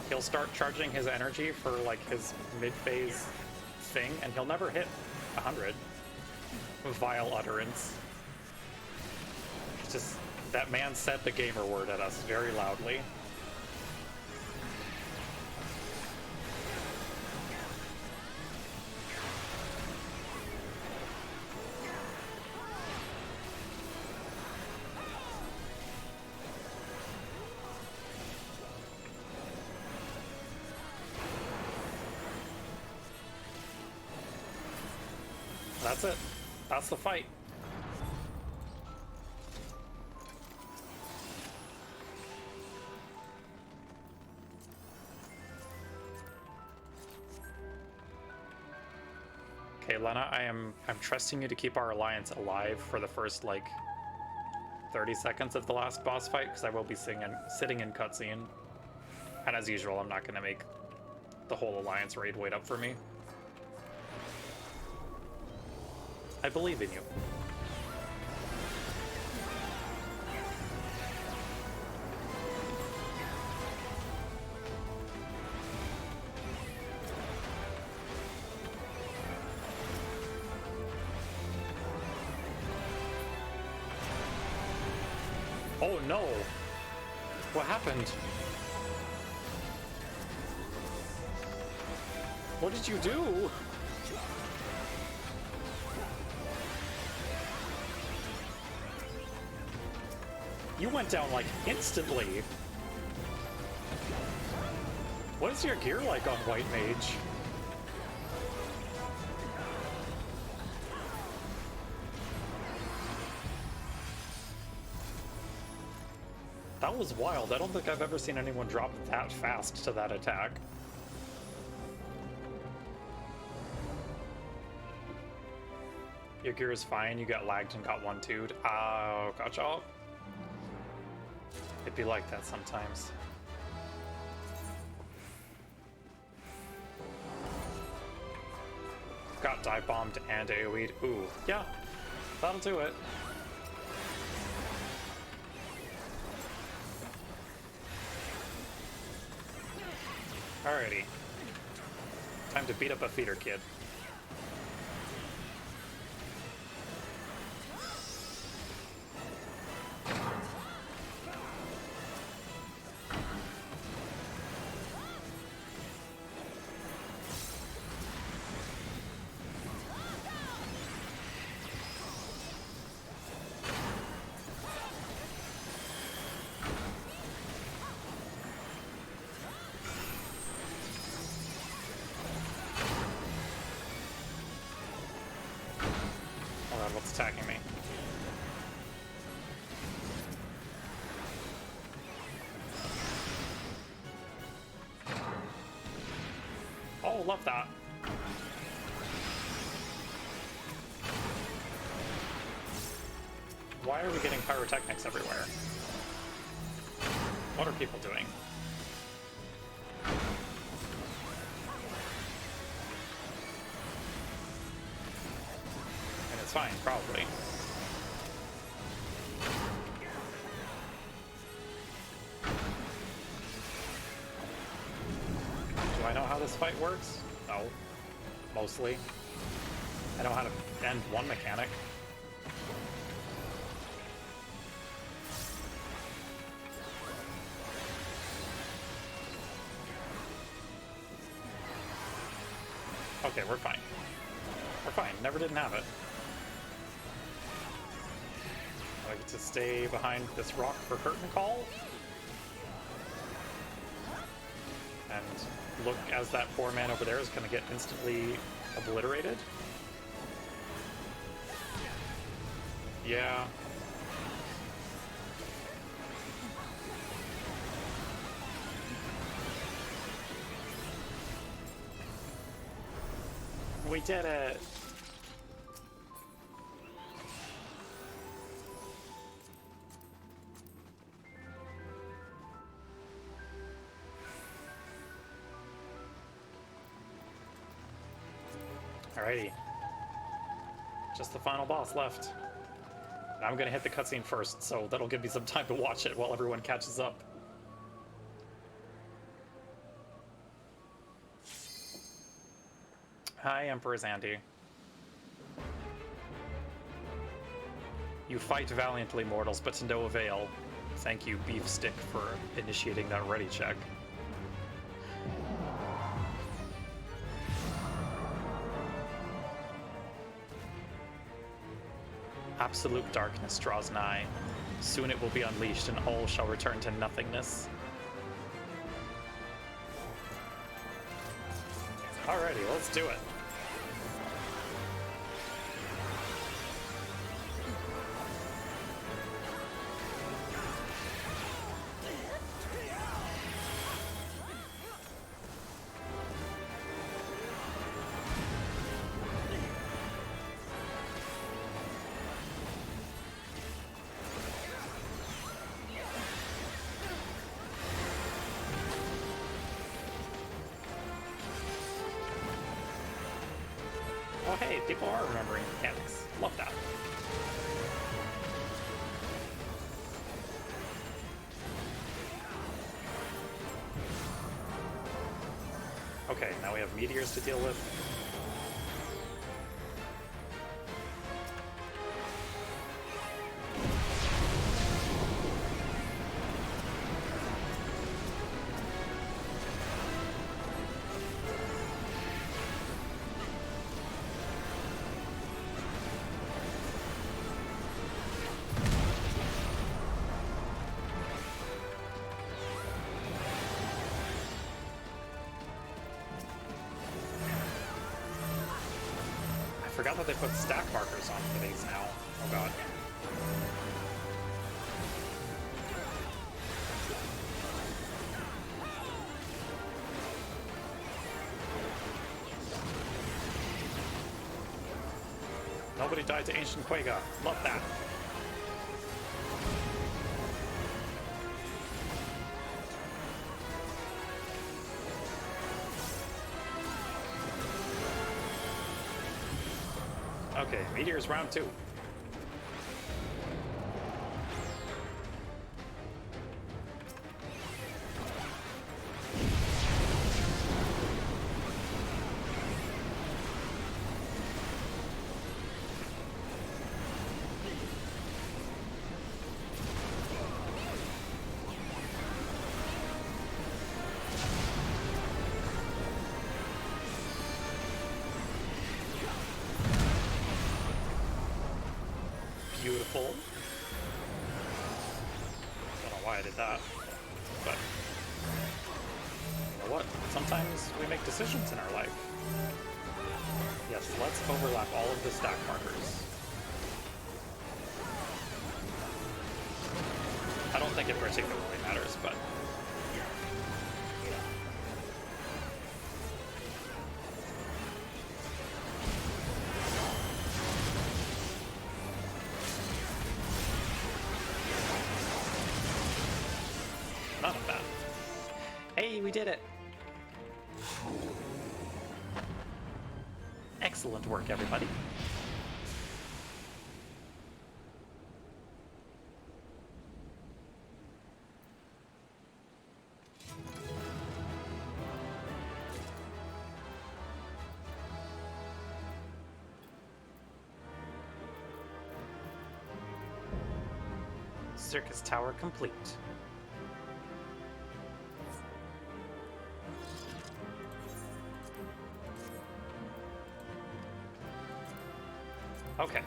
He'll start charging his energy for like his mid-phase thing, and he'll never hit 100. Vile utterance. It's just, that man said the gamer word at us very loudly. That's it. That's the fight. Okay, Lena, I'm trusting you to keep our alliance alive for the first like 30 seconds of the last boss fight, because I will be sitting in cutscene. And as usual, I'm not going to make the whole alliance raid wait up for me. I believe in you. Oh no! What happened? What did you do? You went down, like, instantly. What is your gear like on White Mage? That was wild. I don't think I've ever seen anyone drop that fast to that attack. Your gear is fine. You got lagged and got one-two'd. Oh, gotcha. It'd be like that sometimes. Got dive bombed and AoE'd. Ooh, yeah, that'll do it. Alrighty. Time to beat up a feeder kid. attacking me. Oh, love that. Why are we getting pyrotechnics everywhere? What are people doing? And it's fine, probably. Do I know how this fight works? No. Mostly. I know how to end one mechanic. Okay, we're fine. We're fine. Never didn't have it. I get to stay behind this rock for curtain call. And look as that poor man over there is going to get instantly obliterated. Yeah. We did it! Alrighty. Just the final boss left. I'm gonna hit the cutscene first, so that'll give me some time to watch it while everyone catches up. Hi, Emperor Zandy. You fight valiantly, mortals, but to no avail. Thank you, Beef Stick, for initiating that ready check. Absolute darkness draws nigh. Soon it will be unleashed, and all shall return to nothingness. Alrighty, let's do it. Oh hey, people are remembering mechanics. Love that. Okay, now we have meteors to deal with. I forgot that they put stack markers on for these now. Oh god. Nobody died to Ancient Quega. Love that. Okay, meteors round 2. Beautiful. Don't know why I did that, but you know what? Sometimes we make decisions in our life. Yes, let's overlap all of the stack markers. think it particularly matters, but... None of that. Hey, we did it! Excellent work, everybody. Circus tower complete. Okay.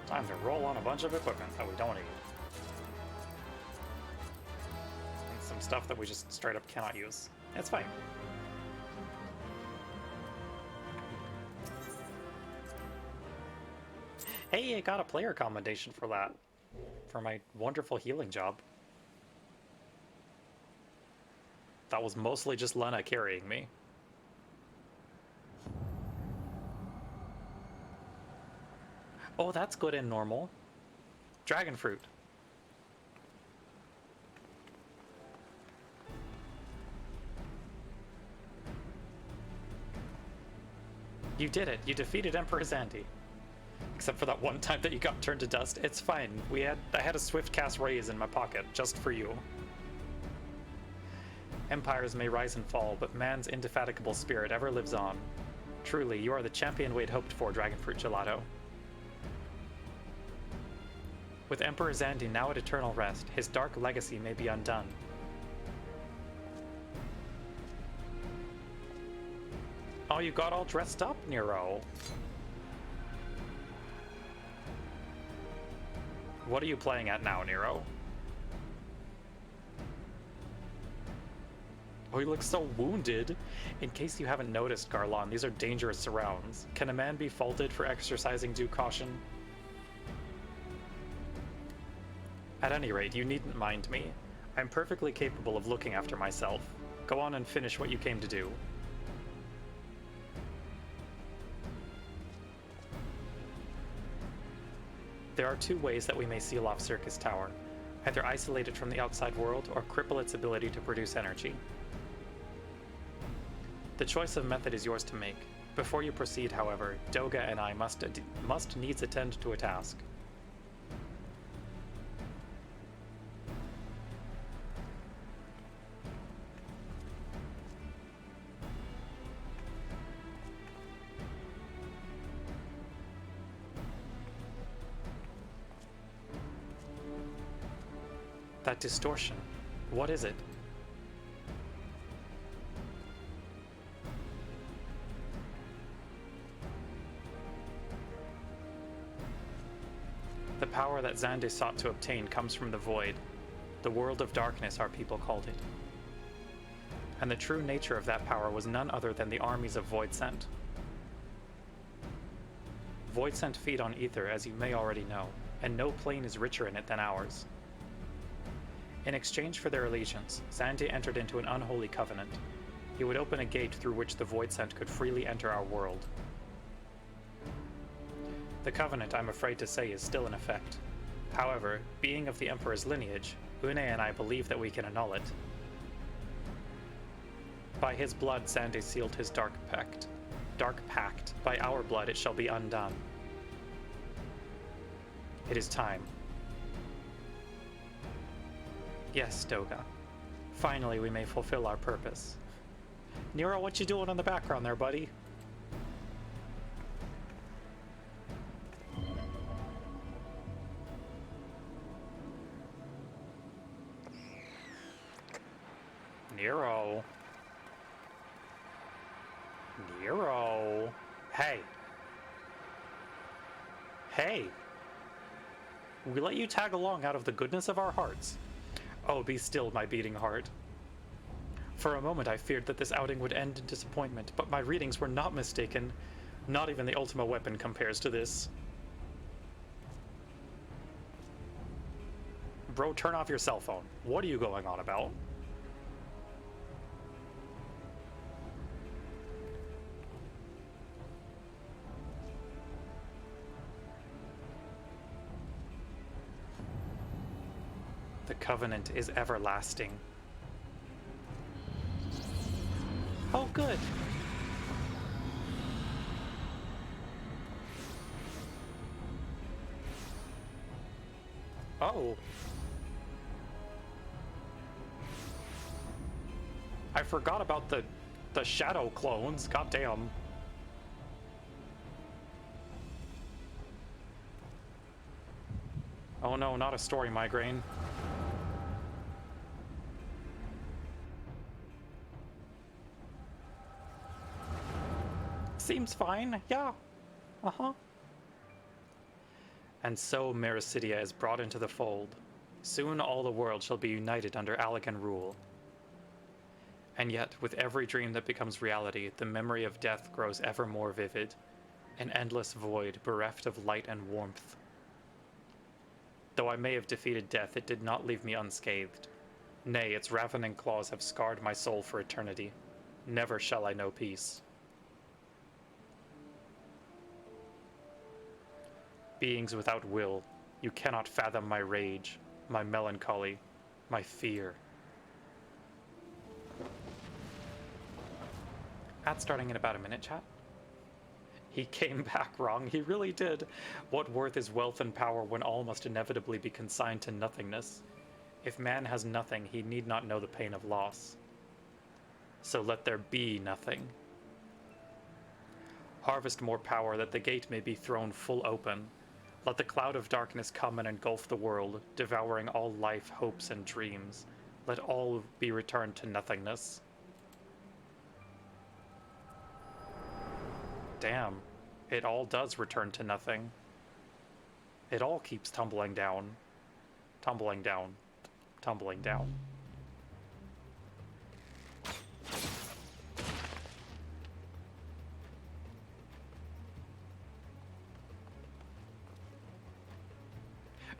Time to roll on a bunch of equipment that we don't need. And some stuff that we just straight up cannot use. It's fine. Hey, I got a player commendation for that. For my wonderful healing job. That was mostly just Lena carrying me. Oh, that's good and normal. Dragon fruit. You did it. You defeated Emperor Zandy. Except for that one time that you got turned to dust. It's fine. I had a swift cast raise in my pocket, just for you. Empires may rise and fall, but man's indefatigable spirit ever lives on. Truly, you are the champion we'd hoped for, Dragonfruit Gelato. With Emperor Zandy now at eternal rest, his dark legacy may be undone. Oh, you got all dressed up, Nero. What are you playing at now, Nero? Oh, you look so wounded. In case you haven't noticed, Garlon, these are dangerous surrounds. Can a man be faulted for exercising due caution? At any rate, you needn't mind me. I'm perfectly capable of looking after myself. Go on and finish what you came to do. There are two ways that we may seal off Circus Tower. Either isolate it from the outside world, or cripple its ability to produce energy. The choice of method is yours to make. Before you proceed, however, Doga and I must needs attend to a task. That distortion, what is it? The power that Xande sought to obtain comes from the void. The world of darkness, our people called it. And the true nature of that power was none other than the armies of Voidsent. Voidsent feed on ether, as you may already know, and no plane is richer in it than ours. In exchange for their allegiance, Xande entered into an unholy covenant. He would open a gate through which the Voidsent could freely enter our world. The covenant, I'm afraid to say, is still in effect. However, being of the Emperor's lineage, Une and I believe that we can annul it. By his blood, Xande sealed his dark pact. By our blood, it shall be undone. It is time. Yes, Doga. Finally, we may fulfill our purpose. Nero, what you doing in the background there, buddy? Nero. Nero. Hey. Hey. We let you tag along out of the goodness of our hearts. Oh, be still, my beating heart. For a moment I feared that this outing would end in disappointment, but my readings were not mistaken. Not even the Ultima weapon compares to this. Bro, turn off your cell phone. What are you going on about? The covenant is everlasting. Oh, good. Oh. I forgot about the shadow clones. Goddamn. Oh no, not a story migraine. Seems fine, yeah. Uh-huh. And so Mericidia is brought into the fold. Soon all the world shall be united under Allegan rule. And yet, with every dream that becomes reality, the memory of death grows ever more vivid. An endless void, bereft of light and warmth. Though I may have defeated death, it did not leave me unscathed. Nay, its ravening claws have scarred my soul for eternity. Never shall I know peace. Beings without will, you cannot fathom my rage, my melancholy, my fear. Ad starting in about a minute, chat. He came back wrong, he really did. What worth is wealth and power when all must inevitably be consigned to nothingness? If man has nothing, he need not know the pain of loss. So let there be nothing. Harvest more power that the gate may be thrown full open. Let the cloud of darkness come and engulf the world, devouring all life, hopes, and dreams. Let all be returned to nothingness. Damn, it all does return to nothing. It all keeps tumbling down. Tumbling down. Tumbling down.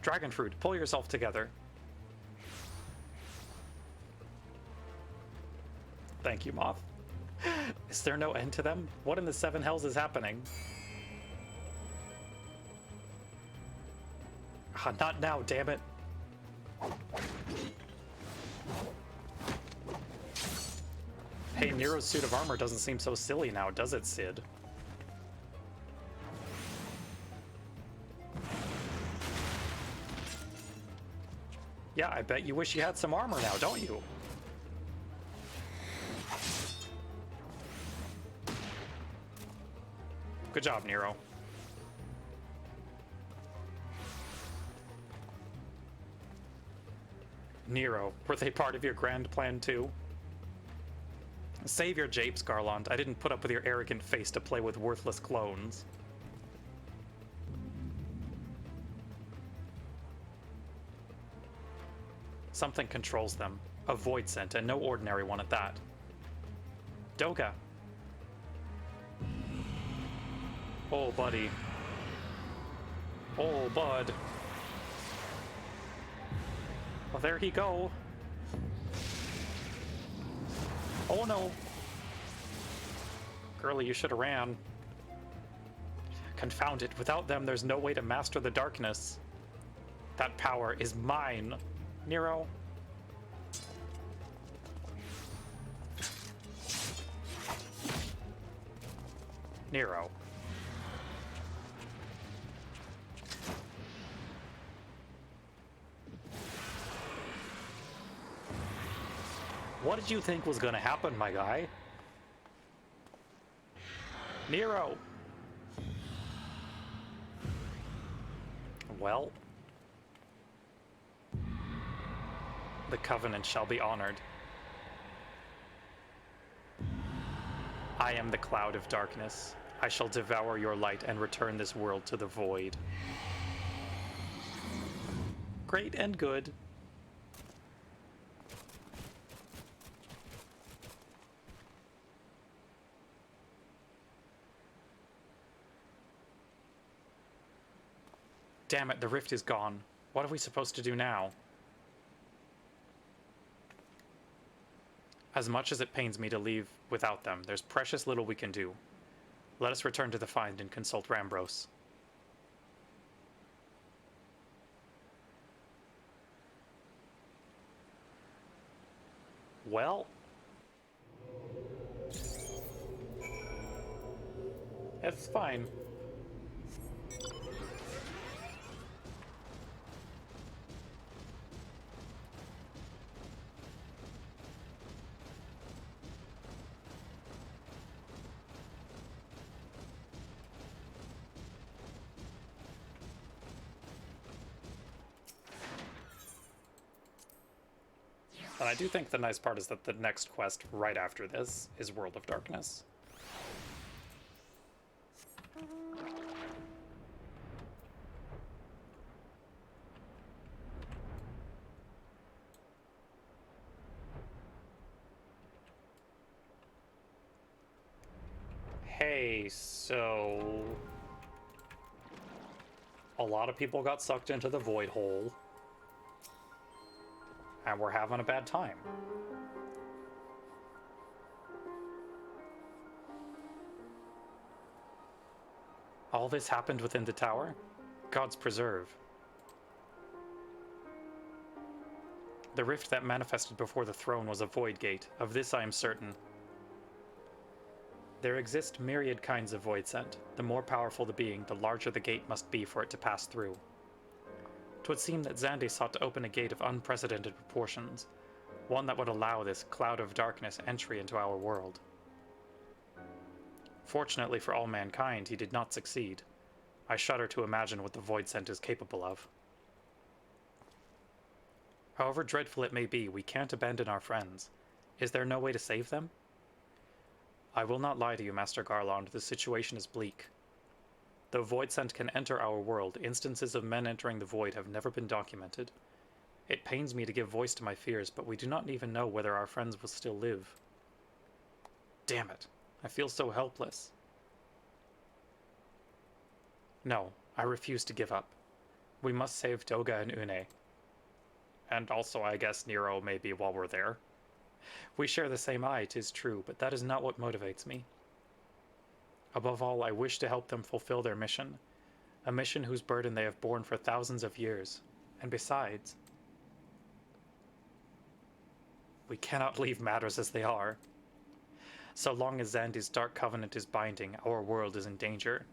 Dragon fruit, pull yourself together. Thank you, Moth. Is there no end to them? What in the seven hells is happening? Not now, damn it. Hey, Nero's suit of armor doesn't seem so silly now, does it, Sid? Yeah, I bet you wish you had some armor now, don't you? Good job, Nero. Nero, were they part of your grand plan too? Save your japes, Garland. I didn't put up with your arrogant face to play with worthless clones. Something controls them. A void scent, and no ordinary one at that. Doga. Oh, buddy. Oh, bud. Well, there he go. Oh, no. Girly, you should have ran. Confound it. Without them, there's no way to master the darkness. That power is mine. Nero. Nero. What did you think was gonna happen, my guy? Nero! Well... the covenant shall be honored. I am the cloud of darkness. I shall devour your light and return this world to the void. Great and good. Damn it, the rift is gone. What are we supposed to do now? As much as it pains me to leave without them, there's precious little we can do. Let us return to the find and consult Rambros. Well, it's fine. And I do think the nice part is that the next quest right after this is World of Darkness. Hey, so... a lot of people got sucked into the void hole. And we're having a bad time. All this happened within the tower? Gods preserve. The rift that manifested before the throne was a void gate. Of this I am certain. There exist myriad kinds of void scent. The more powerful the being, the larger the gate must be for it to pass through. 'Twould seem that Xande sought to open a gate of unprecedented proportions, one that would allow this cloud of darkness entry into our world. Fortunately for all mankind, he did not succeed. I shudder to imagine what the void scent is capable of. However dreadful it may be, we can't abandon our friends. Is there no way to save them? I will not lie to you, Master Garland, the situation is bleak. Though void scent can enter our world, instances of men entering the void have never been documented. It pains me to give voice to my fears, but we do not even know whether our friends will still live. Damn it, I feel so helpless. No, I refuse to give up. We must save Doga and Une. And also, I guess, Nero maybe while we're there. We share the same eye, 'tis true, but that is not what motivates me. Above all, I wish to help them fulfill their mission, a mission whose burden they have borne for thousands of years. And besides, we cannot leave matters as they are. So long as Xande's dark covenant is binding, our world is in danger.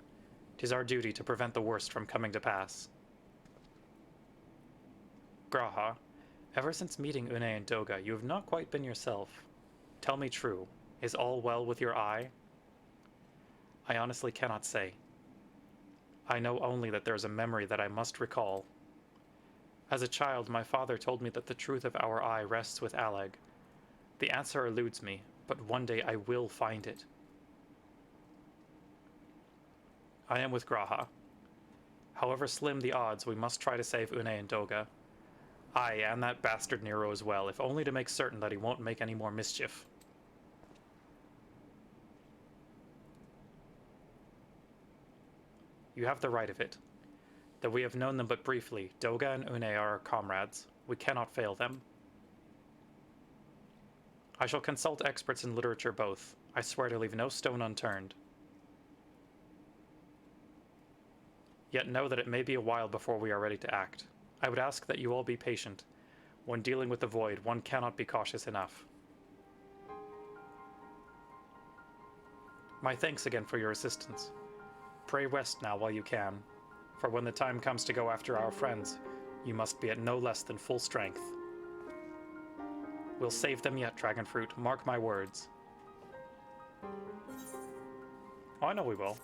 'Tis our duty to prevent the worst from coming to pass. Graha, ever since meeting Une and Doga, you have not quite been yourself. Tell me true, is all well with your eye? I honestly cannot say. I know only that there is a memory that I must recall. As a child, my father told me that the truth of our eye rests with Alleg. The answer eludes me, but one day I will find it. I am with Graha. However slim the odds, we must try to save Une and Doga. Aye, and that bastard Nero as well, if only to make certain that he won't make any more mischief. You have the right of it. Though we have known them but briefly, Doga and Une are our comrades. We cannot fail them. I shall consult experts in literature both. I swear to leave no stone unturned. Yet know that it may be a while before we are ready to act. I would ask that you all be patient. When dealing with the void, one cannot be cautious enough. My thanks again for your assistance. Pray rest now while you can, for when the time comes to go after our friends, you must be at no less than full strength. We'll save them yet, Dragonfruit, mark my words. Oh, I know we will.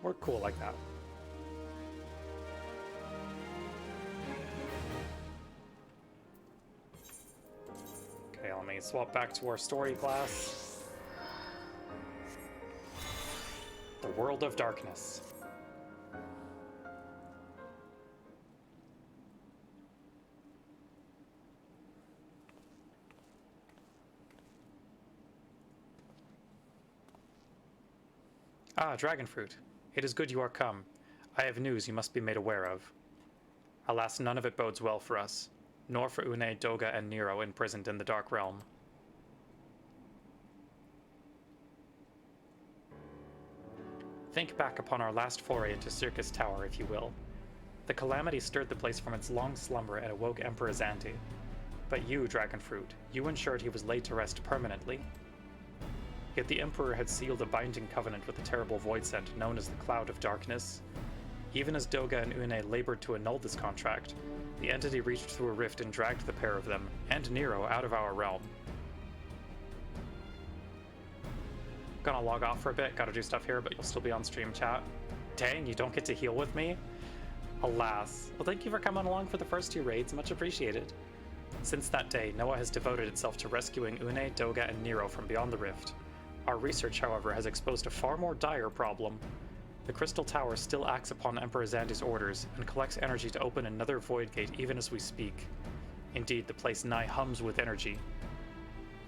We're cool like that. Okay, let me swap back to our story class. The World of Darkness. Ah, Dragonfruit. It is good you are come. I have news you must be made aware of. Alas, none of it bodes well for us, nor for Une, Doga, and Nero imprisoned in the Dark Realm. Think back upon our last foray into Circus Tower, if you will. The calamity stirred the place from its long slumber and awoke Emperor Xanthi. But you, Dragonfruit, you ensured he was laid to rest permanently. Yet the Emperor had sealed a binding covenant with the terrible void scent known as the Cloud of Darkness. Even as Doga and Une labored to annul this contract, the entity reached through a rift and dragged the pair of them, and Nero, out of our realm. Gonna log off for a bit, gotta do stuff here, but you'll still be on stream chat. Dang, you don't get to heal with me? Alas. Well, thank you for coming along for the first 2 raids, much appreciated. Since that day, Noah has devoted itself to rescuing Une, Doga, and Nero from beyond the rift. Our research, however, has exposed a far more dire problem. The Crystal Tower still acts upon Emperor Xandi's orders, and collects energy to open another void gate even as we speak. Indeed, the place nigh hums with energy.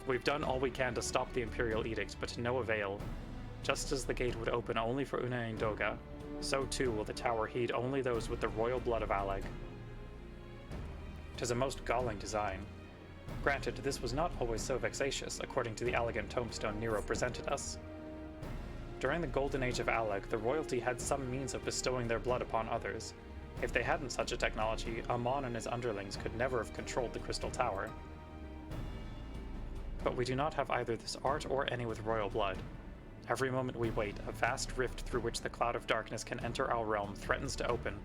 We've done all we can to stop the Imperial Edict, but to no avail. Just as the gate would open only for Une and Doga, so too will the tower heed only those with the royal blood of Alleg. 'Tis a most galling design. Granted, this was not always so vexatious, according to the elegant tombstone Nero presented us. During the Golden Age of Alleg, the royalty had some means of bestowing their blood upon others. If they hadn't such a technology, Amon and his underlings could never have controlled the Crystal Tower. But we do not have either this art or any with royal blood. Every moment we wait, a vast rift through which the Cloud of Darkness can enter our realm threatens to open.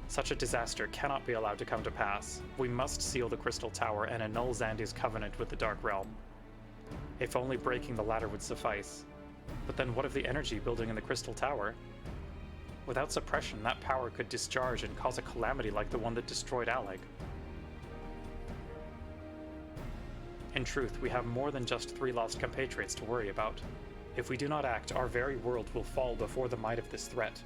Such a disaster cannot be allowed to come to pass. We must seal the Crystal Tower and annul Xandi's covenant with the Dark Realm. If only breaking the latter would suffice. But then what of the energy building in the Crystal Tower? Without suppression, that power could discharge and cause a calamity like the one that destroyed Alleg. In truth, we have more than just 3 lost compatriots to worry about. If we do not act, our very world will fall before the might of this threat.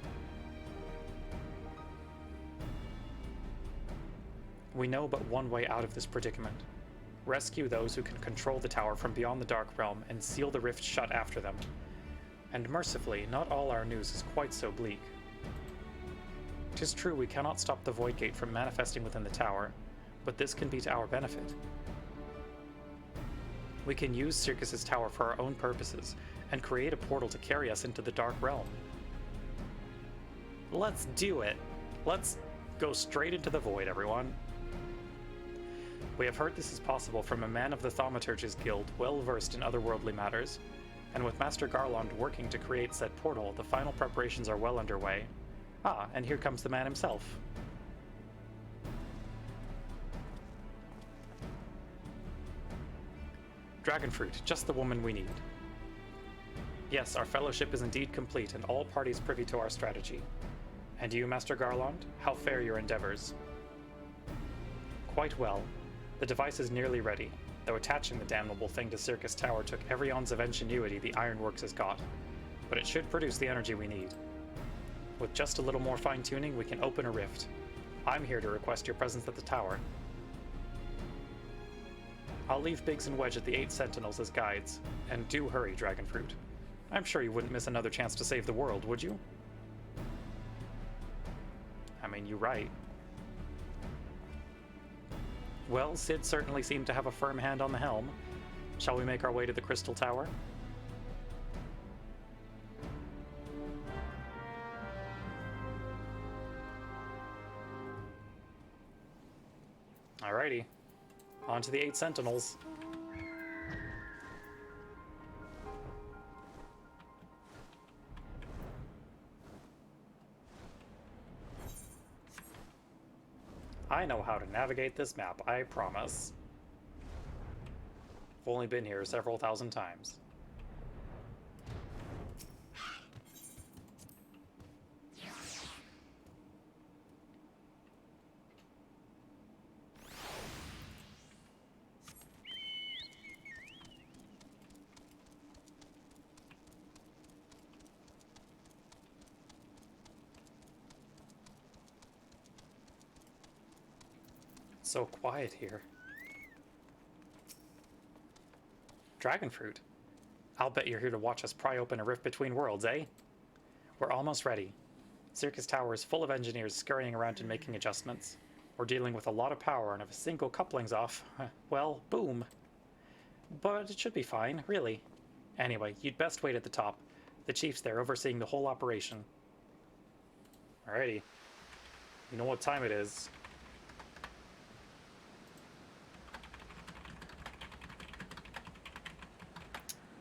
We know but one way out of this predicament. Rescue those who can control the tower from beyond the Dark Realm and seal the rift shut after them. And mercifully, not all our news is quite so bleak. 'Tis true we cannot stop the Void Gate from manifesting within the tower, but this can be to our benefit. We can use Circus's tower for our own purposes, and create a portal to carry us into the Dark Realm. Let's do it! Let's go straight into the void, everyone. We have heard this is possible from a man of the Thaumaturge's Guild well versed in otherworldly matters, and with Master Garland working to create said portal, the final preparations are well underway. Ah, and here comes the man himself. Dragonfruit, just the woman we need. Yes, our fellowship is indeed complete, and all parties privy to our strategy. And you, Master Garland, how fare your endeavors? Quite well. The device is nearly ready, though attaching the damnable thing to Circus Tower took every ounce of ingenuity the Ironworks has got. But it should produce the energy we need. With just a little more fine-tuning, we can open a rift. I'm here to request your presence at the tower. I'll leave Biggs and Wedge at the 8 Sentinels as guides, and do hurry, Dragonfruit. I'm sure you wouldn't miss another chance to save the world, would you? I mean, you're right. Well, Sid certainly seemed to have a firm hand on the helm. Shall we make our way to the Crystal Tower? Alrighty. On to the 8 Sentinels. I know how to navigate this map, I promise. I've only been here several thousand times. So quiet here. Dragonfruit. I'll bet you're here to watch us pry open a rift between worlds, eh? We're almost ready. Circus Tower is full of engineers scurrying around and making adjustments. We're dealing with a lot of power, and if a single coupling's off, well, boom. But it should be fine, really. Anyway, you'd best wait at the top. The chief's there overseeing the whole operation. Alrighty. You know what time it is.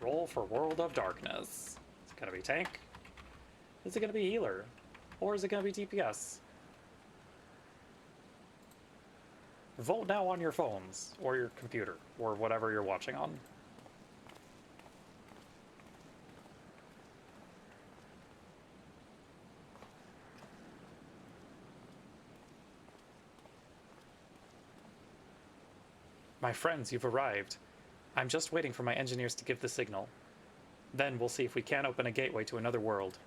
Roll for World of Darkness. Is it gonna be tank? Is it gonna be healer? Or is it gonna be DPS? Vote now on your phones, or your computer, or whatever you're watching on. My friends, you've arrived. I'm just waiting for my engineers to give the signal. Then we'll see if we can open a gateway to another world.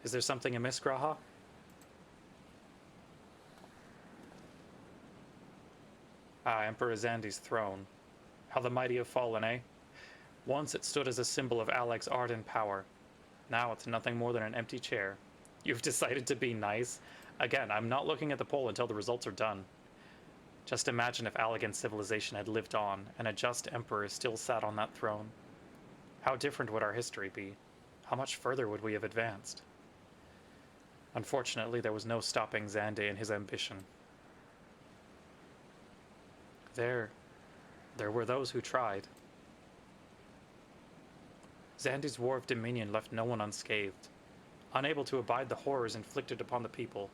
Is there something amiss, Graha? Ah, Emperor Zandi's throne. How the mighty have fallen, eh? Once it stood as a symbol of Aleg's art and power. Now it's nothing more than an empty chair. You've decided to be nice? Again, I'm not looking at the poll until the results are done. Just imagine if Allegan's civilization had lived on, and a just emperor still sat on that throne. How different would our history be? How much further would we have advanced? Unfortunately, there was no stopping Zande in his ambition. There were those who tried. Zandi's War of Dominion left no one unscathed. Unable to abide the horrors inflicted upon the people,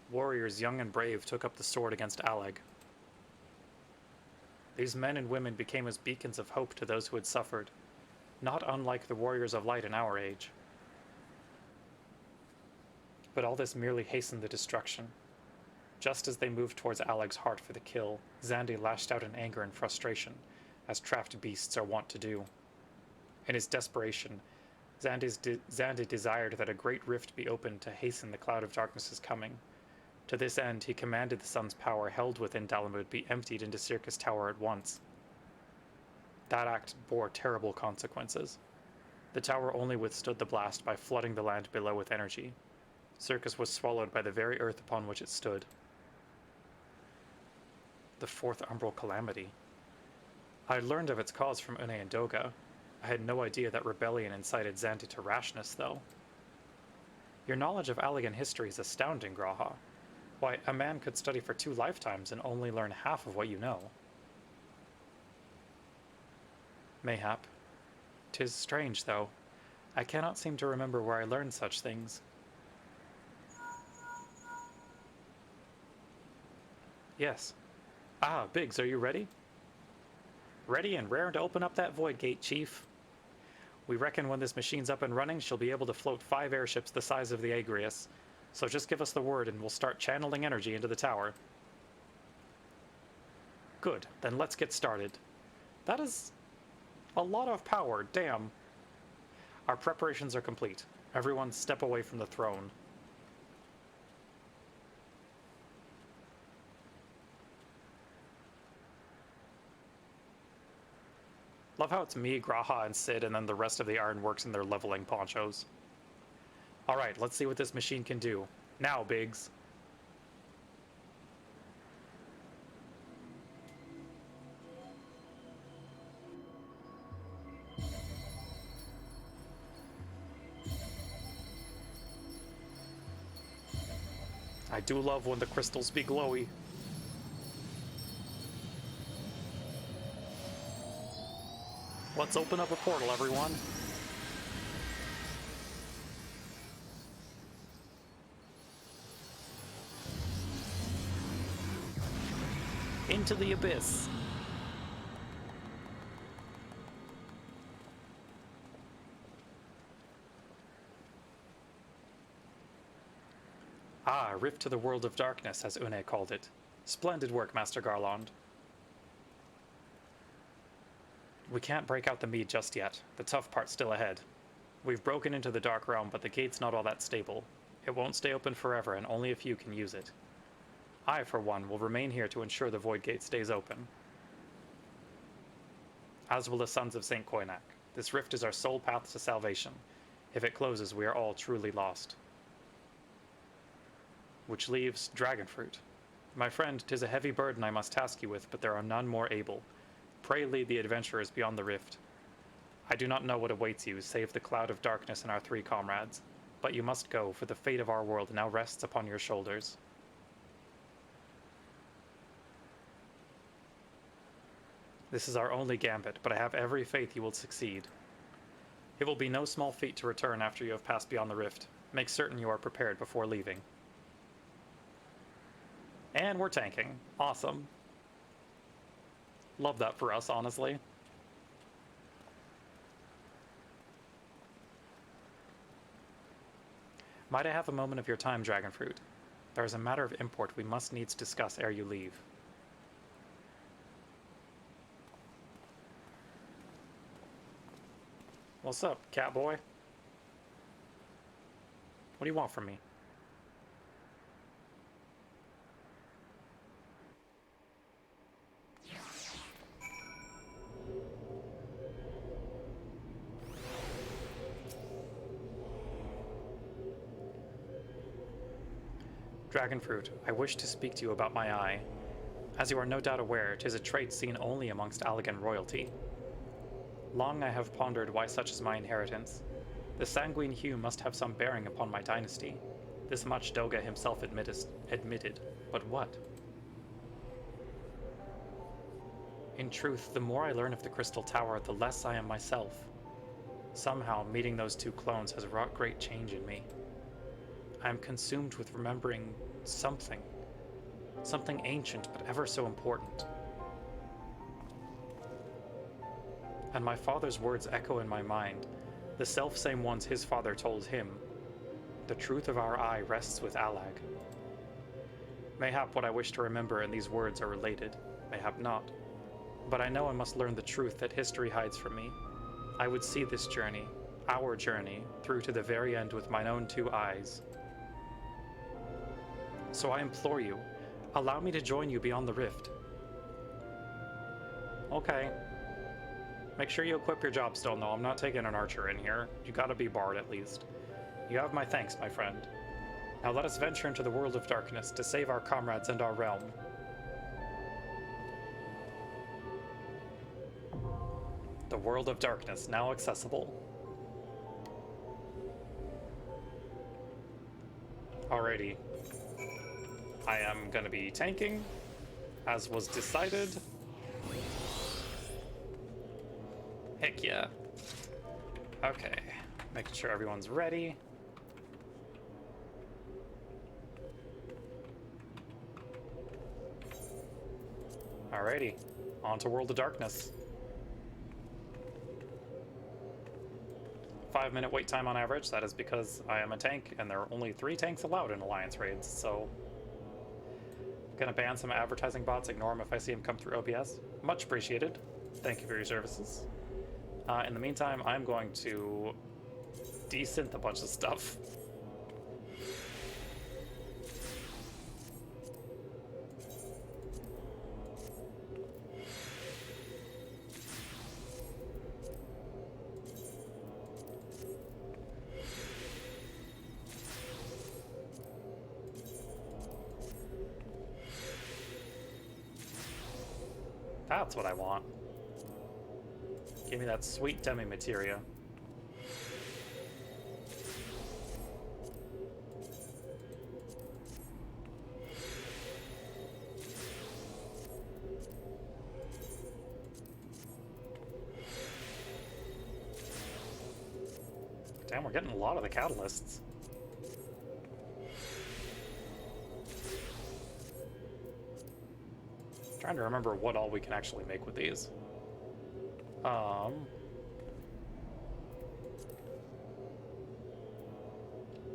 warriors young and brave took up the sword against Aleg. These men and women became as beacons of hope to those who had suffered, not unlike the warriors of light in our age. But all this merely hastened the destruction. Just as they moved towards Aleg's heart for the kill, Zandi lashed out in anger and frustration, as trapped beasts are wont to do. In his desperation, Zandi desired that a great rift be opened to hasten the cloud of darkness's coming. To this end, he commanded the sun's power held within Dalamud be emptied into Circus Tower at once. That act bore terrible consequences. The tower only withstood the blast by flooding the land below with energy. Circus was swallowed by the very earth upon which it stood. The fourth umbral calamity. I had learned of its cause from Une and Doga. I had no idea that rebellion incited Zandi to rashness, though. Your knowledge of Allegan history is astounding, Graha. Why, a man could study for 2 lifetimes and only learn half of what you know. Mayhap. 'Tis strange, though. I cannot seem to remember where I learned such things. Yes. Ah, Biggs, are you ready? Ready and raring to open up that void gate, Chief. We reckon when this machine's up and running, she'll be able to float 5 airships the size of the Agrius. So just give us the word and we'll start channeling energy into the tower. Good, then let's get started. That is a lot of power, damn. Our preparations are complete. Everyone step away from the throne. Love how it's me, Graha, and Sid, and then the rest of the Ironworks in their leveling ponchos. Alright, let's see what this machine can do. Now, Biggs. I do love when the crystals be glowy. Let's open up a portal, everyone. Into the abyss. Ah, Rift to the World of Darkness, as Une called it. Splendid work, Master Garland. We can't break out the mead just yet. The tough part's still ahead. We've broken into the Dark Realm, but the gate's not all that stable. It won't stay open forever, and only a few can use it. I, for one, will remain here to ensure the Void Gate stays open. As will the Sons of St. Koinak. This rift is our sole path to salvation. If it closes, we are all truly lost. Which leaves Dragonfruit. My friend, 'tis a heavy burden I must task you with, but there are none more able. Pray lead the adventurers beyond the rift. I do not know what awaits you, save the cloud of darkness and our 3 comrades. But you must go, for the fate of our world now rests upon your shoulders. This is our only gambit, but I have every faith you will succeed. It will be no small feat to return after you have passed beyond the rift. Make certain you are prepared before leaving. And we're tanking. Awesome. Love that for us, honestly. Might I have a moment of your time, Dragonfruit? There is a matter of import we must needs discuss ere you leave. What's up, catboy? What do you want from me? Dragonfruit, I wish to speak to you about my eye. As you are no doubt aware, 'tis a trait seen only amongst Allegan royalty. Long I have pondered why such is my inheritance. The sanguine hue must have some bearing upon my dynasty. This much Doga himself admitted, but what? In truth, the more I learn of the Crystal Tower, the less I am myself. Somehow, meeting those 2 clones has wrought great change in me. I am consumed with remembering something. Something ancient, but ever so important. And my father's words echo in my mind, the self-same ones his father told him. The truth of our eye rests with Allag. Mayhap what I wish to remember in these words are related, mayhap not. But I know I must learn the truth that history hides from me. I would see this journey, our journey, through to the very end with mine own 2 eyes. So I implore you, allow me to join you beyond the rift. Okay. Make sure you equip your jobstone, though. I'm not taking an archer in here. You gotta be bard, at least. You have my thanks, my friend. Now let us venture into the world of darkness to save our comrades and our realm. The world of darkness, now accessible. Alrighty. I am gonna be tanking, as was decided. Heck yeah. Okay, making sure everyone's ready. Alrighty, on to World of Darkness. 5-minute wait time on average. That is because I am a tank and there are only 3 tanks allowed in Alliance raids, so... Gonna ban some advertising bots, ignore them if I see them come through OBS. Much appreciated. Thank you for your services. In the meantime, I'm going to desynth a bunch of stuff. That's what I want. Give me that sweet demi-materia. Damn, we're getting a lot of the catalysts. Trying to remember what all we can actually make with these.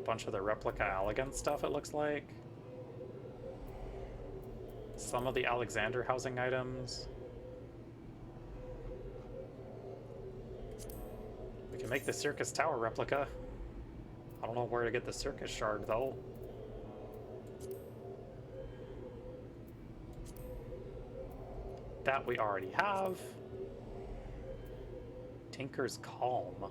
Bunch of the replica elegant stuff, it looks like. Some of the Alexander housing items. We can make the Circus Tower replica. I don't know where to get the Circus Shard, though. That we already have. Tinker's Calm.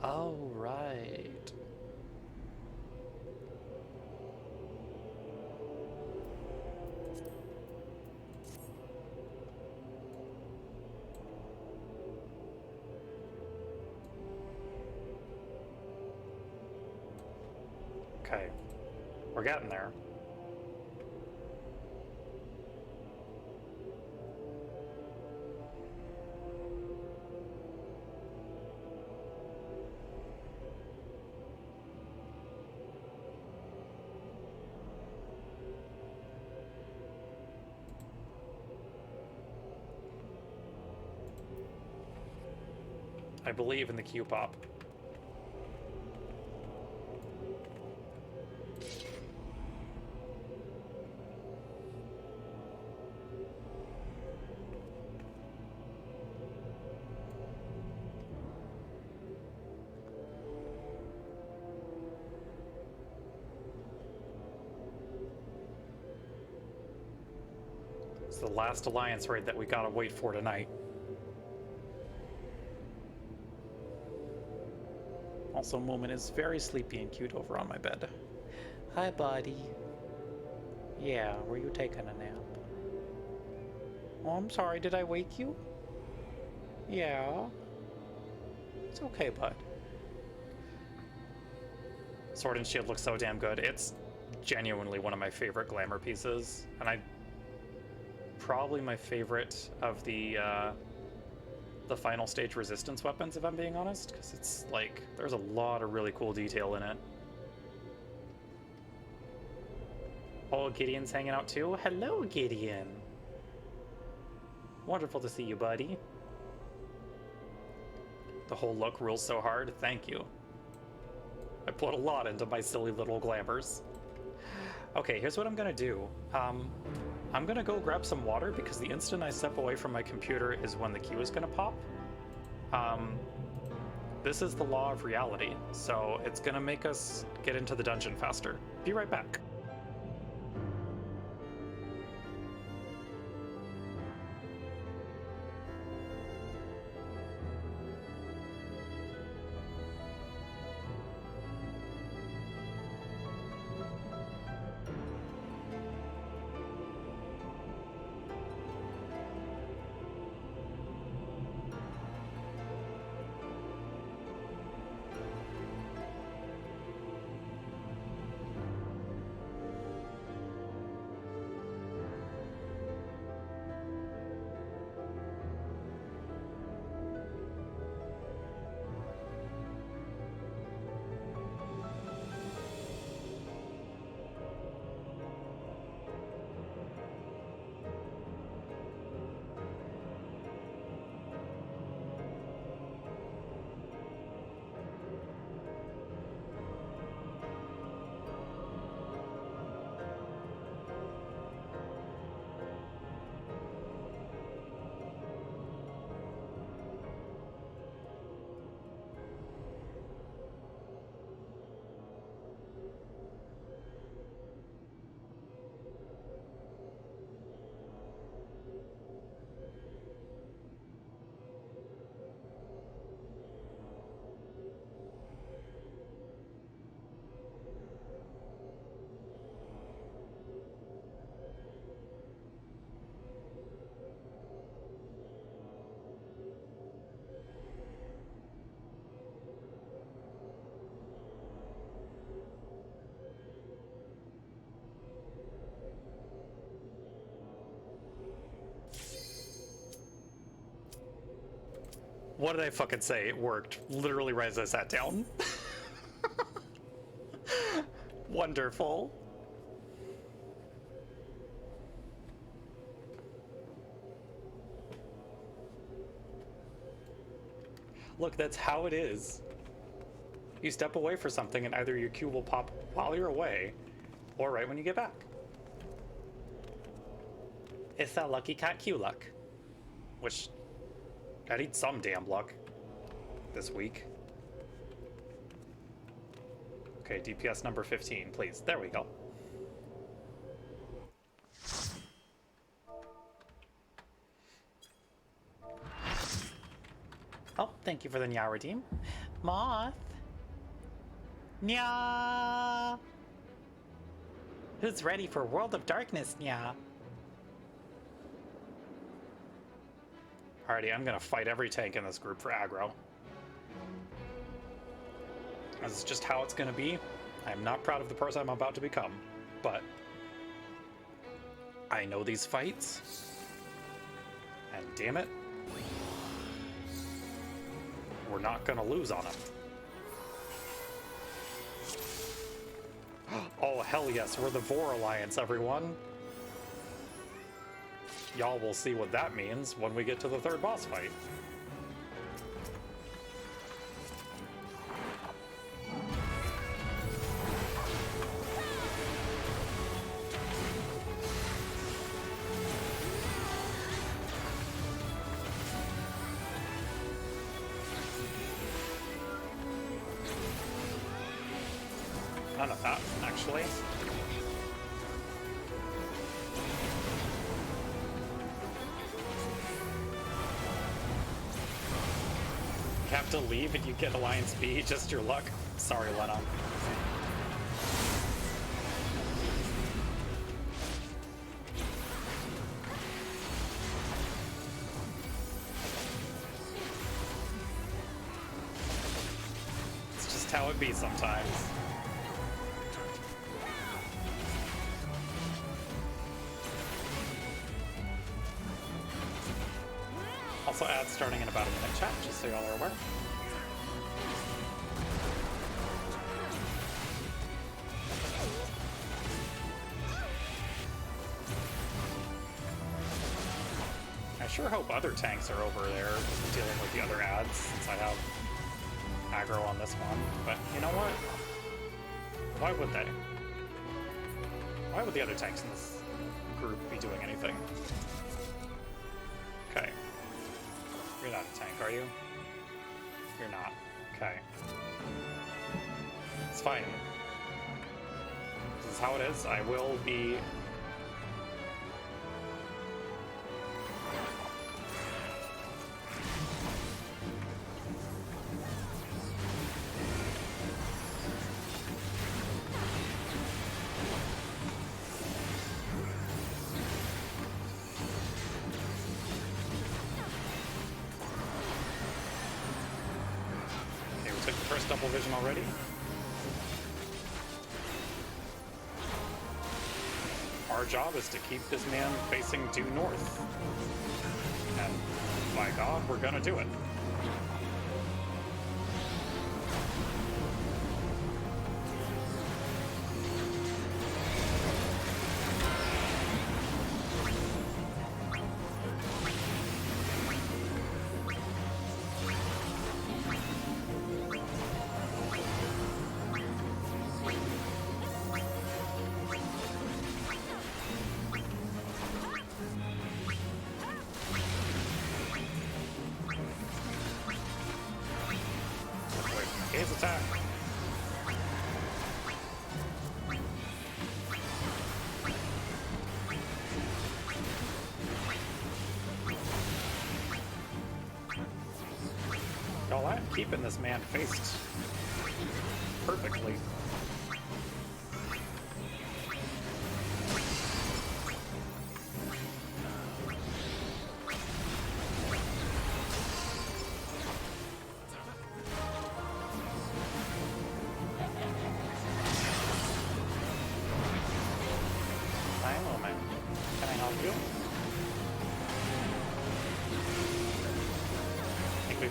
Oh, right. Okay. We're getting there. I believe in the Q-pop. It's the last alliance raid that we gotta wait for tonight. Also, Moomin is very sleepy and cute over on my bed. Hi, buddy. Yeah, were you taking a nap? Oh, I'm sorry, did I wake you? Yeah. It's okay, bud. Sword and Shield looks so damn good. It's genuinely one of my favorite glamour pieces, and probably my favorite of the final stage resistance weapons, if I'm being honest, because it's like there's a lot of really cool detail in it. Oh, Gideon's hanging out too. Hello, Gideon. Wonderful to see you, buddy. The whole look rules so hard. Thank you. I put a lot into my silly little glamours. Okay, here's what I'm gonna do. I'm gonna go grab some water because the instant I step away from my computer is when the queue is gonna pop. This is the law of reality, so it's gonna make us get into the dungeon faster. Be right back. What did I fucking say? It worked. Literally right as I sat down. Wonderful. Look, that's how it is. You step away for something and either your queue will pop while you're away, or right when you get back. It's that lucky cat queue luck. Which, I need some damn luck this week. Okay, DPS number 15, please. There we go. Oh, thank you for the Nya redeem. Moth. Nya. Who's ready for World of Darkness, Nya? Alrighty, I'm gonna fight every tank in this group for aggro. This is just how it's gonna be. I'm not proud of the person I'm about to become, but I know these fights, and damn it, we're not gonna lose on them. Oh, hell yes, we're the Vor Alliance, everyone. Y'all will see what that means when we get to the third boss fight. None of that, actually. You have to leave and you get Alliance B, just your luck. Sorry, Lena. It's just how it be sometimes. Also ads starting in about a minute, chat, just so y'all are aware. I sure hope other tanks are over there dealing with the other ads, since I have aggro on this one. But you know what? Why would they? Why would the other tanks in this group be doing anything? Okay. You're not a tank, are you? You're not. Okay. It's fine. This is how it is. I will be... double vision already. Our job is to keep this man facing due north. And by God, we're gonna do it. His attack. Y'all, I'm keeping this man faced perfectly.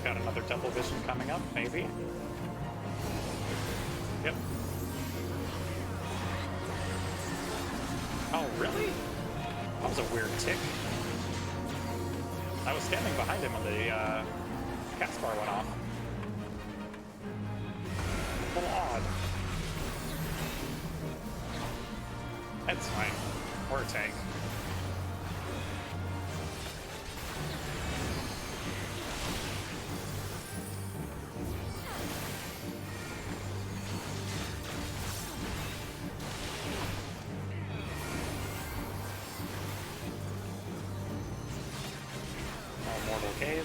Got another double vision coming up, maybe. Yep. Oh, really? That was a weird tick. I was standing behind him when the cast bar went off. A little odd. That's fine. We're a tank.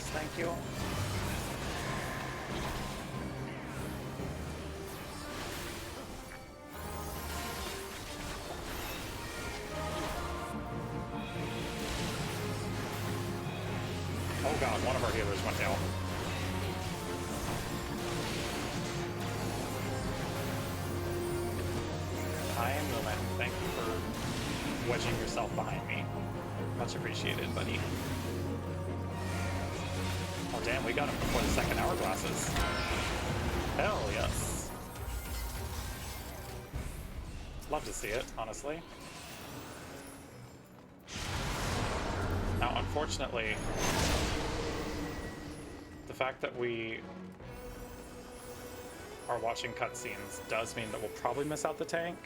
Thank you. Oh god, one of our healers went down. wedging yourself behind me. Much appreciated, buddy. Oh damn, we got him before the second hourglasses. Hell yes. Love to see it, honestly. Now, unfortunately, the fact that we are watching cutscenes does mean that we'll probably miss out the tank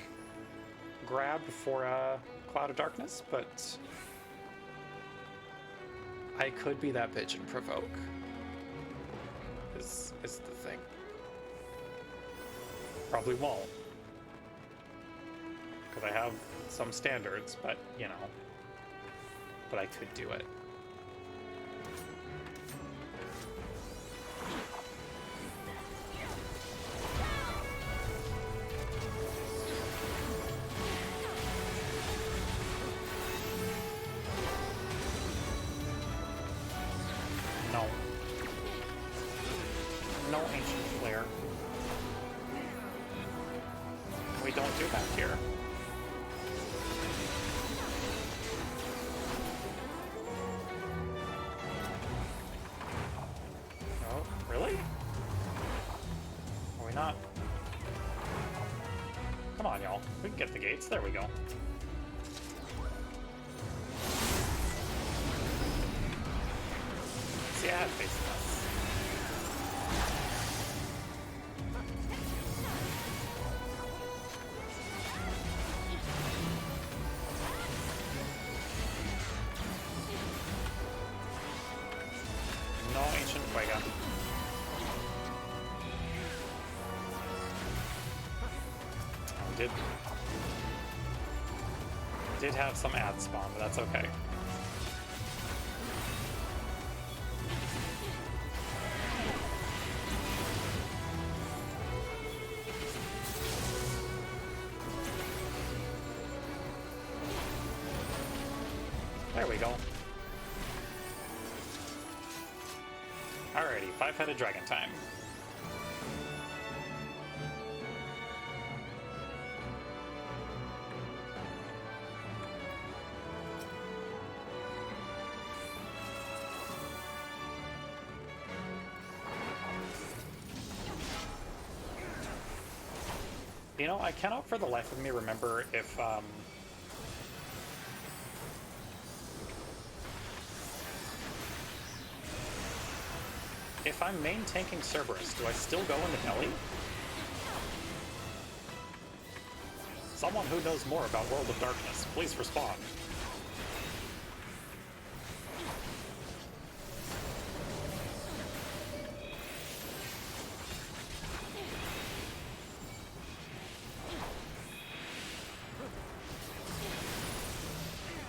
grab for Cloud of Darkness, but I could be that bitch and provoke. Is the thing. Probably won't. Because I have some standards, but, you know. But I could do it. No. No ancient flare. We don't do that here. Oh, really? Are we not? Come on, y'all. We can get the gates. There we go. See, I had faith in us. No ancient Fuega. Did have some ad spawn, but that's okay. There we go. Alrighty, five-headed dragon time. You know, I cannot for the life of me remember if I'm main tanking Cerberus, do I still go into melee? Someone who knows more about World of Darkness, please respond.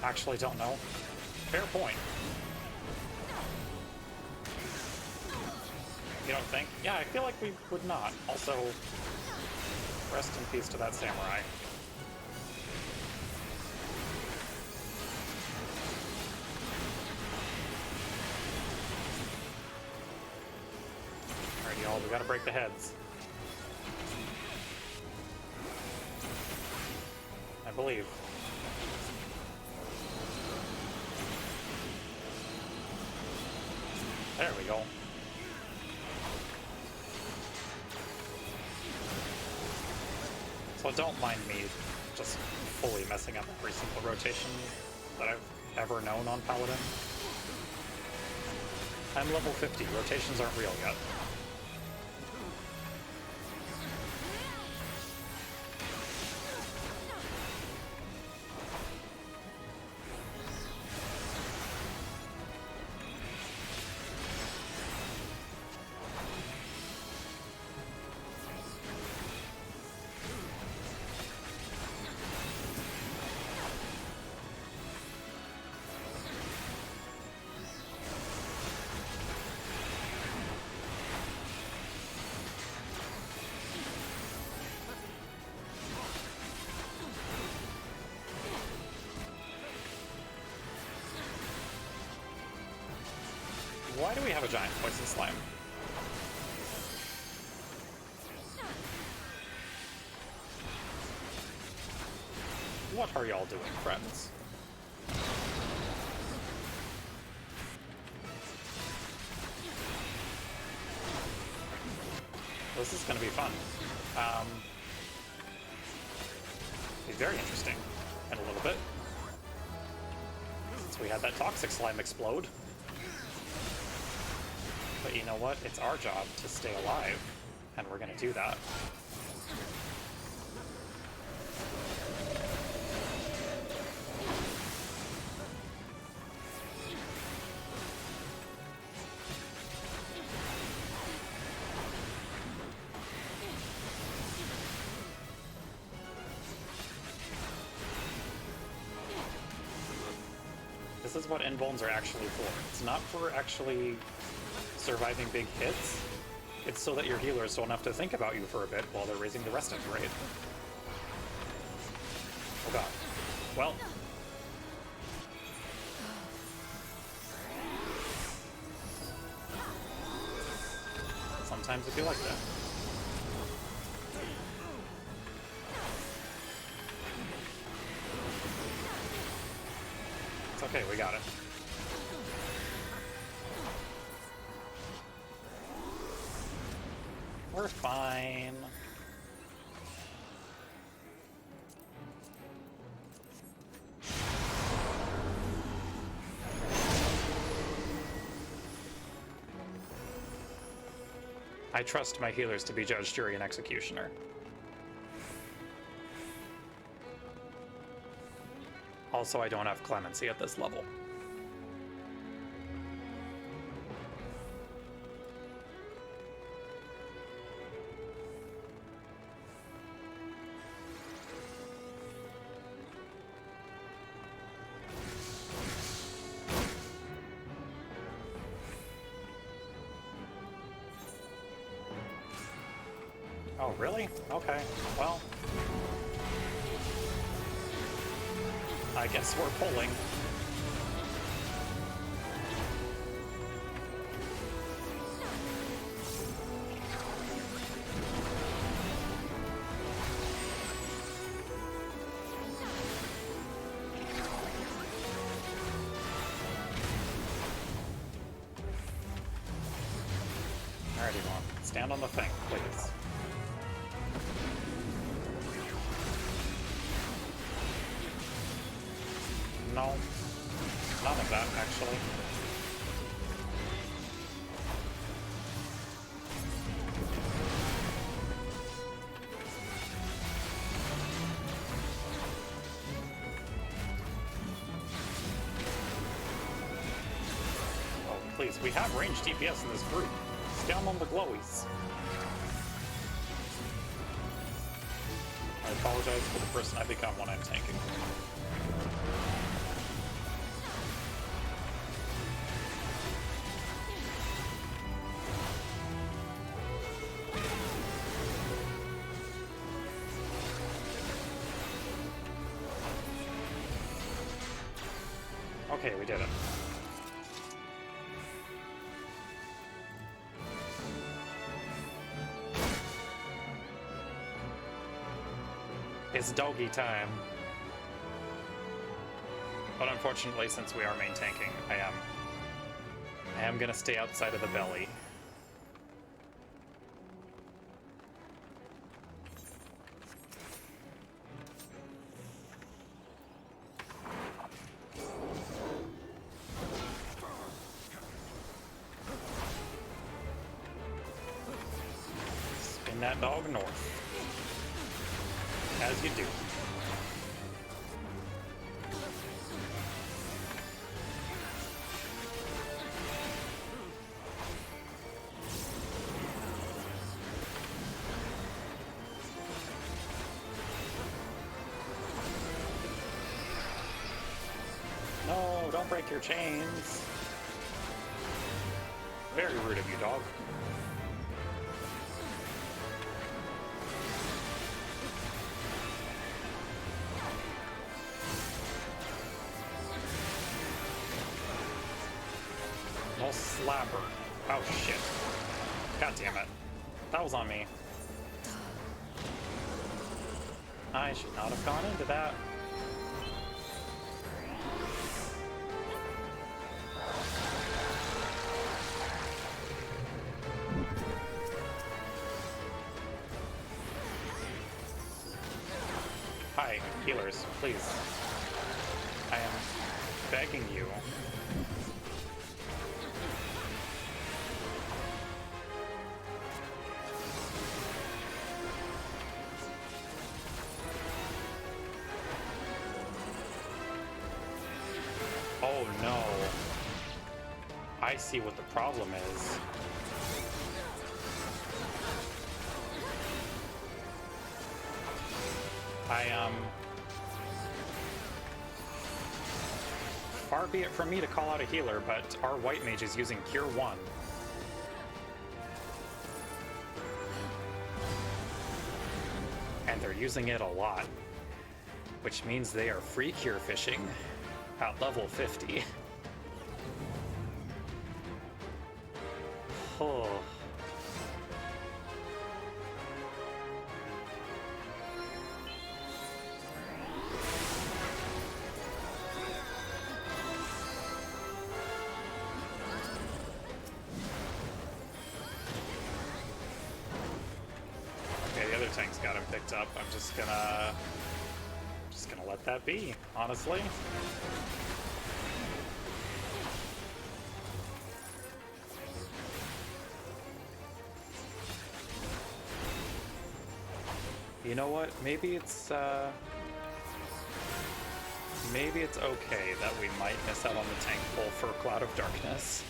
Actually don't know. Fair point. You don't think? Yeah, I feel like we would not. Also, rest in peace to that samurai. Alright, y'all, we gotta break the heads. I believe. There we go. So don't mind me just fully messing up every single rotation that I've ever known on Paladin. I'm level 50, rotations aren't real yet. Why do we have a giant poison slime? What are y'all doing, friends? This is gonna be fun. Be very interesting in a little bit. Since we had that toxic slime explode. But you know what? It's our job to stay alive, and we're gonna do that. This is what invulns are actually for. It's not for actually surviving big hits. It's so that your healers don't have to think about you for a bit while they're raising the rest of the raid. Oh god. Well. Sometimes it'd be like that. It's okay, we got it. We're fine. I trust my healers to be judge, jury, and executioner. Also, I don't have clemency at this level. Oh, really? Okay, well. I guess we're pulling. Alrighty, Mom. Stand on the thing, please. No, none of that, actually. Oh, please, we have ranged DPS in this group. Down on the glowies. I apologize for the person I become when I'm tanking. Okay, we did it. It's doggy time. But unfortunately, since we are main tanking, I am gonna stay outside of the belly. Spin that dog north. As you do. No, don't break your chains. Very rude of you, dog. No slapper. Oh shit. God damn it. That was on me. I should not have gone into that. Hi, healers, please. I am begging you. Oh no. I see what the problem is. Far be it from me to call out a healer, but our white mage is using Cure 1. And they're using it a lot, which means they are free cure fishing at level 50. Oh. Okay, the other tank's got him picked up. I'm just gonna let that be, honestly. You know what? Maybe it's okay that we might miss out on the tank pull for Cloud of Darkness.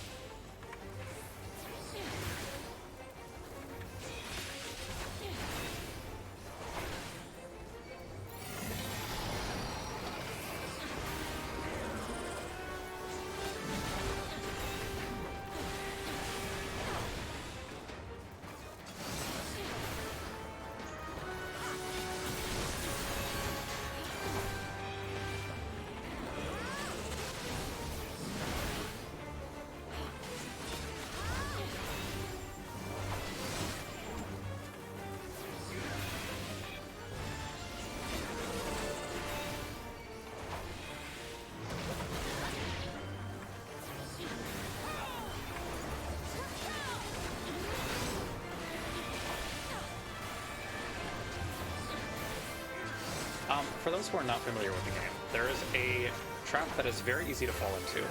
For those who are not familiar with the game, there is a trap that is very easy to fall into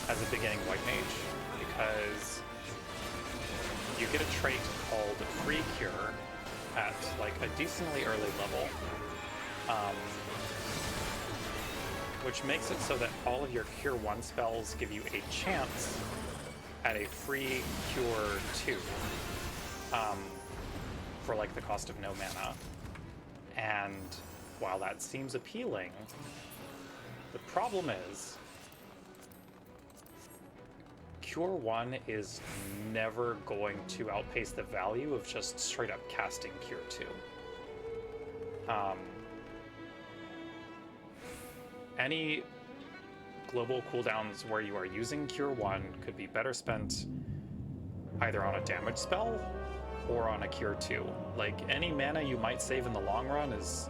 as a beginning white mage, because you get a trait called Free Cure at like a decently early level, which makes it so that all of your Cure 1 spells give you a chance at a free Cure 2 for like the cost of no mana. And while that seems appealing, the problem is Cure 1 is never going to outpace the value of just straight up casting Cure 2. Any global cooldowns where you are using Cure 1 could be better spent either on a damage spell or on a Cure 2. Like, any mana you might save in the long run is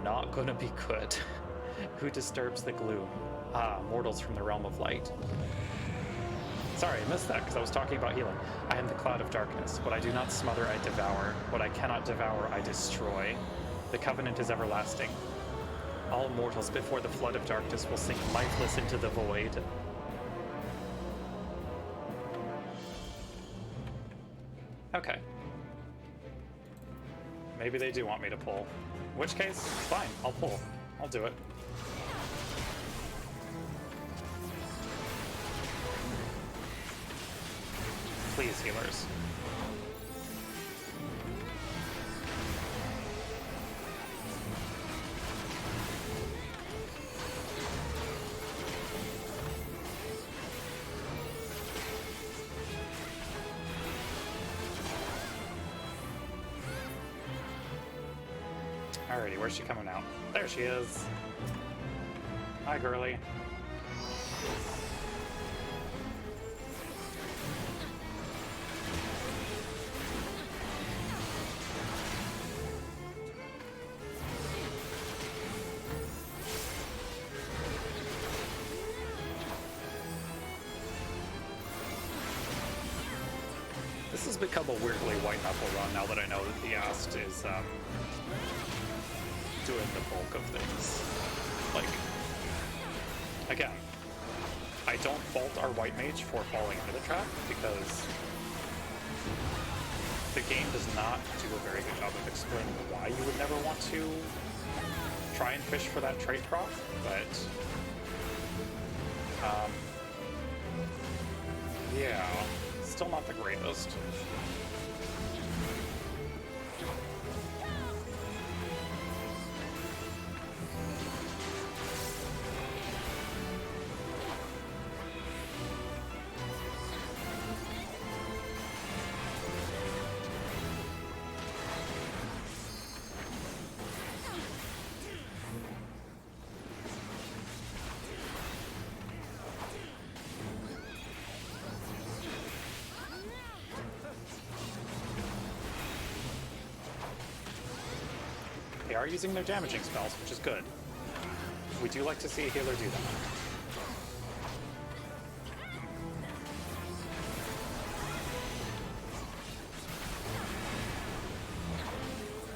not gonna be good. Who disturbs the gloom? Ah, mortals from the realm of light. Sorry, I missed that because I was talking about healing. I am the cloud of darkness. What I do not smother, I devour. What I cannot devour, I destroy. The covenant is everlasting. All mortals before the flood of darkness will sink lifeless into the void. Okay. Maybe they do want me to pull. In which case, fine, I'll pull. I'll do it. Please, healers. Alrighty, where's she coming out? There she is. Hi, girly. This has become a weirdly white knuckle run now that I know that the Ast is doing the bulk of things. Like, again, I don't fault our white mage for falling into the trap, because the game does not do a very good job of explaining why you would never want to try and fish for that trait prop, but yeah, still not the greatest. They are using their damaging spells, which is good. We do like to see a healer do that.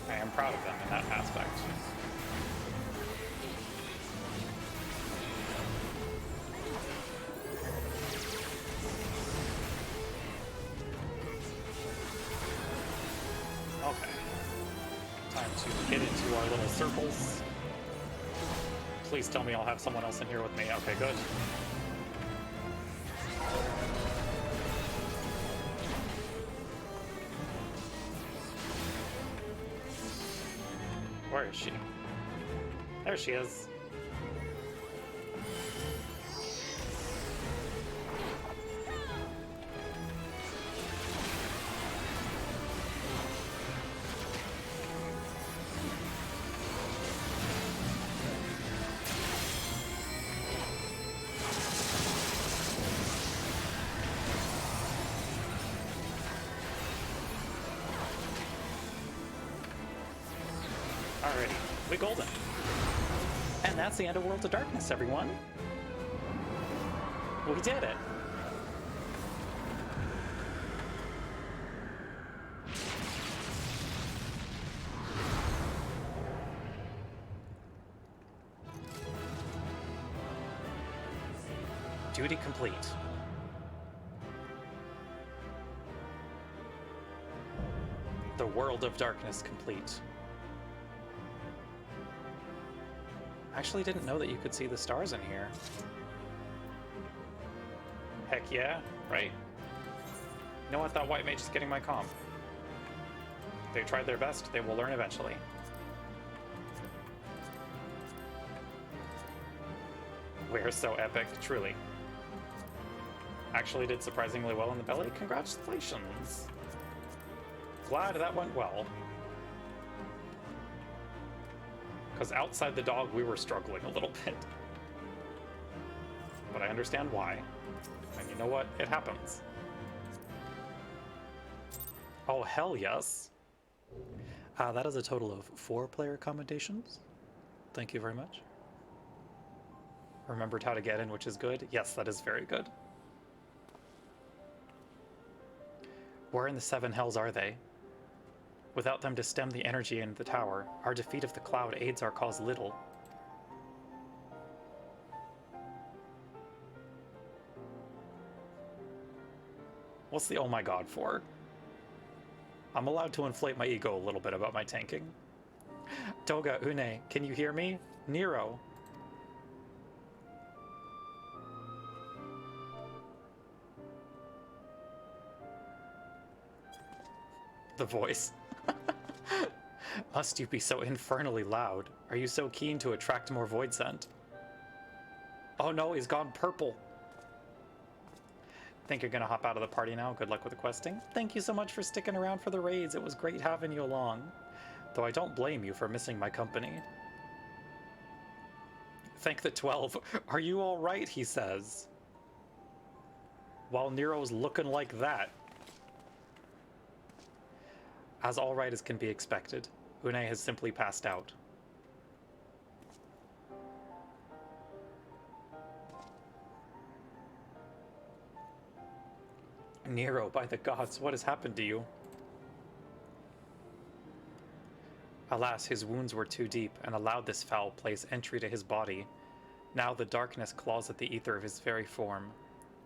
I am proud of them in that aspect. Okay. Time to get into our little circles. Please tell me I'll have someone else in here with me. Okay, good. Where is she? There she is. Alrighty, we golden. And that's the end of World of Darkness, everyone. We did it. Duty complete. The World of Darkness complete. I actually didn't know that you could see the stars in here. Heck yeah, right? You know what? That white mage is getting my comp. They tried their best, they will learn eventually. We're so epic, truly. Actually did surprisingly well in the belly. Congratulations! Glad that went well. Because outside the dog, we were struggling a little bit. But I understand why. And you know what? It happens. Oh, hell yes. That is a total of 4 player commendations. Thank you very much. Remembered how to get in, which is good. Yes, that is very good. Where in the 7 hells are they? Without them to stem the energy in the tower, our defeat of the cloud aids our cause little. What's the oh my god for? I'm allowed to inflate my ego a little bit about my tanking. Toga, Une, can you hear me? Nero. The voice. Must you be so infernally loud? Are you so keen to attract more void scent? Oh no, he's gone purple. Think you're gonna hop out of the party now? Good luck with the questing. Thank you so much for sticking around for the raids. It was great having you along. Though I don't blame you for missing my company. Thank the 12. Are you alright? He says. While Nero's looking like that. As alright as can be expected, Une has simply passed out. Nero, by the gods, what has happened to you? Alas, his wounds were too deep and allowed this foul place entry to his body. Now the darkness claws at the ether of his very form.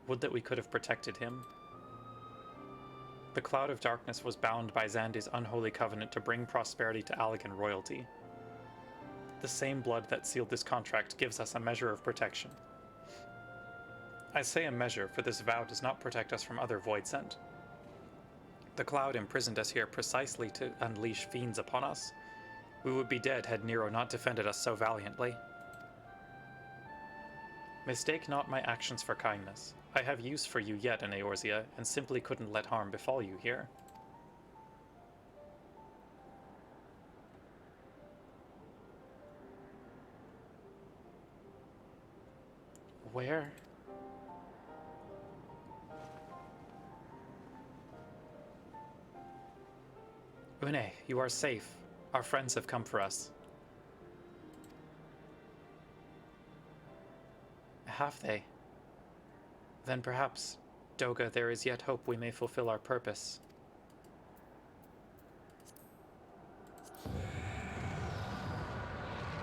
Would that we could have protected him. The cloud of darkness was bound by Xandi's unholy covenant to bring prosperity to Allagan royalty. The same blood that sealed this contract gives us a measure of protection. I say a measure, for this vow does not protect us from other void sent. The cloud imprisoned us here precisely to unleash fiends upon us. We would be dead had Nero not defended us so valiantly. Mistake not my actions for kindness. I have use for you yet in Eorzea, and simply couldn't let harm befall you here. Where? Une, you are safe. Our friends have come for us. Have they? Then perhaps, Doga, there is yet hope we may fulfill our purpose.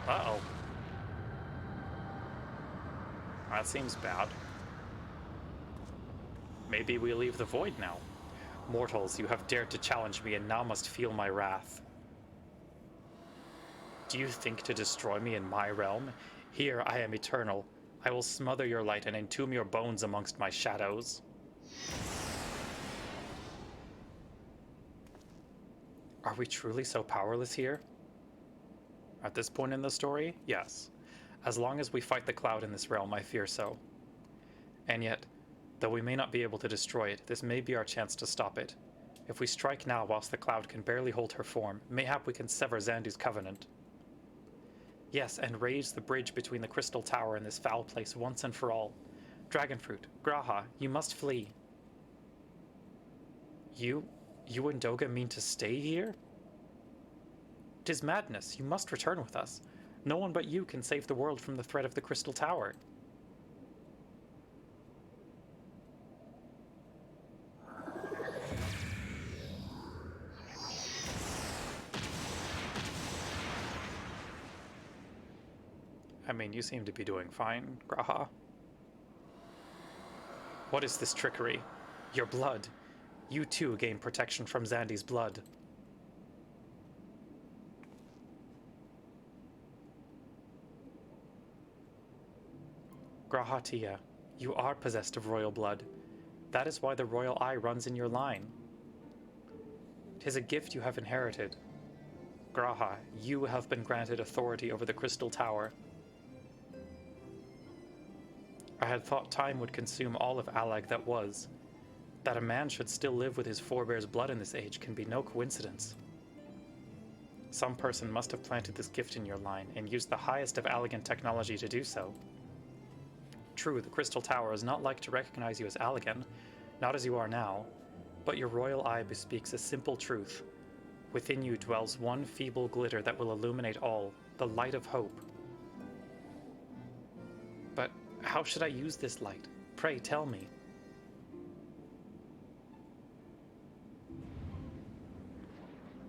Uh-oh. That seems bad. Maybe we leave the void now. Mortals, you have dared to challenge me and now must feel my wrath. Do you think to destroy me in my realm? Here I am eternal. I will smother your light and entomb your bones amongst my shadows. Are we truly so powerless here? At this point in the story, yes. As long as we fight the cloud in this realm, I fear so. And yet, though we may not be able to destroy it, this may be our chance to stop it. If we strike now whilst the cloud can barely hold her form, mayhap we can sever Xandu's covenant. Yes, and raise the bridge between the Crystal Tower and this foul place once and for all. Dragonfruit, Graha, you must flee. You and Doga mean to stay here? 'Tis madness, you must return with us. No one but you can save the world from the threat of the Crystal Tower. I mean, you seem to be doing fine, Graha. What is this trickery? Your blood. You too gain protection from Xandi's blood. Graha Tia, you are possessed of royal blood. That is why the royal eye runs in your line. 'Tis a gift you have inherited. Graha, you have been granted authority over the Crystal Tower. I had thought time would consume all of Allag that was. That a man should still live with his forebears' blood in this age can be no coincidence. Some person must have planted this gift in your line and used the highest of Allagan technology to do so. True, the Crystal Tower is not like to recognize you as Allagan, not as you are now, but your royal eye bespeaks a simple truth. Within you dwells one feeble glitter that will illuminate all, the light of hope. But how should I use this light? Pray tell me.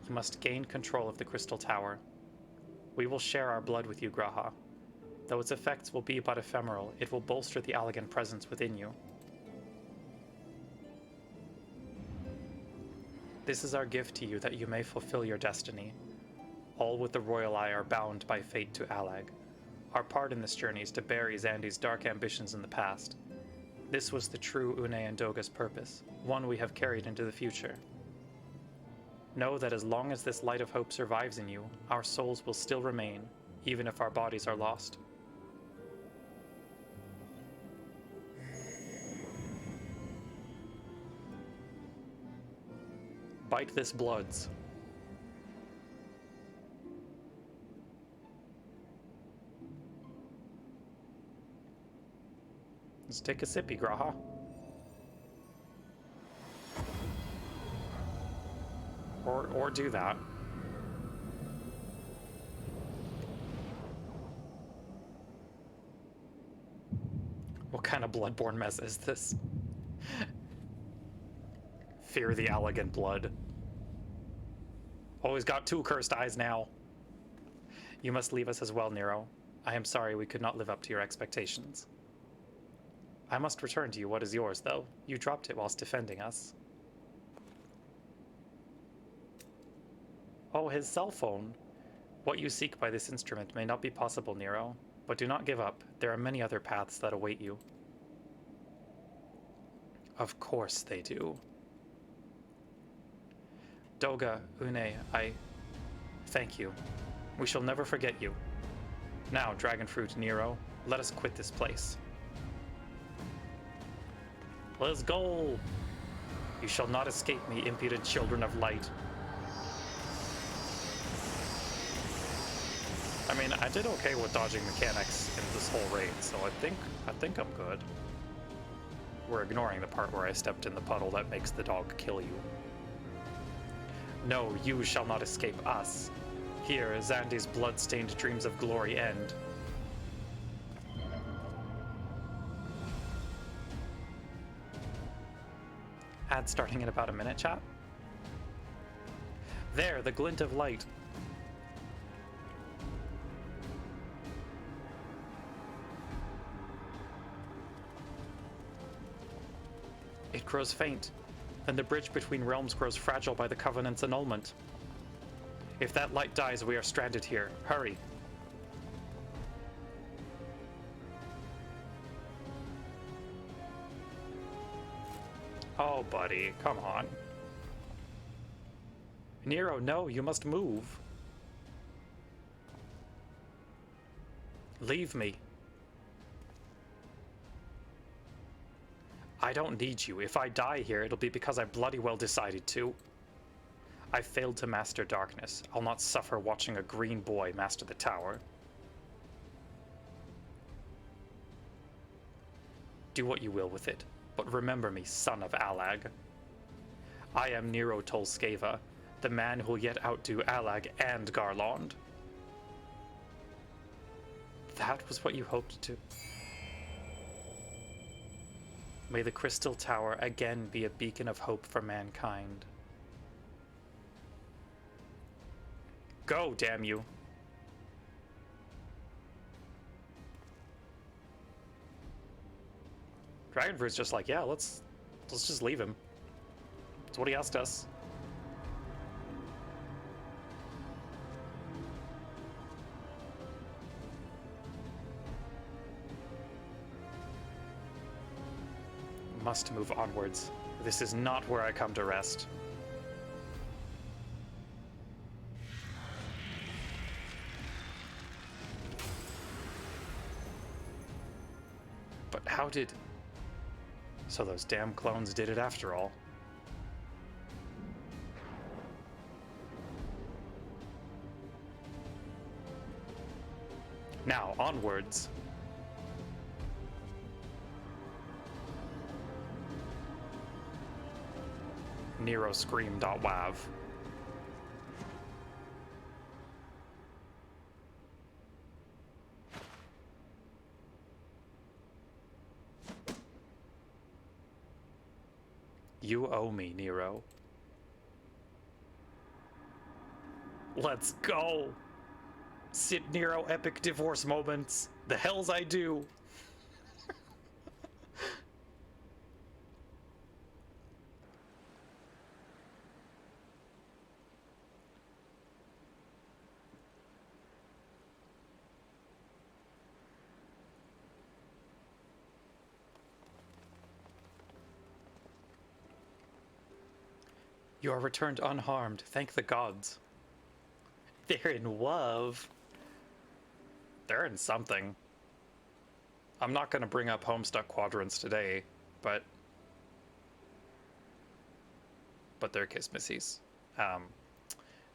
You must gain control of the Crystal Tower. We will share our blood with you, Graha. Though its effects will be but ephemeral, it will bolster the Allagan presence within you. This is our gift to you that you may fulfill your destiny. All with the Royal Eye are bound by fate to Allag. Our part in this journey is to bury Xandi's dark ambitions in the past. This was the true Une and Doga's purpose, one we have carried into the future. Know that as long as this light of hope survives in you, our souls will still remain, even if our bodies are lost. Bite this bloods. Let's take a sippy, Graha. Or do that. What kind of bloodborne mess is this? Fear the Allagan blood. Always got two cursed eyes now. You must leave us as well, Nero. I am sorry we could not live up to your expectations. I must return to you what is yours, though. You dropped it whilst defending us. Oh, his cell phone. What you seek by this instrument may not be possible, Nero, but do not give up. There are many other paths that await you. Of course they do. Doga, Une, I thank you. We shall never forget you. Now, Dragonfruit Nero, let us quit this place. Let's go! You shall not escape me, impudent children of light. I mean, I did okay with dodging mechanics in this whole raid, so I think I'm good. We're ignoring the part where I stepped in the puddle that makes the dog kill you. No, you shall not escape us. Here, Zandy's blood-stained dreams of glory end. Ad starting in about a minute, chat. There, the glint of light. It grows faint. Then the bridge between realms grows fragile by the Covenant's annulment. If that light dies, we are stranded here. Hurry. Oh, buddy, come on. Nero, no, you must move. Leave me. I don't need you. If I die here, it'll be because I bloody well decided to. I failed to master darkness. I'll not suffer watching a green boy master the tower. Do what you will with it, but remember me, son of Allag. I am Nero Tolskeva, the man who'll yet outdo Allag and Garlond. That was what you hoped to. May the Crystal Tower again be a beacon of hope for mankind. Go, damn you! Dragonfruit's just like, yeah, let's just leave him. That's what he asked us. Must move onwards. This is not where I come to rest. But how did... So those damn clones did it after all. Now, onwards. NeroScream.wav. You owe me, Nero. Let's go! Sit Nero epic divorce moments. The hells I do! You are returned unharmed. Thank the gods. They're in love. They're in something. I'm not going to bring up Homestuck Quadrants today, but they're Kismissies.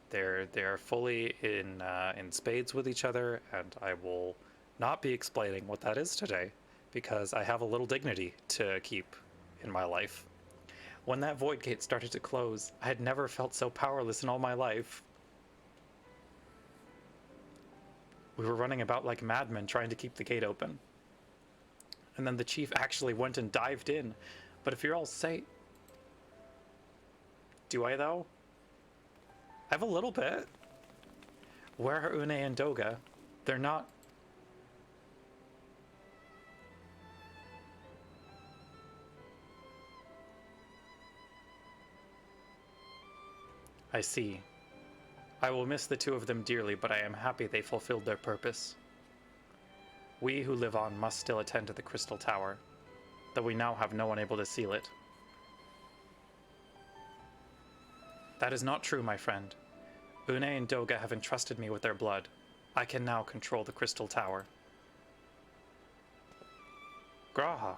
They're fully in spades with each other, and I will not be explaining what that is today because I have a little dignity to keep in my life. When that void gate started to close, I had never felt so powerless in all my life. We were running about like madmen trying to keep the gate open. And then the chief actually went and dived in. But if you're all safe... Do I, though? I have a little bit. Where are Une and Doga? They're not... I see. I will miss the two of them dearly, but I am happy they fulfilled their purpose. We who live on must still attend to the Crystal Tower, though we now have no one able to seal it. That is not true, my friend. Une and Doga have entrusted me with their blood. I can now control the Crystal Tower. Graha.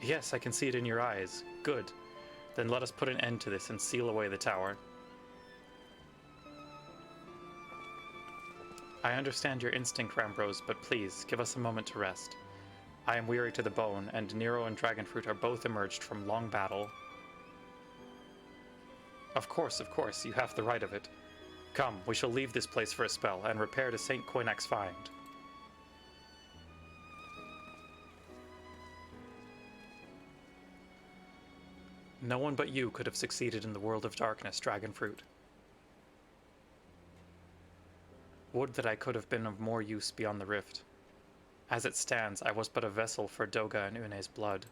Yes, I can see it in your eyes. Good. Then let us put an end to this and seal away the tower. I understand your instinct, Rambrose, but please, give us a moment to rest. I am weary to the bone, and Nero and Dragonfruit are both emerged from long battle. Of course, you have the right of it. Come, we shall leave this place for a spell, and repair to St. Coinac's Find. No one but you could have succeeded in the world of darkness, Dragonfruit. Would that I could have been of more use beyond the rift. As it stands, I was but a vessel for Doga and Une's blood.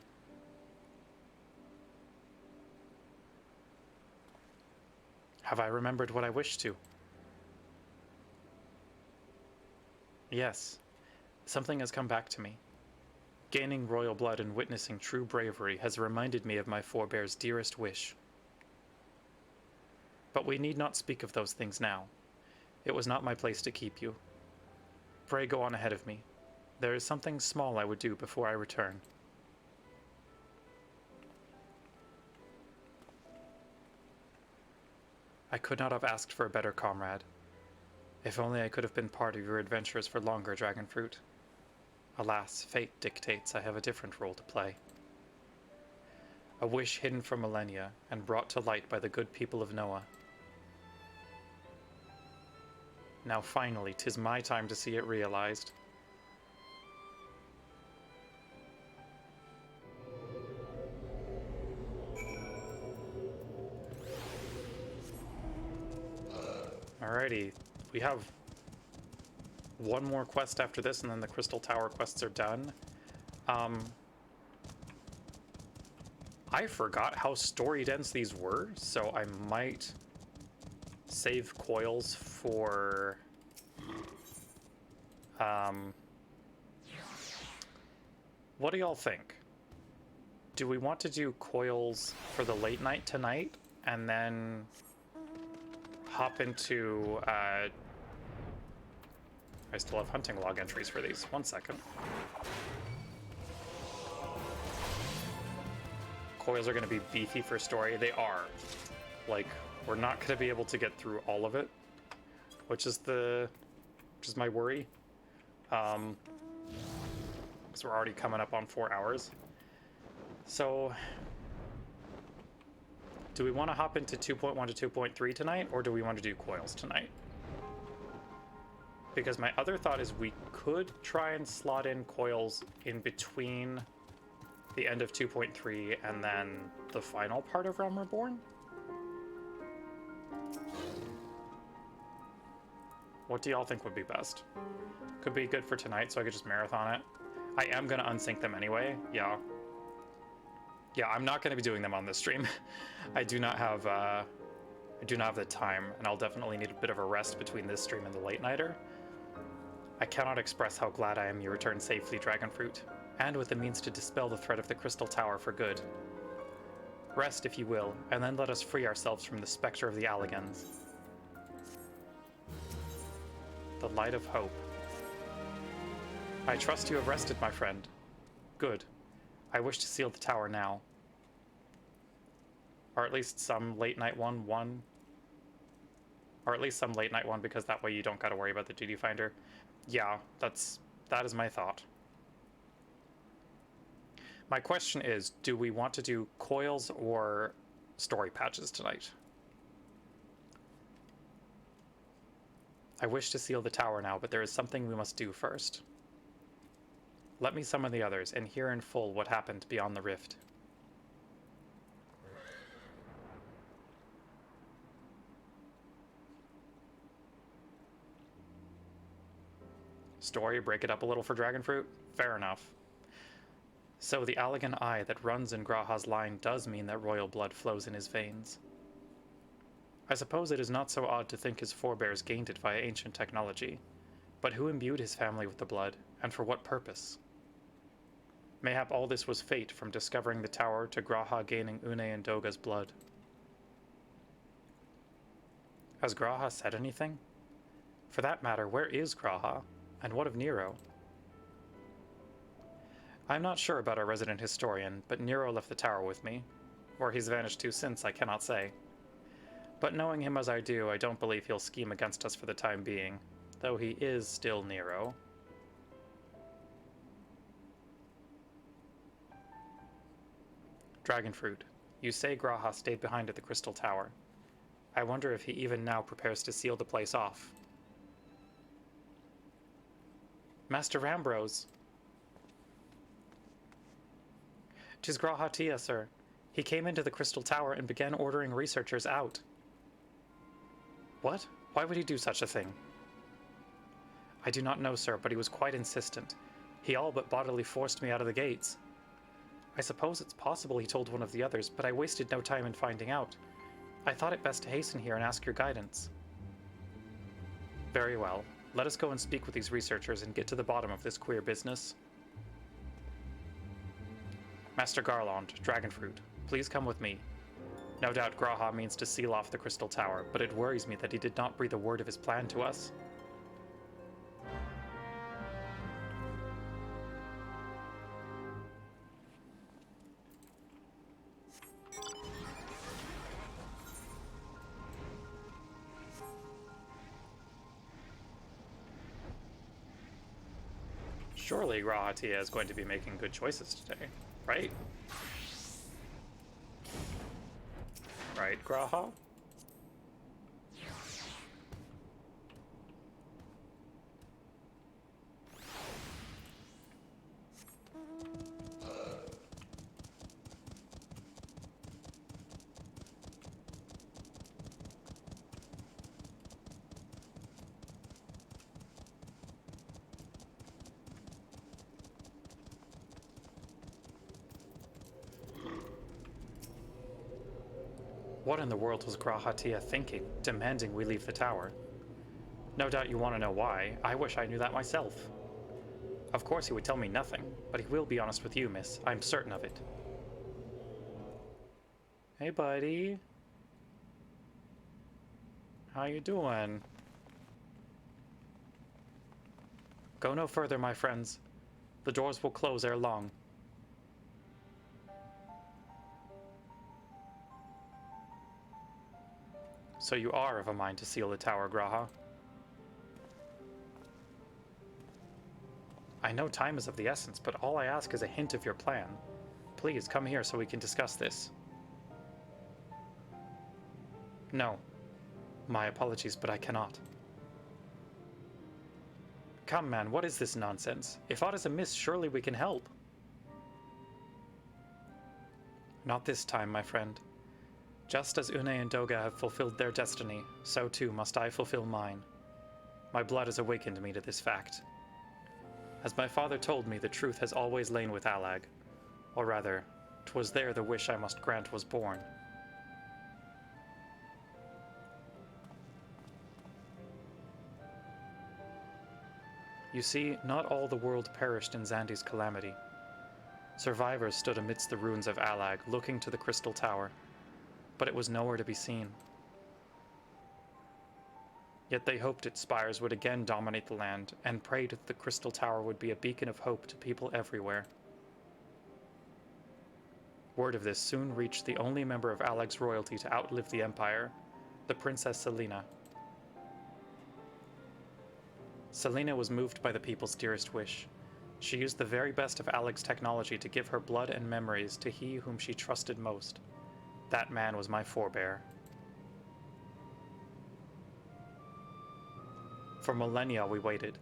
Have I remembered what I wished to? Yes, something has come back to me. Gaining royal blood and witnessing true bravery has reminded me of my forebear's dearest wish. But we need not speak of those things now. It was not my place to keep you. Pray go on ahead of me. There is something small I would do before I return. I could not have asked for a better comrade. If only I could have been part of your adventures for longer, Dragonfruit. Alas, fate dictates I have a different role to play. A wish hidden for millennia and brought to light by the good people of Noah. Now finally, 'tis my time to see it realized. Alrighty, we have one more quest after this, and then the Crystal Tower quests are done. I forgot how story dense these were, so I might save coils for what do y'all think? Do we want to do coils for the late night tonight and then hop into I still have hunting log entries for these. 1 second. Coils are going to be beefy for story. They are. Like, we're not going to be able to get through all of it, which is my worry. Because we're already coming up on 4 hours. So, do we want to hop into 2.1 to 2.3 tonight, or do we want to do coils tonight? Because my other thought is we could try and slot in coils in between the end of 2.3 and then the final part of Realm Reborn. What do y'all think would be best? Could be good for tonight, so I could just marathon it. I am gonna unsync them anyway. Yeah, I'm not gonna be doing them on this stream. I do not have the time, and I'll definitely need a bit of a rest between this stream and the late nighter. I cannot express how glad I am you returned safely, Dragonfruit, and with the means to dispel the threat of the Crystal Tower for good. Rest, if you will, and then let us free ourselves from the specter of the Alligans. The light of hope. I trust you have rested, my friend. Good. I wish to seal the tower now. Or at least some late night one. Or at least some late night one, because that way you don't gotta worry about the duty finder. Yeah, that is my thought. My question is, do we want to do coils or story patches tonight? I wish to seal the tower now, but there is something we must do first. Let me summon the others and hear in full what happened beyond the rift. Story, break it up a little for Dragonfruit? Fair enough. So the Allagan eye that runs in Graha's line does mean that royal blood flows in his veins. I suppose it is not so odd to think his forebears gained it via ancient technology, but who imbued his family with the blood, and for what purpose? Mayhap all this was fate, from discovering the tower to Graha gaining Une and Doga's blood. Has Graha said anything? For that matter, where is Graha? And what of Nero? I'm not sure about our resident historian, but Nero left the tower with me. Where he's vanished to since, I cannot say. But knowing him as I do, I don't believe he'll scheme against us for the time being, though he is still Nero. Dragonfruit, you say Graha stayed behind at the Crystal Tower. I wonder if he even now prepares to seal the place off. Master Rambrose! 'Tis Graha Tia, sir. He came into the Crystal Tower and began ordering researchers out. What? Why would he do such a thing? I do not know, sir, but he was quite insistent. He all but bodily forced me out of the gates. I suppose it's possible he told one of the others, but I wasted no time in finding out. I thought it best to hasten here and ask your guidance. Very well. Let us go and speak with these researchers and get to the bottom of this queer business. Master Garland, Dragonfruit, please come with me. No doubt Graha means to seal off the Crystal Tower, but it worries me that he did not breathe a word of his plan to us. Surely Graha Tia is going to be making good choices today, right? Right, Graha? What in the world was Graha Tia thinking, demanding we leave the tower? No doubt you want to know why. I wish I knew that myself. Of course he would tell me nothing, but he will be honest with you, miss. I'm certain of it. Hey, buddy. How you doing? Go no further, my friends. The doors will close ere long. So you are of a mind to seal the tower, Graha? I know time is of the essence, but all I ask is a hint of your plan. Please, come here so we can discuss this. No. My apologies, but I cannot. Come, man, what is this nonsense? If aught is amiss, surely we can help. Not this time, my friend. Just as Une and Doga have fulfilled their destiny, so too must I fulfill mine. My blood has awakened me to this fact. As my father told me, the truth has always lain with Allag. Or rather, 'twas there the wish I must grant was born. You see, not all the world perished in Xandi's calamity. Survivors stood amidst the ruins of Allag, looking to the Crystal Tower, but it was nowhere to be seen. Yet they hoped its spires would again dominate the land, and prayed that the Crystal Tower would be a beacon of hope to people everywhere. Word of this soon reached the only member of Allag's royalty to outlive the Empire, the Princess Selena. Selena was moved by the people's dearest wish. She used the very best of Allag's technology to give her blood and memories to he whom she trusted most. That man was my forebear. For millennia we waited.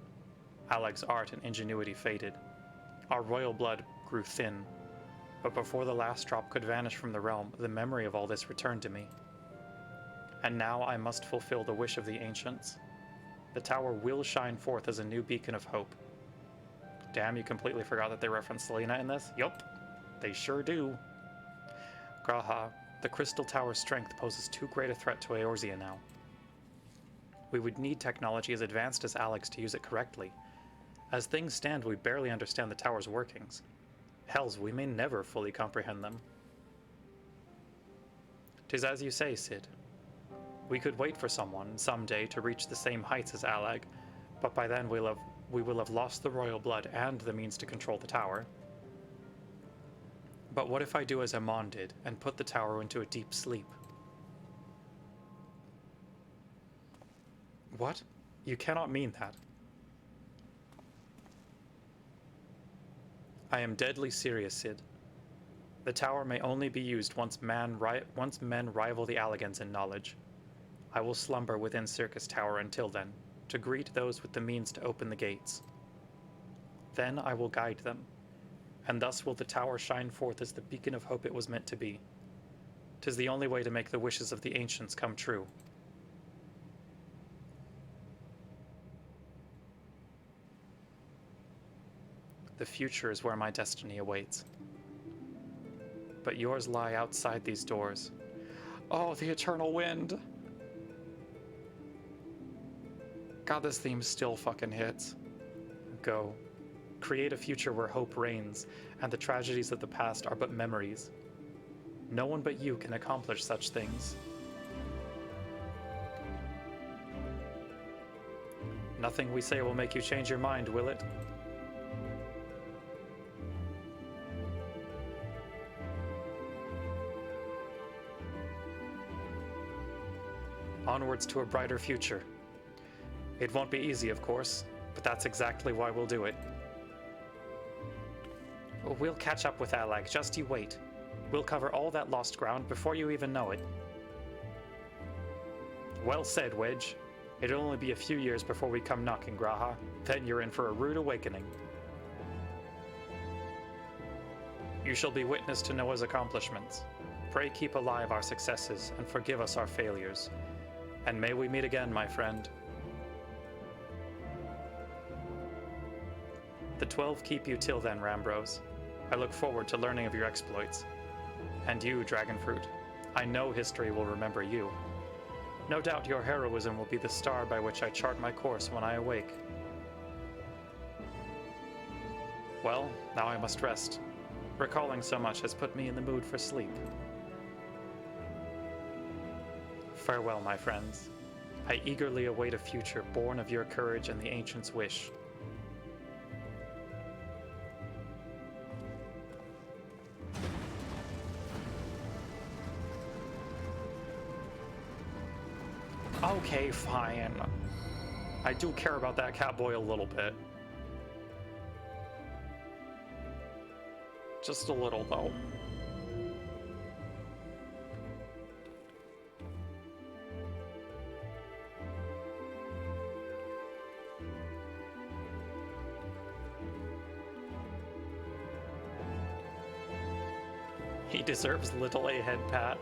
Allag's art and ingenuity faded. Our royal blood grew thin. But before the last drop could vanish from the realm, the memory of all this returned to me. And now I must fulfill the wish of the ancients. The tower will shine forth as a new beacon of hope. Damn, you completely forgot that they referenced Selena in this? Yup, they sure do. Graha, the Crystal Tower's strength poses too great a threat to Eorzea now. We would need technology as advanced as Alex to use it correctly. As things stand, we barely understand the tower's workings. Hells, we may never fully comprehend them. 'Tis as you say, Cid. We could wait for someone, someday, to reach the same heights as Alag, but by then we will have lost the royal blood and the means to control the tower. But what if I do as Amon did, and put the tower into a deep sleep? What? You cannot mean that. I am deadly serious, Cid. The tower may only be used once men rival the Alligans in knowledge. I will slumber within Circus Tower until then, to greet those with the means to open the gates. Then I will guide them, and thus will the tower shine forth as the beacon of hope it was meant to be. 'Tis the only way to make the wishes of the ancients come true. The future is where my destiny awaits. But yours lie outside these doors. Oh, the eternal wind! God, this theme still fucking hits. Go. Create a future where hope reigns, and the tragedies of the past are but memories. No one but you can accomplish such things. Nothing we say will make you change your mind, will it? Onwards to a brighter future. It won't be easy, of course, but that's exactly why we'll do it. We'll catch up with Alag, just you wait. We'll cover all that lost ground before you even know it. Well said, Wedge. It'll only be a few years before we come knocking, Graha. Then you're in for a rude awakening. You shall be witness to Noah's accomplishments. Pray keep alive our successes and forgive us our failures. And may we meet again, my friend. The 12 keep you till then, Rambros. I look forward to learning of your exploits. And you, Dragonfruit, I know history will remember you. No doubt your heroism will be the star by which I chart my course when I awake. Well, now I must rest. Recalling so much has put me in the mood for sleep. Farewell, my friends. I eagerly await a future born of your courage and the ancients' wish. Okay, fine. I do care about that catboy a little bit. Just a little, though. He deserves little a head pat.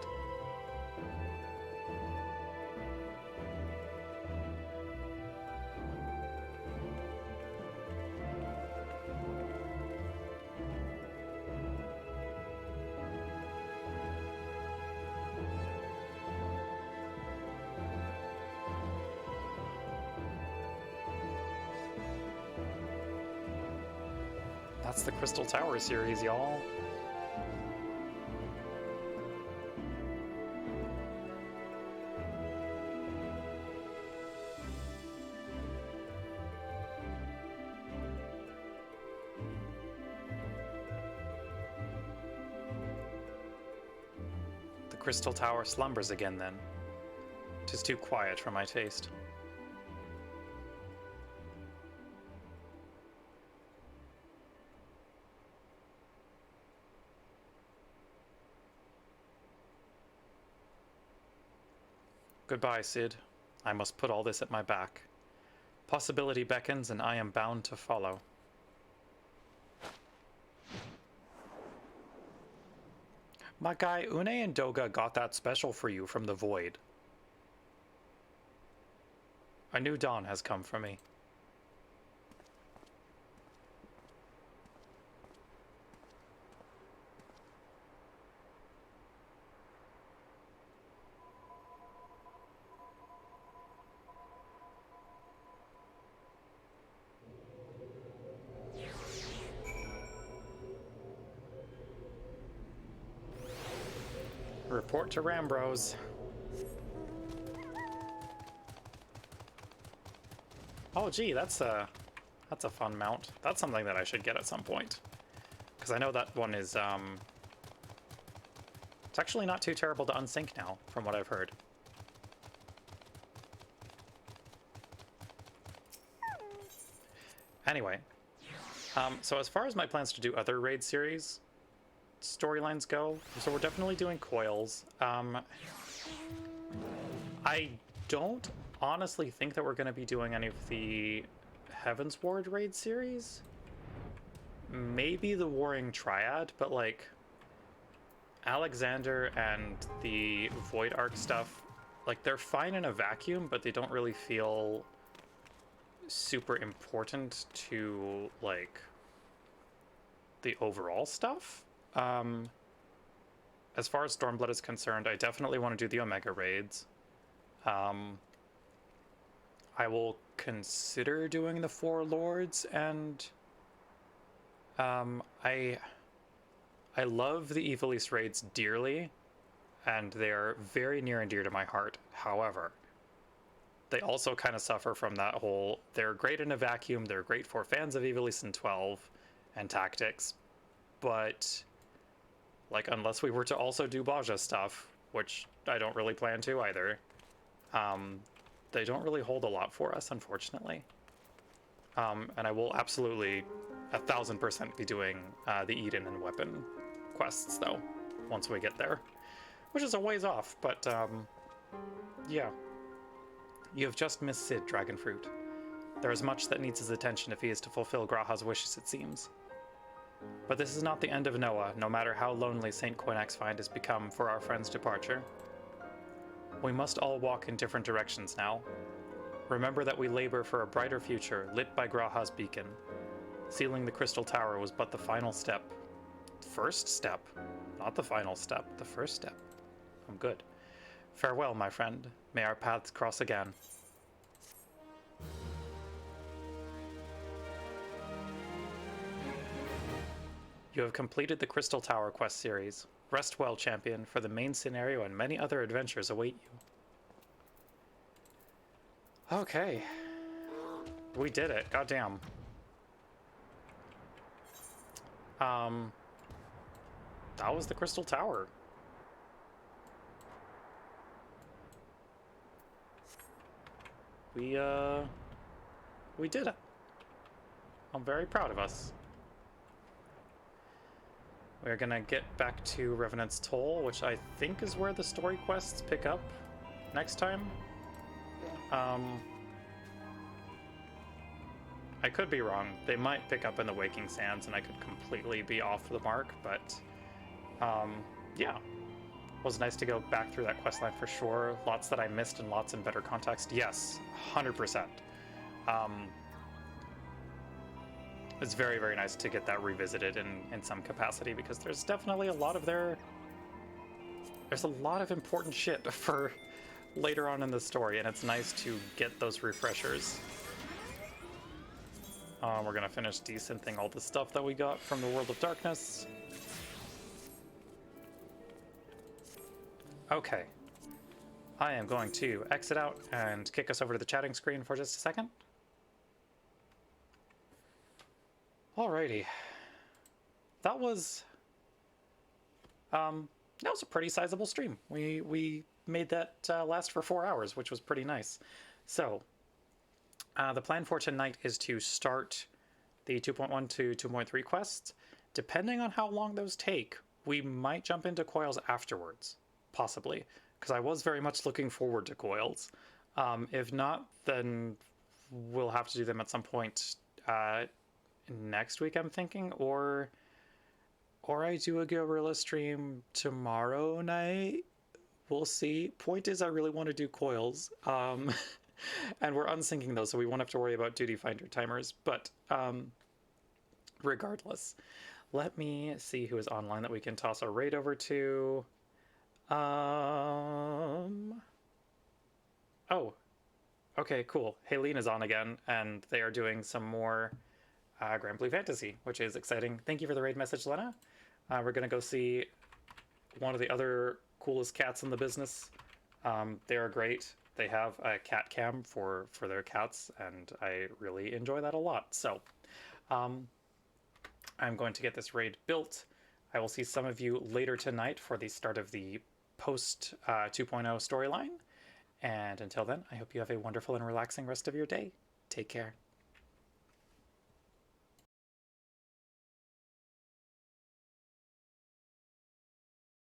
That's the Crystal Tower series, y'all. The Crystal Tower slumbers again, then. 'Tis too quiet for my taste. Goodbye, Cid. I must put all this at my back. Possibility beckons, and I am bound to follow. My guy, Une and Doga got that special for you from the Void. A new dawn has come for me. Report to Rambros. Oh, gee, that's a fun mount. That's something that I should get at some point, because I know that one is it's actually not too terrible to unsync now, from what I've heard. Anyway, so as far as my plans to do other raid series storylines go, so we're definitely doing coils. I don't honestly think that we're going to be doing any of the Heaven's Ward raid series. Maybe the Warring Triad, but like Alexander and the Void Arc stuff, like they're fine in a vacuum, but they don't really feel super important to like the overall stuff. As far as Stormblood is concerned, I definitely want to do the Omega raids. I will consider doing the Four Lords, and I love the Evil East raids dearly, and they are very near and dear to my heart. However, they also kind of suffer from that whole, they're great in a vacuum, they're great for fans of Evil East and 12 and tactics, but like unless we were to also do Baja stuff, which I don't really plan to either, they don't really hold a lot for us, unfortunately. And I will absolutely 1000% be doing the Eden and Weapon quests though, once we get there, which is a ways off, but yeah. You have just missed Sid, Dragonfruit. There is much that needs his attention if he is to fulfill Graha's wishes, it seems. But this is not the end of Noah, no matter how lonely St. Quinax's find has become for our friend's departure. We must all walk in different directions now. Remember that we labor for a brighter future, lit by Graha's beacon. Sealing the Crystal Tower was but the final step. First step, not the final step, the first step. I'm good. Farewell, my friend. May our paths cross again. You have completed the Crystal Tower quest series. Rest well, champion, for the main scenario and many other adventures await you. Okay. We did it. Goddamn. That was the Crystal Tower. We did it. I'm very proud of us. We're gonna get back to Revenant's Toll, which I think is where the story quests pick up next time. I could be wrong. They might pick up in the Waking Sands, and I could completely be off the mark, but yeah. It was nice to go back through that questline for sure. Lots that I missed and lots in better context. Yes, 100%. It's very, very nice to get that revisited in some capacity, because there's definitely a lot of there's a lot of important shit for later on in the story, and it's nice to get those refreshers. We're gonna finish desyncing all the stuff that we got from the World of Darkness. Okay. I am going to exit out and kick us over to the chatting screen for just a second. Alrighty. That was a pretty sizable stream. We made that last for 4 hours, which was pretty nice. So, the plan for tonight is to start the 2.1 to 2.3 quests. Depending on how long those take, we might jump into coils afterwards, possibly, because I was very much looking forward to coils. If not, then we'll have to do them at some point next week, I'm thinking, or I do a guerrilla stream tomorrow night. We'll see. Point is, I really want to do coils. And we're unsyncing those, so we won't have to worry about duty finder timers. But regardless, let me see who is online that we can toss a raid over to. Oh, okay, cool. Haleen is on again, and they are doing some more Grand Blue Fantasy, which is exciting. Thank you for the raid message, Lena. We're gonna go see one of the other coolest cats in the business. They are great. They have a cat cam for their cats, and I really enjoy that a lot. So, I'm going to get this raid built. I will see some of you later tonight for the start of the post 2.0 storyline. And until then, I hope you have a wonderful and relaxing rest of your day. Take care.